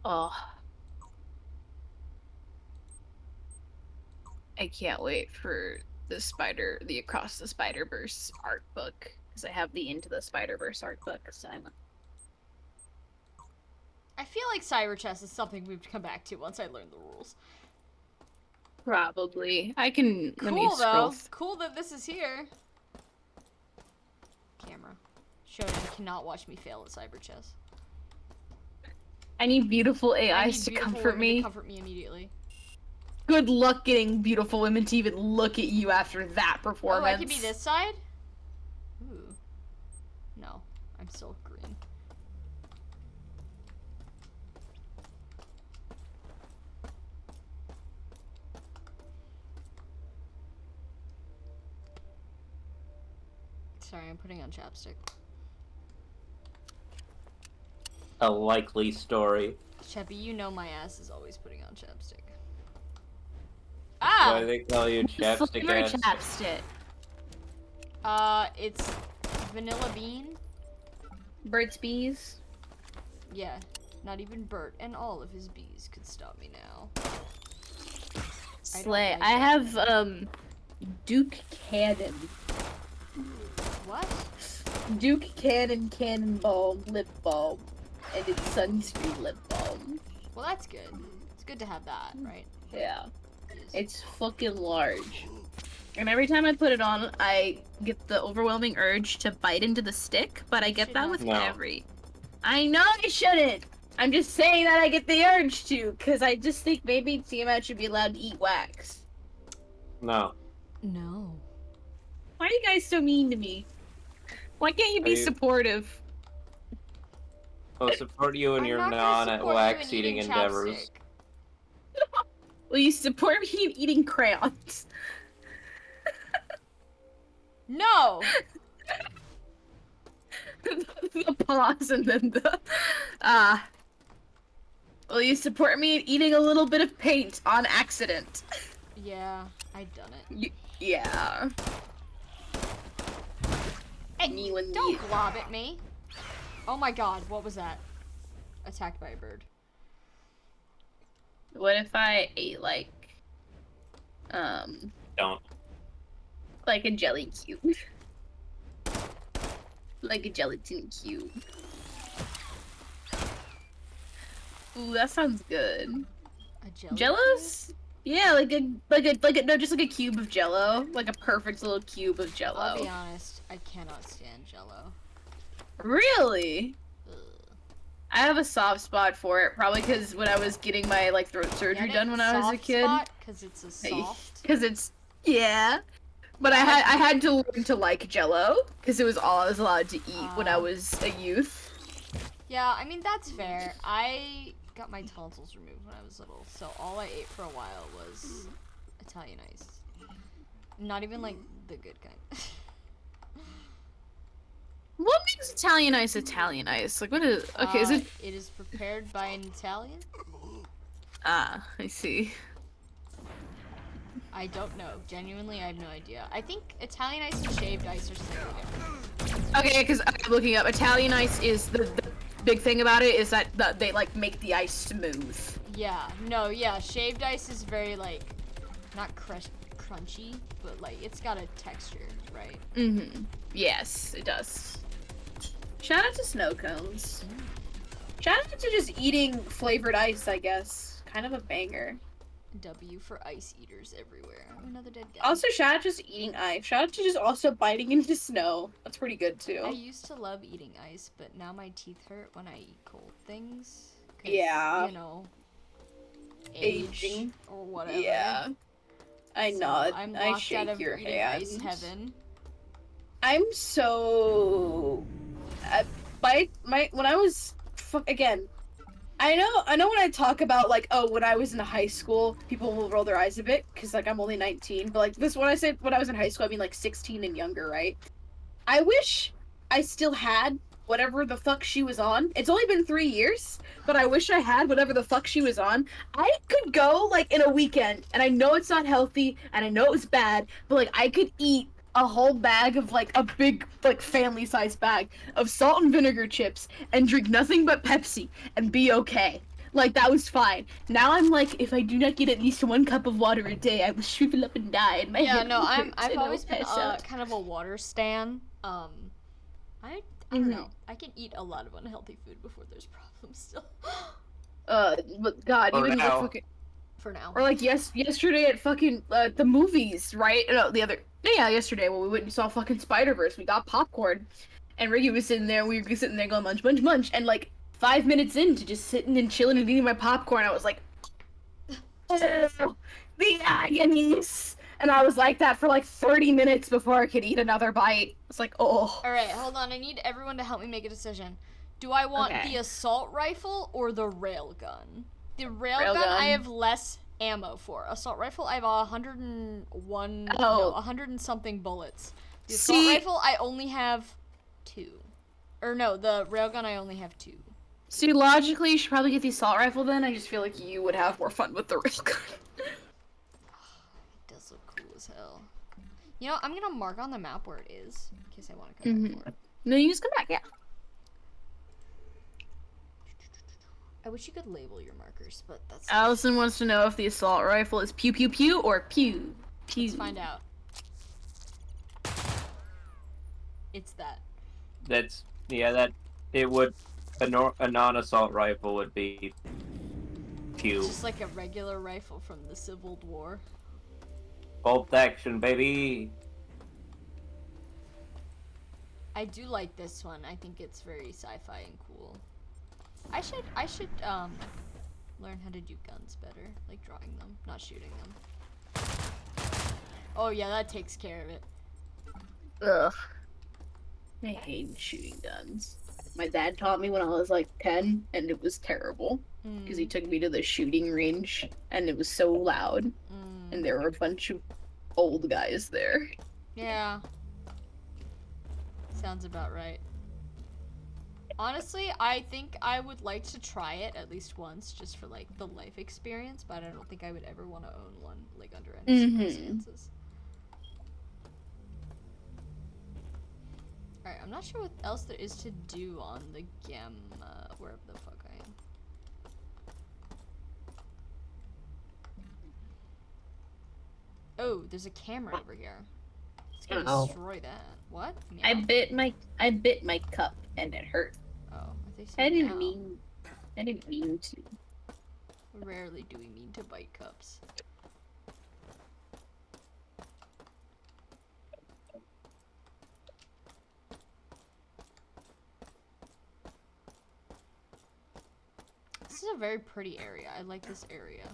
Oh. I can't wait for the Across the Spider-Verse art book because I have the Into the Spider-Verse art book. So I feel like cyber chess is something we've come back to once I learn the rules. probably I can. Let me Cool scroll. though. Cool that this is here. Camera. Shonen cannot watch me fail at cyber chess. I need beautiful I need AIs to beautiful comfort women me. to comfort me immediately. Good luck getting beautiful women to even look at you after that Oh, performance. I could be this side? Ooh. No, I'm still green. Sorry, I'm putting on chapstick. A likely story. Cheppy, you know my ass is always putting on chapstick. Why Ah! do they call you chapstick Flavor ass? chapstick. It's vanilla bean. Burt's Bees. Yeah, not even Bert and all of his bees could stop me now. Slay. like I that. have Duke Cannon. What? Duke Cannon Cannonball lip balm, and it's sunscreen lip balm. Well, that's good. It's good to have that, right? Yeah, Yes. it's fucking large. And every time I put it on, I get the overwhelming urge to bite into the stick, but I get Should that not. with No. every. I know I shouldn't! I'm just saying that I get the urge to, because I just think maybe Tiamat should be allowed to eat wax. No. No. Why are you guys so mean to me? Why can't you Are be you- supportive? I'll support you in I'm your not gonna support you non-wax in eating eating endeavors. chapstick. Will you support me in eating crayons? No! The pause and then the will you support me in eating a little bit of paint on accident? Yeah, I done it. Yeah. Hey, Me when don't you- glob at me. Oh my god, what was that? Attacked by a bird. What if I ate like Don't. like a jelly cube? Like a gelatin cube. Ooh, that sounds good. A jelly Jello's? Yeah, like a no, just like a cube of Jello, like a perfect little cube of cube? I'll be Jello. honest, I cannot stand Jello. Really? Ugh. I have a soft spot for it, probably because when I was getting my like throat surgery Get done it? when I was a Soft kid. spot? 'Cause it's a soft. Because it's yeah. But I had to learn to like Jello because it was all I was allowed to eat when I was a youth. Yeah, I mean that's fair. I got my tonsils removed when I was little, so all I ate for a while was Italian ice. Not even like the good kind. What makes Italian ice Italian ice? Like what is okay? Is it? It is prepared by an Italian. Ah, I see. I don't know. Genuinely, I have no idea. I think Italian ice and shaved ice are slightly different. Okay, because I'm looking up Italian ice is the big thing about it is that they like make the ice smooth. Yeah. No. Yeah. Shaved ice is very like, not crunchy, but like it's got a texture, right? Mm-hmm. Yes, it does. Shout out to snow cones. Shout out to just eating flavored ice, I guess. Kind of a banger. W for ice eaters everywhere. Another dead guy. Also, shout out to just eating ice. Shout out to just also biting into snow. That's pretty good I too. used to love eating ice, but now my teeth hurt when I eat cold things. 'Cause, Yeah. You know, age Aging. or whatever. Yeah. I So nod. I'm I locked out shake of your eating hand. ice heaven. I'm so. When I was again. I know when I talk about like, oh, when I was in high school, people will roll their eyes a bit because like I'm only 19, but like this when I say when I was in high school, I mean like 16 and younger, right? I wish I still had whatever the fuck she was on. It's only been 3 years, but I wish I had whatever the fuck she was on. I could go like in a weekend, and I know it's not healthy, and I know it was bad, but like I could eat a whole bag of like a big like family size bag of salt and vinegar chips and drink nothing but Pepsi and be okay. Like that was fine. Now I'm like, if I do not get at least 1 cup of water a day, I will shrivel up and die. And my Yeah, head no, will I've hurt and I'll always been pass out. kind of a water stan. I don't know. I can eat a lot of unhealthy food before there's problems still. But God, Or even like now. fucking, For now. or like yesterday at fucking the movies, right? No, yesterday when we went and saw fucking Spider-Verse, we got popcorn, and Ricky was sitting there, and we were sitting there going munch, munch, munch, and like 5 minutes into just sitting and chilling and eating my popcorn, I was like, oh, the agonies. And I was like that for like 30 minutes before I could eat another bite. It's like, oh. Alright, hold on. I need everyone to help me make a decision. Do I want Okay. the assault rifle or the railgun? The Railgun. railgun I have less ammo for. Assault rifle I have 101 Oh. 100 and something bullets. The assault See- rifle, I only have 2. Or no, the railgun, I only have 2. See, logically, you should probably get the assault rifle then. I just feel like you would have more fun with the railgun. It does look cool as hell. You know, I'm gonna mark on the map where it is, in case I want to come back for it. No, you just come back, yeah. I wish you could label your markers, but that's... Allison wants to know if the assault rifle is pew pew pew or pew pew. Let's find out. It's that. That's that it would a non-assault rifle would be pew. It's just like a regular rifle from the Civil War. Bolt action, baby. I do like this one. I think it's very sci-fi and cool. I should learn how to do guns better, like drawing them, not shooting them. Oh yeah, that takes care of it. Ugh. I hate shooting guns. My dad taught me when I was like 10, and it was terrible. Because he took me to the shooting range, and it was so loud. And there were a bunch of old guys there. Yeah. Sounds about right. Honestly, I think I would like to try it at least once, just for like the life experience, but I don't think I would ever want to own one, like under any circumstances. Alright, I'm not sure what else there is to do on the Gamma, wherever the fuck I am. Oh, there's a camera over here. Let's go Oh. destroy that. What? I Meow. bit my cup, and it hurt. Oh, I think I didn't meow. mean to. Rarely do we mean to bite cups. This is a very pretty area. I like this area.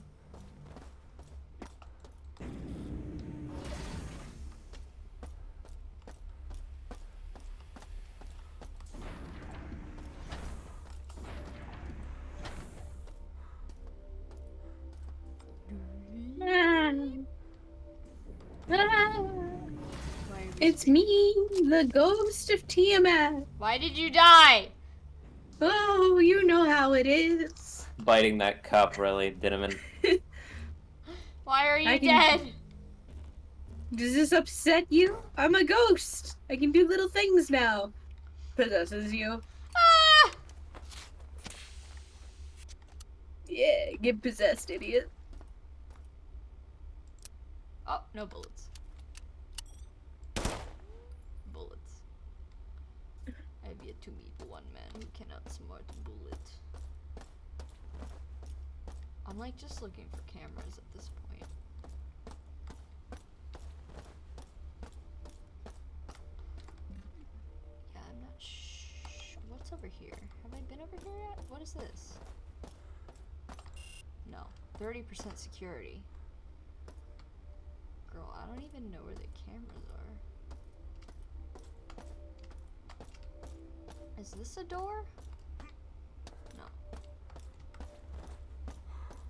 Why are we It's me, the ghost of Tiamat. Why did you die? Oh, you know how it is. Biting that cup really, Dinnaman. Why are you I can- dead? Does this upset you? I'm a ghost. I can do little things now. Possesses you. Ah! Yeah, get possessed, idiot. Oh, no bullets. Bullets. I have yet to meet one man who cannot smart a bullet. I'm like just looking for cameras at this point. Yeah, I'm not what's over here? Have I been over here yet? What is this? No. 30% security. Girl, I don't even know where the cameras are. Is this a door? No.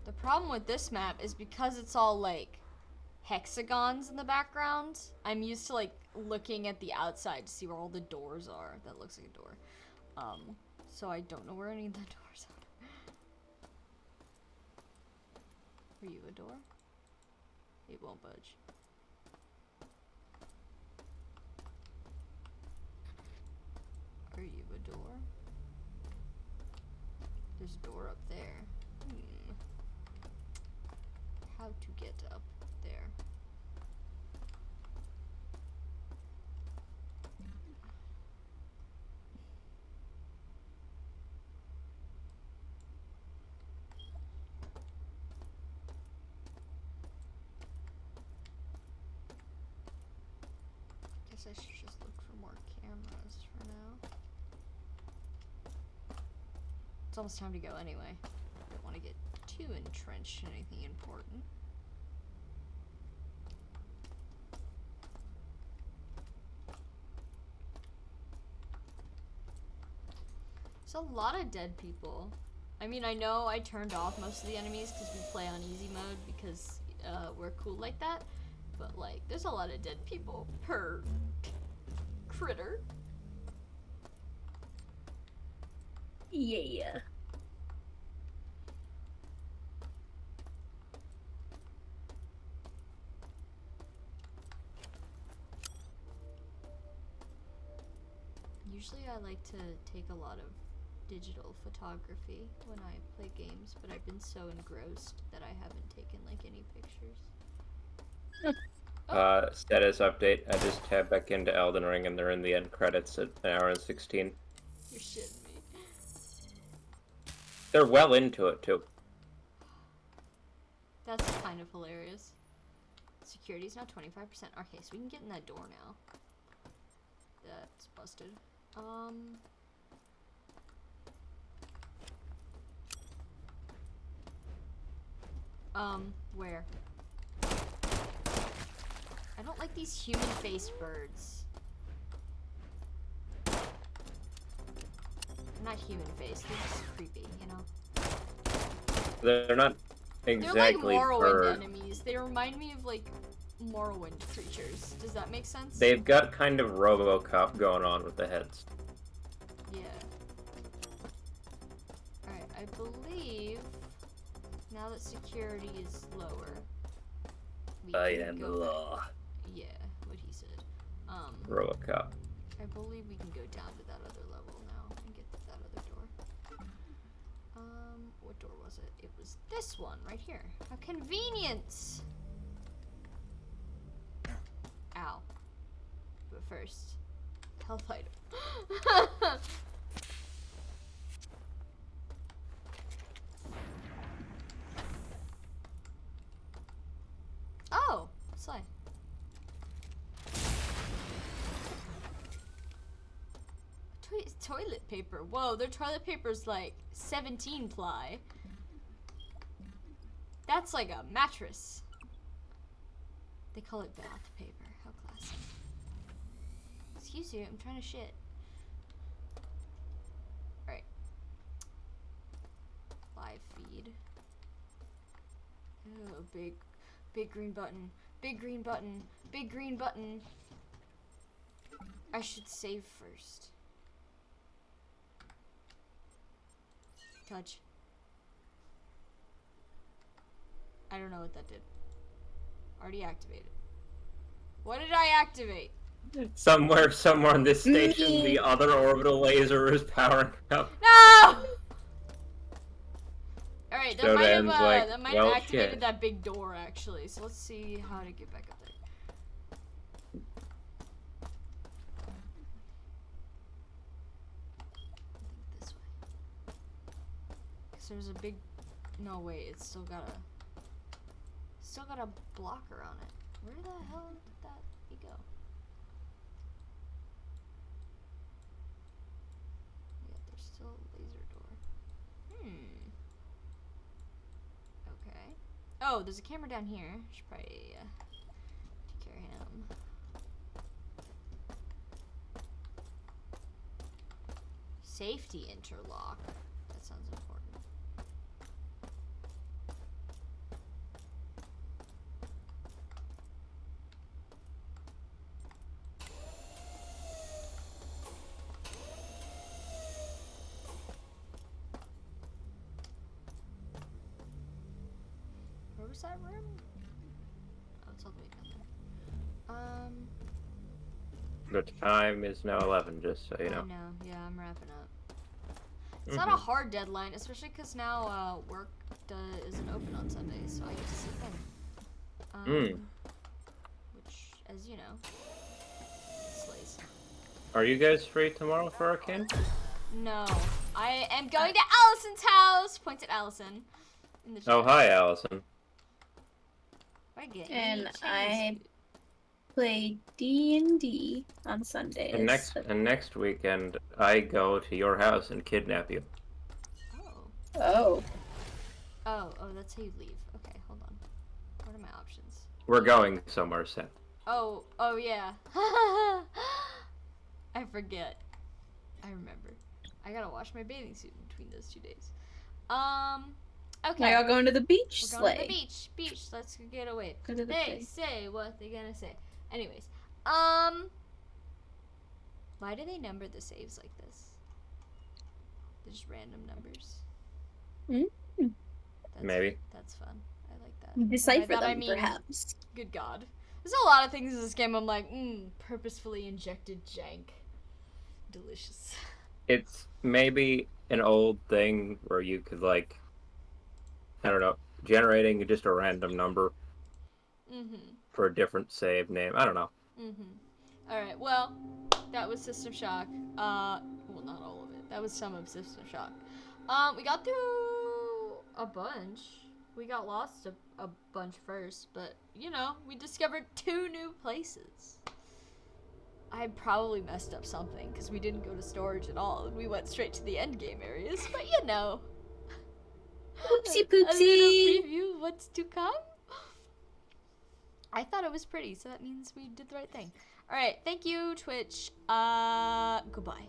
The problem with this map is because it's all like hexagons in the background, I'm used to like looking at the outside to see where all the doors are. That looks like a door. So I don't know where any of the doors are. Are you a door? It won't budge. Are you a door? There's a door up there. How to get up there? Guess I should just look for more cameras for now. It's almost time to go anyway. Don't want to get too entrenched in anything important. There's a lot of dead people. I mean, I know I turned off most of the enemies because we play on easy mode because we're cool like that. But like, there's a lot of dead people per critter. Yeah. Usually I like to take a lot of digital photography when I play games, but I've been so engrossed that I haven't taken like any pictures. Status update. I just tabbed back into Elden Ring and they're in the end credits at 1 hour and 16. You're shitting me. They're well into it too. That's kind of hilarious. Security's now 25%. Okay, so we can get in that door now. That's busted. Where? I don't like these human-faced birds. Not human-faced, they're just creepy, you know? They're not They're like exactly Morrowind bird. enemies. They remind me of like Morrowind creatures. Does that make sense? They've got kind of RoboCop going on with the heads. Yeah. Alright, I believe now that security is lower, we can go back. Yeah, what he said. RoboCop. I believe we can go down to that other level now and get to that other door. What door was it? It was this one right here. How convenient! Ow. But first, health item. Oh, slide. Toilet paper. Whoa, their toilet paper's like 17 ply. That's like a mattress. They call it bath paper. How classy. Excuse you, I'm trying to shit. Alright. Live feed. Oh, big green button. Big green button. Big green button. I should save first. Touch. I don't know what that did. Already activated. What did I activate? Somewhere on this station, the other orbital laser is powering up. No! Alright, that So might have, Dan's like, that might well, have activated shit. that big door, actually. So let's see how to get back up there. I think this way. 'Cause there's a big... No, wait, it's still got a blocker on it. Where the hell did that go? Yeah, there's still a laser door. Okay. Oh, there's a camera down here. Should probably take care of him. Safety interlock. That sounds important. Where was that room? Oh, it's all the way down there. The time is now 11, just so you know. I know, yeah, I'm wrapping up. It's not a hard deadline, especially because now work isn't open on Sundays, so I get to sleep in. Which, as you know, slays. Are you guys free tomorrow for Arcane? No, I am going to Allison's house! Point at Allison. In the Oh, chat. hi, Allison. We're getting And Chinese I food. play D&D on Sundays. And next weekend, I go to your house and kidnap you. Oh. Oh, that's how you leave. Okay, hold on. What are my options? We're going somewhere, Seth. Oh yeah. I forget. I remember. I gotta wash my bathing suit in between those 2 days. Okay. Now y'all going to the beach We're going to sleigh. the beach. Beach. Let's get away. Go to the They place. say what they gonna say. Anyways. Why do they number the saves like this? They're just random numbers. That's, Maybe. That's fun. I like that. Decipher By that them, I mean, perhaps. good God. There's a lot of things in this game I'm like, purposefully injected jank. Delicious. It's maybe an old thing where you could, like, I don't know, generating just a random number for a different save name. I don't know. Alright, well, that was System Shock. Well, not all of it. That was some of System Shock. We got through a bunch. We got lost a bunch first, but, you know, we discovered 2 new places. I probably messed up something, because we didn't go to storage at all, and we went straight to the end game areas, but you know. Oopsie A little poopsie. preview of what's to come. I thought it was pretty, so that means we did the right thing. Alright, thank you, Twitch. Goodbye.